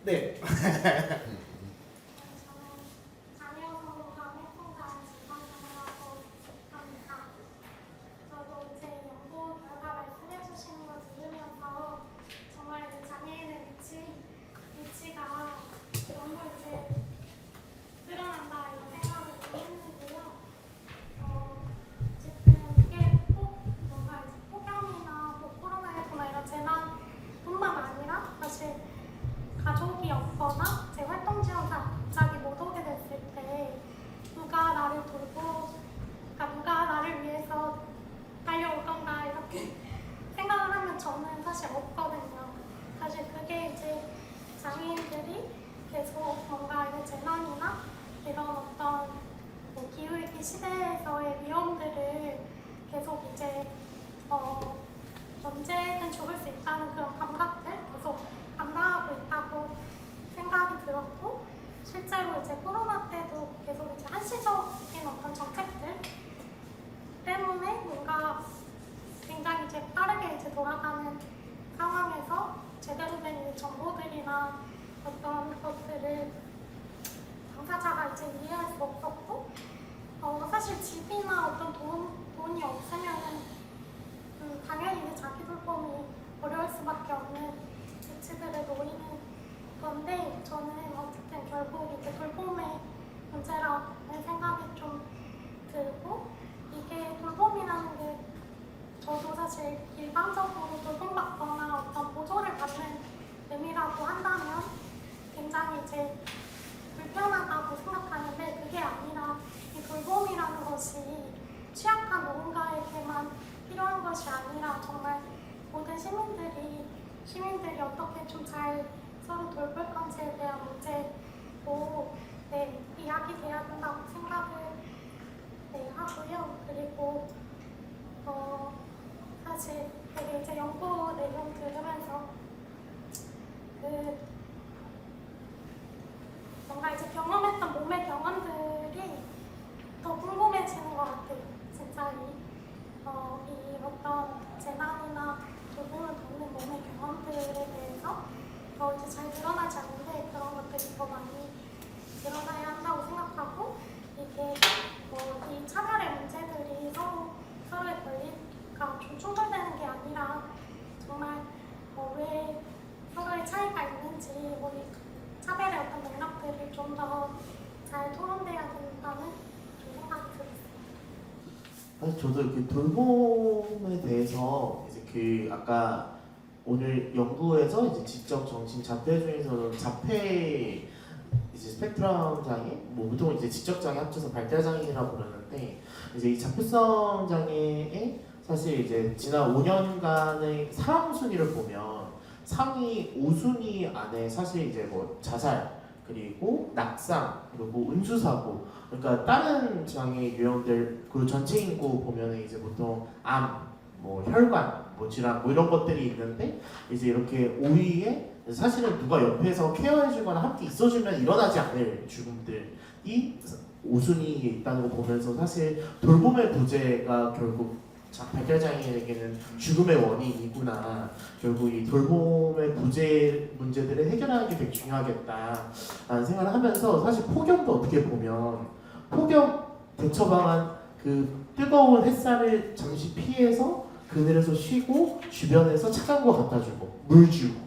네. 가족이 없거나 제 활동 지원자 갑자기 못 오게 됐을 때 누가 나를 돌보, 누가 나를 위해서 달려올 건가 이렇게 생각을 하면 저는 사실 없거든요. 사실 그게 이제 장애인들이 계속 뭔가 이런 재난이나 이런 어떤 기후위기 시대에서의 위험들을 계속 이제 언제든 죽을 수 있다는 그런 감각들 계속 감당하고 있다고 생각이 들었고, 실제로 이제 코로나 때도 계속 이제 한시적인 어떤 정책들 때문에 뭔가 굉장히 이제 빠르게 이제 돌아가는 상황에서 제대로 된 정보들이나 어떤 것들을 당사자가 이제 이해할 수 없었고, 사실 집이나 어떤 돈이 없으면은 당연히 이제 자기 돌봄이 어려울 수밖에 없는 조치들을 놓이는 건데, 저는 어쨌든 결국 이게 돌봄의 문제라는 생각이 좀 들고, 이게 돌봄이라는 게 시민들이 어떻게 좀 잘 서로 돌볼 건지에 대한 문제로 네, 이야기돼야 된다고 생각을 네, 하고요. 그리고 사실 되게 이제 연구 내용 들으면서 뭔가 이제 경험했던 몸의 경험들이 더 궁금해지는 것 같아요. 진짜 이 어떤 재난이나 돌봄을 겪는 몸의 경험들에 대해서 더 이제 잘 드러나지 않는데 그런 것들이 더 많이 드러나야 한다고 생각하고 이게 이 차별의 문제들이 서로의 권리가 좀 충돌되는 게 아니라 정말 왜 서로의 차이가 있는지 이 차별의 어떤 맥락들이 좀 더 잘 토론돼야 된다는 좀 생각이 들었어요. 사실 저도 이렇게 돌봄에 대해서 이제 아까 오늘 연구에서 이제 지적 정신 자폐 중에서는 자폐 이제 스펙트럼 장애, 뭐 보통 이제 지적 장애 합쳐서 발달 장애라고 부르는데 이제 이 자폐성 장애에 사실 이제 지난 5년간의 사망 순위를 보면 상위 5순위 안에 사실 이제 뭐 자살 그리고 낙상 그리고 운수사고 그러니까 다른 장애 유형들 그 전체 인구 보면은 이제 보통 암, 뭐 혈관, 뭐 질환 뭐 이런 것들이 있는데 이제 이렇게 5위에 사실은 누가 옆에서 케어해주거나 함께 있어주면 일어나지 않을 죽음들이 5순위에 있다는 거 보면서 사실 돌봄의 부재가 결국 발달장애에게는 죽음의 원인이구나. 결국 이 돌봄의 부재 문제들을 해결하는 게 되게 중요하겠다라는 생각을 하면서 사실 폭염도 어떻게 보면 폭염 대처 방안 그 뜨거운 햇살을 잠시 피해서 그늘에서 쉬고 주변에서 차가운 거 갖다 주고 물 주고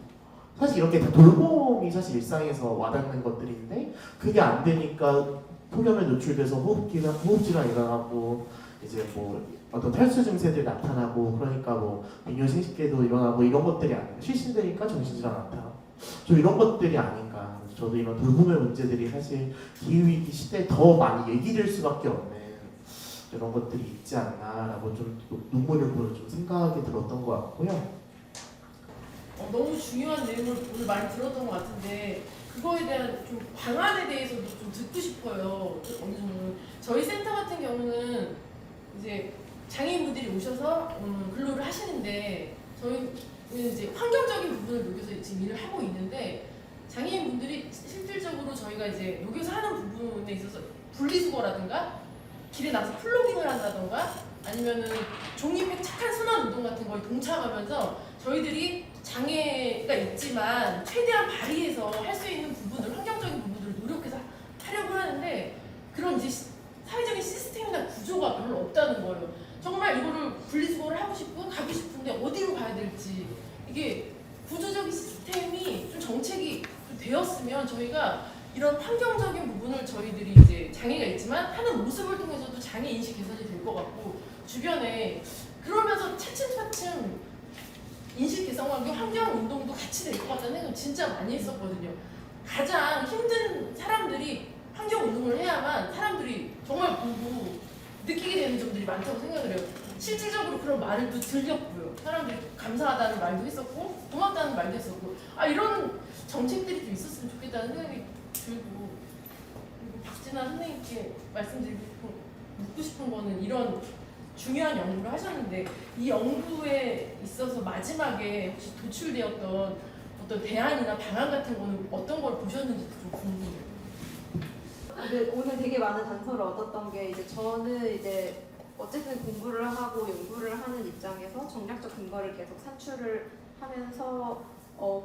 사실 이런 게 다 돌봄이 사실 일상에서 와닿는 것들인데 그게 안 되니까 폭염에 노출돼서 호흡질환 일어나고 이제 뭐 어떤 탈수 증세들이 나타나고 그러니까 뭐 빈혈생식계도 일어나고 이런 것들이 아닌가 실신되니까 정신질환 나타나고 좀 이런 것들이 아닌가 저도 이런 돌봄의 문제들이 사실 기후위기 시대에 더 많이 얘기될 수밖에 없는 이런 것들이 있지 않나라고 좀 눈물을 보여 좀 생각이 들었던 것 같고요. 너무 중요한 내용을 오늘 많이 들었던 것 같은데 그거에 대한 좀 방안에 대해서도 좀 듣고 싶어요. 어느 정도 저희 센터 같은 경우는 이제 장애인분들이 오셔서 근로를 하시는데 저희는 이제 환경적인 부분을 녹여서 지금 일을 하고 있는데 장애인분들이 실질적으로 저희가 이제 녹여서 하는 부분에 있어서 분리수거라든가 길에 나서 플로깅을 한다던가 아니면은 종이팩 착한 순환 운동 같은 거에 동참하면서 저희들이 장애가 있지만 최대한 발휘해서 할 수 있는 부분들, 환경적인 부분들을 노력해서 하려고 하는데 그런 이제 사회적인 시스템이나 구조가 별로 없다는 거예요. 정말 이거를 분리수거를 하고 싶고 가고 싶은데 어디로 가야 될지 이게 구조적인 시스템이 좀 정책이 좀 되었으면 저희가 이런 환경적인 부분을 저희들이 이제 장애가 있지만 하는 모습을 통해서도 장애 인식 개선이 될 것 같고 주변에 그러면서 차츰차츰 인식 개선과 환경 운동도 같이 될 것 같다는 생각 진짜 많이 했었거든요. 가장 힘든 사람들이 환경 운동을 해야만 사람들이 정말 보고 느끼게 되는 점들이 많다고 생각을 해요. 실질적으로 그런 말을 또 들렸고요. 사람들이 감사하다는 말도 했었고 고맙다는 말도 했었고 이런 정책들이 좀 있었으면 좋겠다는 생각이 들고 그리고 박진아 선생님께 묻고 싶은 거는 이런 중요한 연구를 하셨는데 이 연구에 있어서 마지막에 혹시 도출되었던 어떤 대안이나 방안 같은 거는 어떤 걸 보셨는지 좀 궁금해요. 근데 오늘 되게 많은 단서를 얻었던 게 이제 저는 이제 어쨌든 공부를 하고 연구를 하는 입장에서 정략적 근거를 계속 산출을 하면서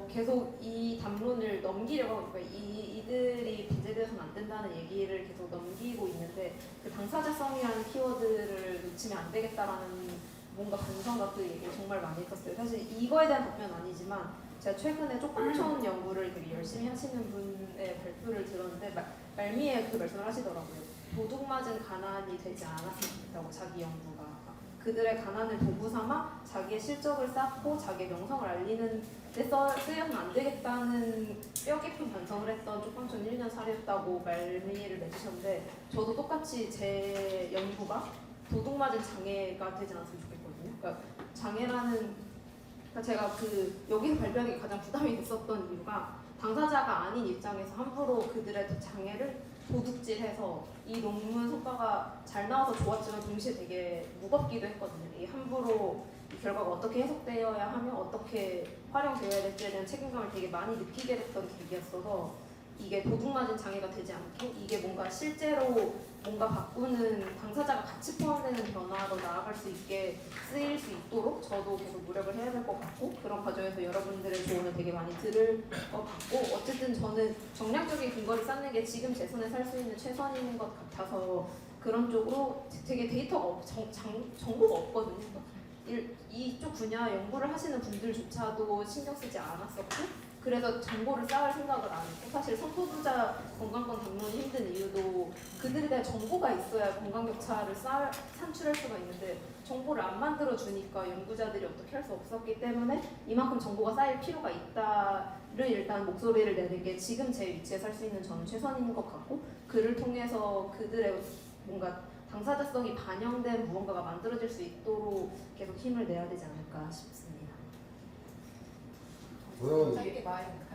계속 이 담론을 넘기려고 하고 그러니까 이들이 배제되어서는 안 된다는 얘기를 계속 넘기고 있는데 그 당사자성이라는 키워드를 놓치면 안 되겠다라는 뭔가 반성과 그 얘기를 정말 많이 했었어요. 사실 이거에 대한 답변은 아니지만 제가 최근에 쪽방촌 연구를 되게 열심히 하시는 분의 발표를 들었는데 말미에 그 말씀을 하시더라고요. 도둑 맞은 가난이 되지 않았으면 좋겠다고 자기 연구가 그들의 가난을 도구 삼아 자기의 실적을 쌓고 자기의 명성을 알리는 데 쓰여서는 안 되겠다는 뼈 깊은 반성을 했던 쪽방촌 1년 사례였다고 말미를 맺으셨는데 저도 똑같이 제 연구가 도둑 맞은 장애가 되지 않았으면 좋겠거든요. 그러니까 장애라는 그러니까 제가 여기서 발표하는 게 가장 부담이 됐었던 이유가 당사자가 아닌 입장에서 함부로 그들의 장애를 도둑질해서 이 논문 성과가 잘 나와서 좋았지만 동시에 되게 무겁기도 했거든요. 이 함부로 이 결과가 어떻게 해석되어야 하며 어떻게 활용되어야 될지에 대한 책임감을 되게 많이 느끼게 됐던 계기였어서 이게 도둑맞은 장애가 되지 않게 이게 뭔가 실제로 뭔가 바꾸는 당사자가 같이 포함되는 변화로 나아갈 수 있게 쓰일 수 있도록 저도 계속 노력을 해야 될 것 같고 그런 과정에서 여러분들의 조언을 되게 많이 들을 것 같고 어쨌든 저는 정량적인 근거를 쌓는 게 지금 제 손에 살 수 있는 최선인 것 같아서 그런 쪽으로 되게 데이터가 정보가 없거든요. 이쪽 분야 연구를 하시는 분들조차도 신경 쓰지 않았었고 그래서 정보를 쌓을 생각을 안 했고 사실 성소수자 건강권 담론이 힘든 이유도 그들에 대한 정보가 있어야 건강격차를 산출할 수가 있는데 정보를 안 만들어주니까 연구자들이 어떻게 할 수 없었기 때문에 이만큼 정보가 쌓일 필요가 있다를 일단 목소리를 내는 게 지금 제 위치에 살 수 있는 저는 최선인 것 같고 그를 통해서 그들의 뭔가 당사자성이 반영된 무언가가 만들어질 수 있도록 계속 힘을 내야 되지 않을까 싶습니다. 짧게 말해볼까요?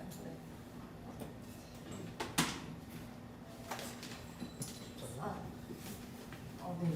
네.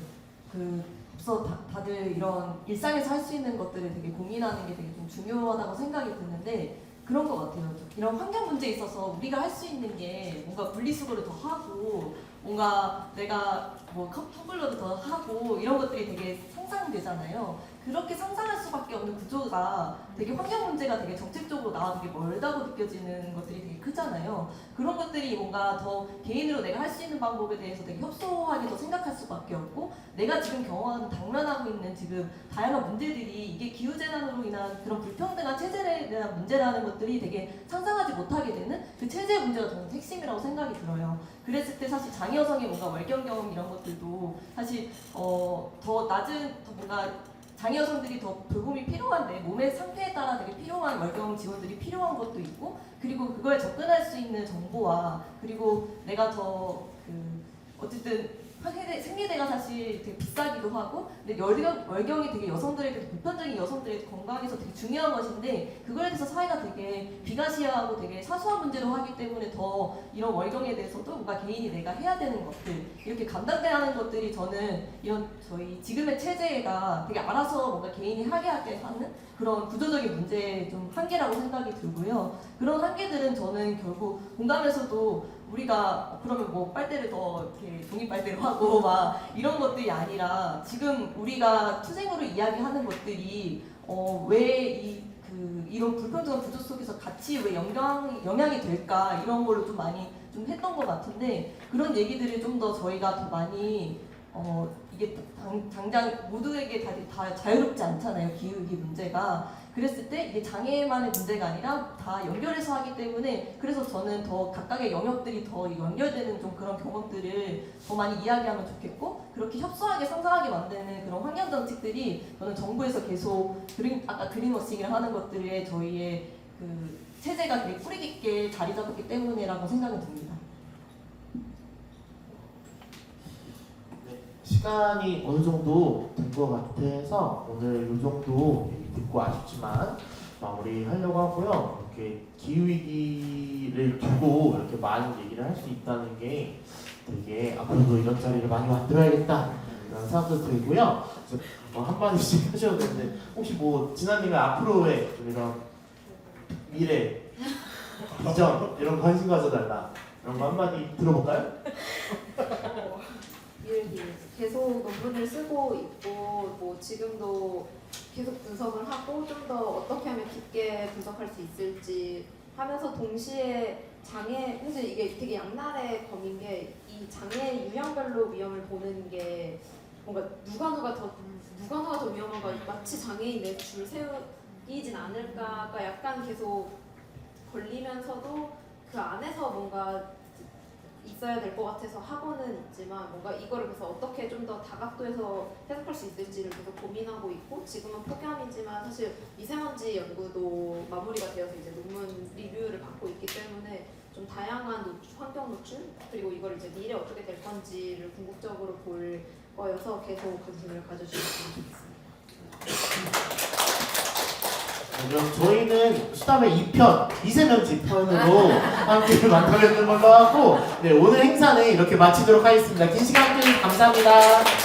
네. 앞서 다들 이런 일상에서 할 수 있는 것들을 되게 고민하는 게 되게 좀 중요하다고 생각이 드는데 그런 것 같아요. 이런 환경 문제에 있어서 우리가 할 수 있는 게 뭔가 분리수거를 더 하고 뭔가 내가 뭐 텀블러도 더 하고 이런 것들이 되게 상상되잖아요. 그렇게 상상할 수밖에 없는 구조가 되게 환경 문제가 되게 정책적으로 나와 되게 멀다고 느껴지는 것들이 되게 크잖아요. 그런 것들이 뭔가 더 개인으로 내가 할 수 있는 방법에 대해서 되게 협소하게 더 생각할 수밖에 없고 내가 지금 경험하는 당면하고 있는 지금 다양한 문제들이 이게 기후재난으로 인한 그런 불평등한 체제에 대한 문제라는 것들이 되게 상상하지 못하게 되는 그 체제 문제가 저는 핵심이라고 생각이 들어요. 그랬을 때 사실 장애 여성의 뭔가 월경 경험 이런 것들도 사실 더 낮은 더 뭔가 장애 여성들이 더 돌봄이 필요한 내 몸의 상태에 따라 되게 필요한 월경 지원들이 필요한 것도 있고 그리고 그거에 접근할 수 있는 정보와 그리고 내가 더 어쨌든 생리대가 사실 되게 비싸기도 하고 근데 월경이 되게 여성들에게 보편적인 여성들의 건강에서 되게 중요한 것인데 그거에 대해서 사회가 되게 비가시하고 되게 사소한 문제로 하기 때문에 더 이런 월경에 대해서도 뭔가 개인이 내가 해야 되는 것들 이렇게 감당돼야 하는 것들이 저는 이런 저희 지금의 체제가 되게 알아서 뭔가 개인이 하게 하는 그런 구조적인 문제의 좀 한계라고 생각이 들고요. 그런 한계들은 저는 결국 공감에서도 우리가 그러면 뭐 빨대를 더 이렇게 종이 빨대로 하고 막 이런 것들이 아니라 지금 우리가 투쟁으로 이야기하는 것들이 왜 이런 불평등한 구조 속에서 같이 왜 영향이 될까 이런 걸로 좀 많이 좀 했던 것 같은데 그런 얘기들을 좀 더 저희가 더 많이 이게 당장 모두에게 다 자유롭지 않잖아요. 기후위기 문제가. 그랬을 때 이게 장애만의 문제가 아니라 다 연결해서 하기 때문에 그래서 저는 더 각각의 영역들이 더 연결되는 좀 그런 경험들을 더 많이 이야기하면 좋겠고 그렇게 협소하게 상상하게 만드는 그런 환경 정책들이 저는 정부에서 계속 아까 그린워싱을 하는 것들에 저희의 그 체제가 되게 뿌리 깊게 자리 잡았기 때문이라고 생각이 듭니다. 시간이 어느 정도 된 것 같아서 오늘 이 정도 얘기 듣고 아쉽지만 마무리하려고 하고요. 이렇게 기후위기를 두고 이렇게 많은 얘기를 할 수 있다는 게 되게 앞으로도 이런 자리를 많이 만들어야겠다 이런 생각도 들고요. 한마디씩 하셔도 되는데 혹시 뭐 진아님의 앞으로의 좀 이런 미래, 비전 이런 거 관심 가져달라 이런 거 한마디 들어볼까요? 계속 논문을 쓰고 있고 뭐 지금도 계속 분석을 하고 좀 더 어떻게 하면 깊게 분석할 수 있을지 하면서 동시에 장애 사실 이게 되게 양날의 검인 게 이 장애 유형별로 위험을 보는 게 뭔가 누가 더 위험한가 마치 장애인 내 줄 세우진 않을까가 약간 계속 걸리면서도 그 안에서 뭔가 있어야 될 것 같아서 하고는 있지만 뭔가 이거를 그래서 어떻게 좀 더 다각도에서 해석할 수 있을지를 계속 고민하고 있고 지금은 폭염이지만 사실 미세먼지 연구도 마무리가 되어서 이제 논문 리뷰를 받고 있기 때문에 좀 다양한 환경 노출 그리고 이걸 이제 미래 어떻게 될 건지를 궁극적으로 볼 거여서 계속 관심을 가져주셨으면 좋겠습니다. 저희는 수담의 2편, 이세면지 편으로 함께 만나뵙는 걸로 하고, 네, 오늘 행사는 이렇게 마치도록 하겠습니다. 긴 시간 함께 해주셔서 감사합니다.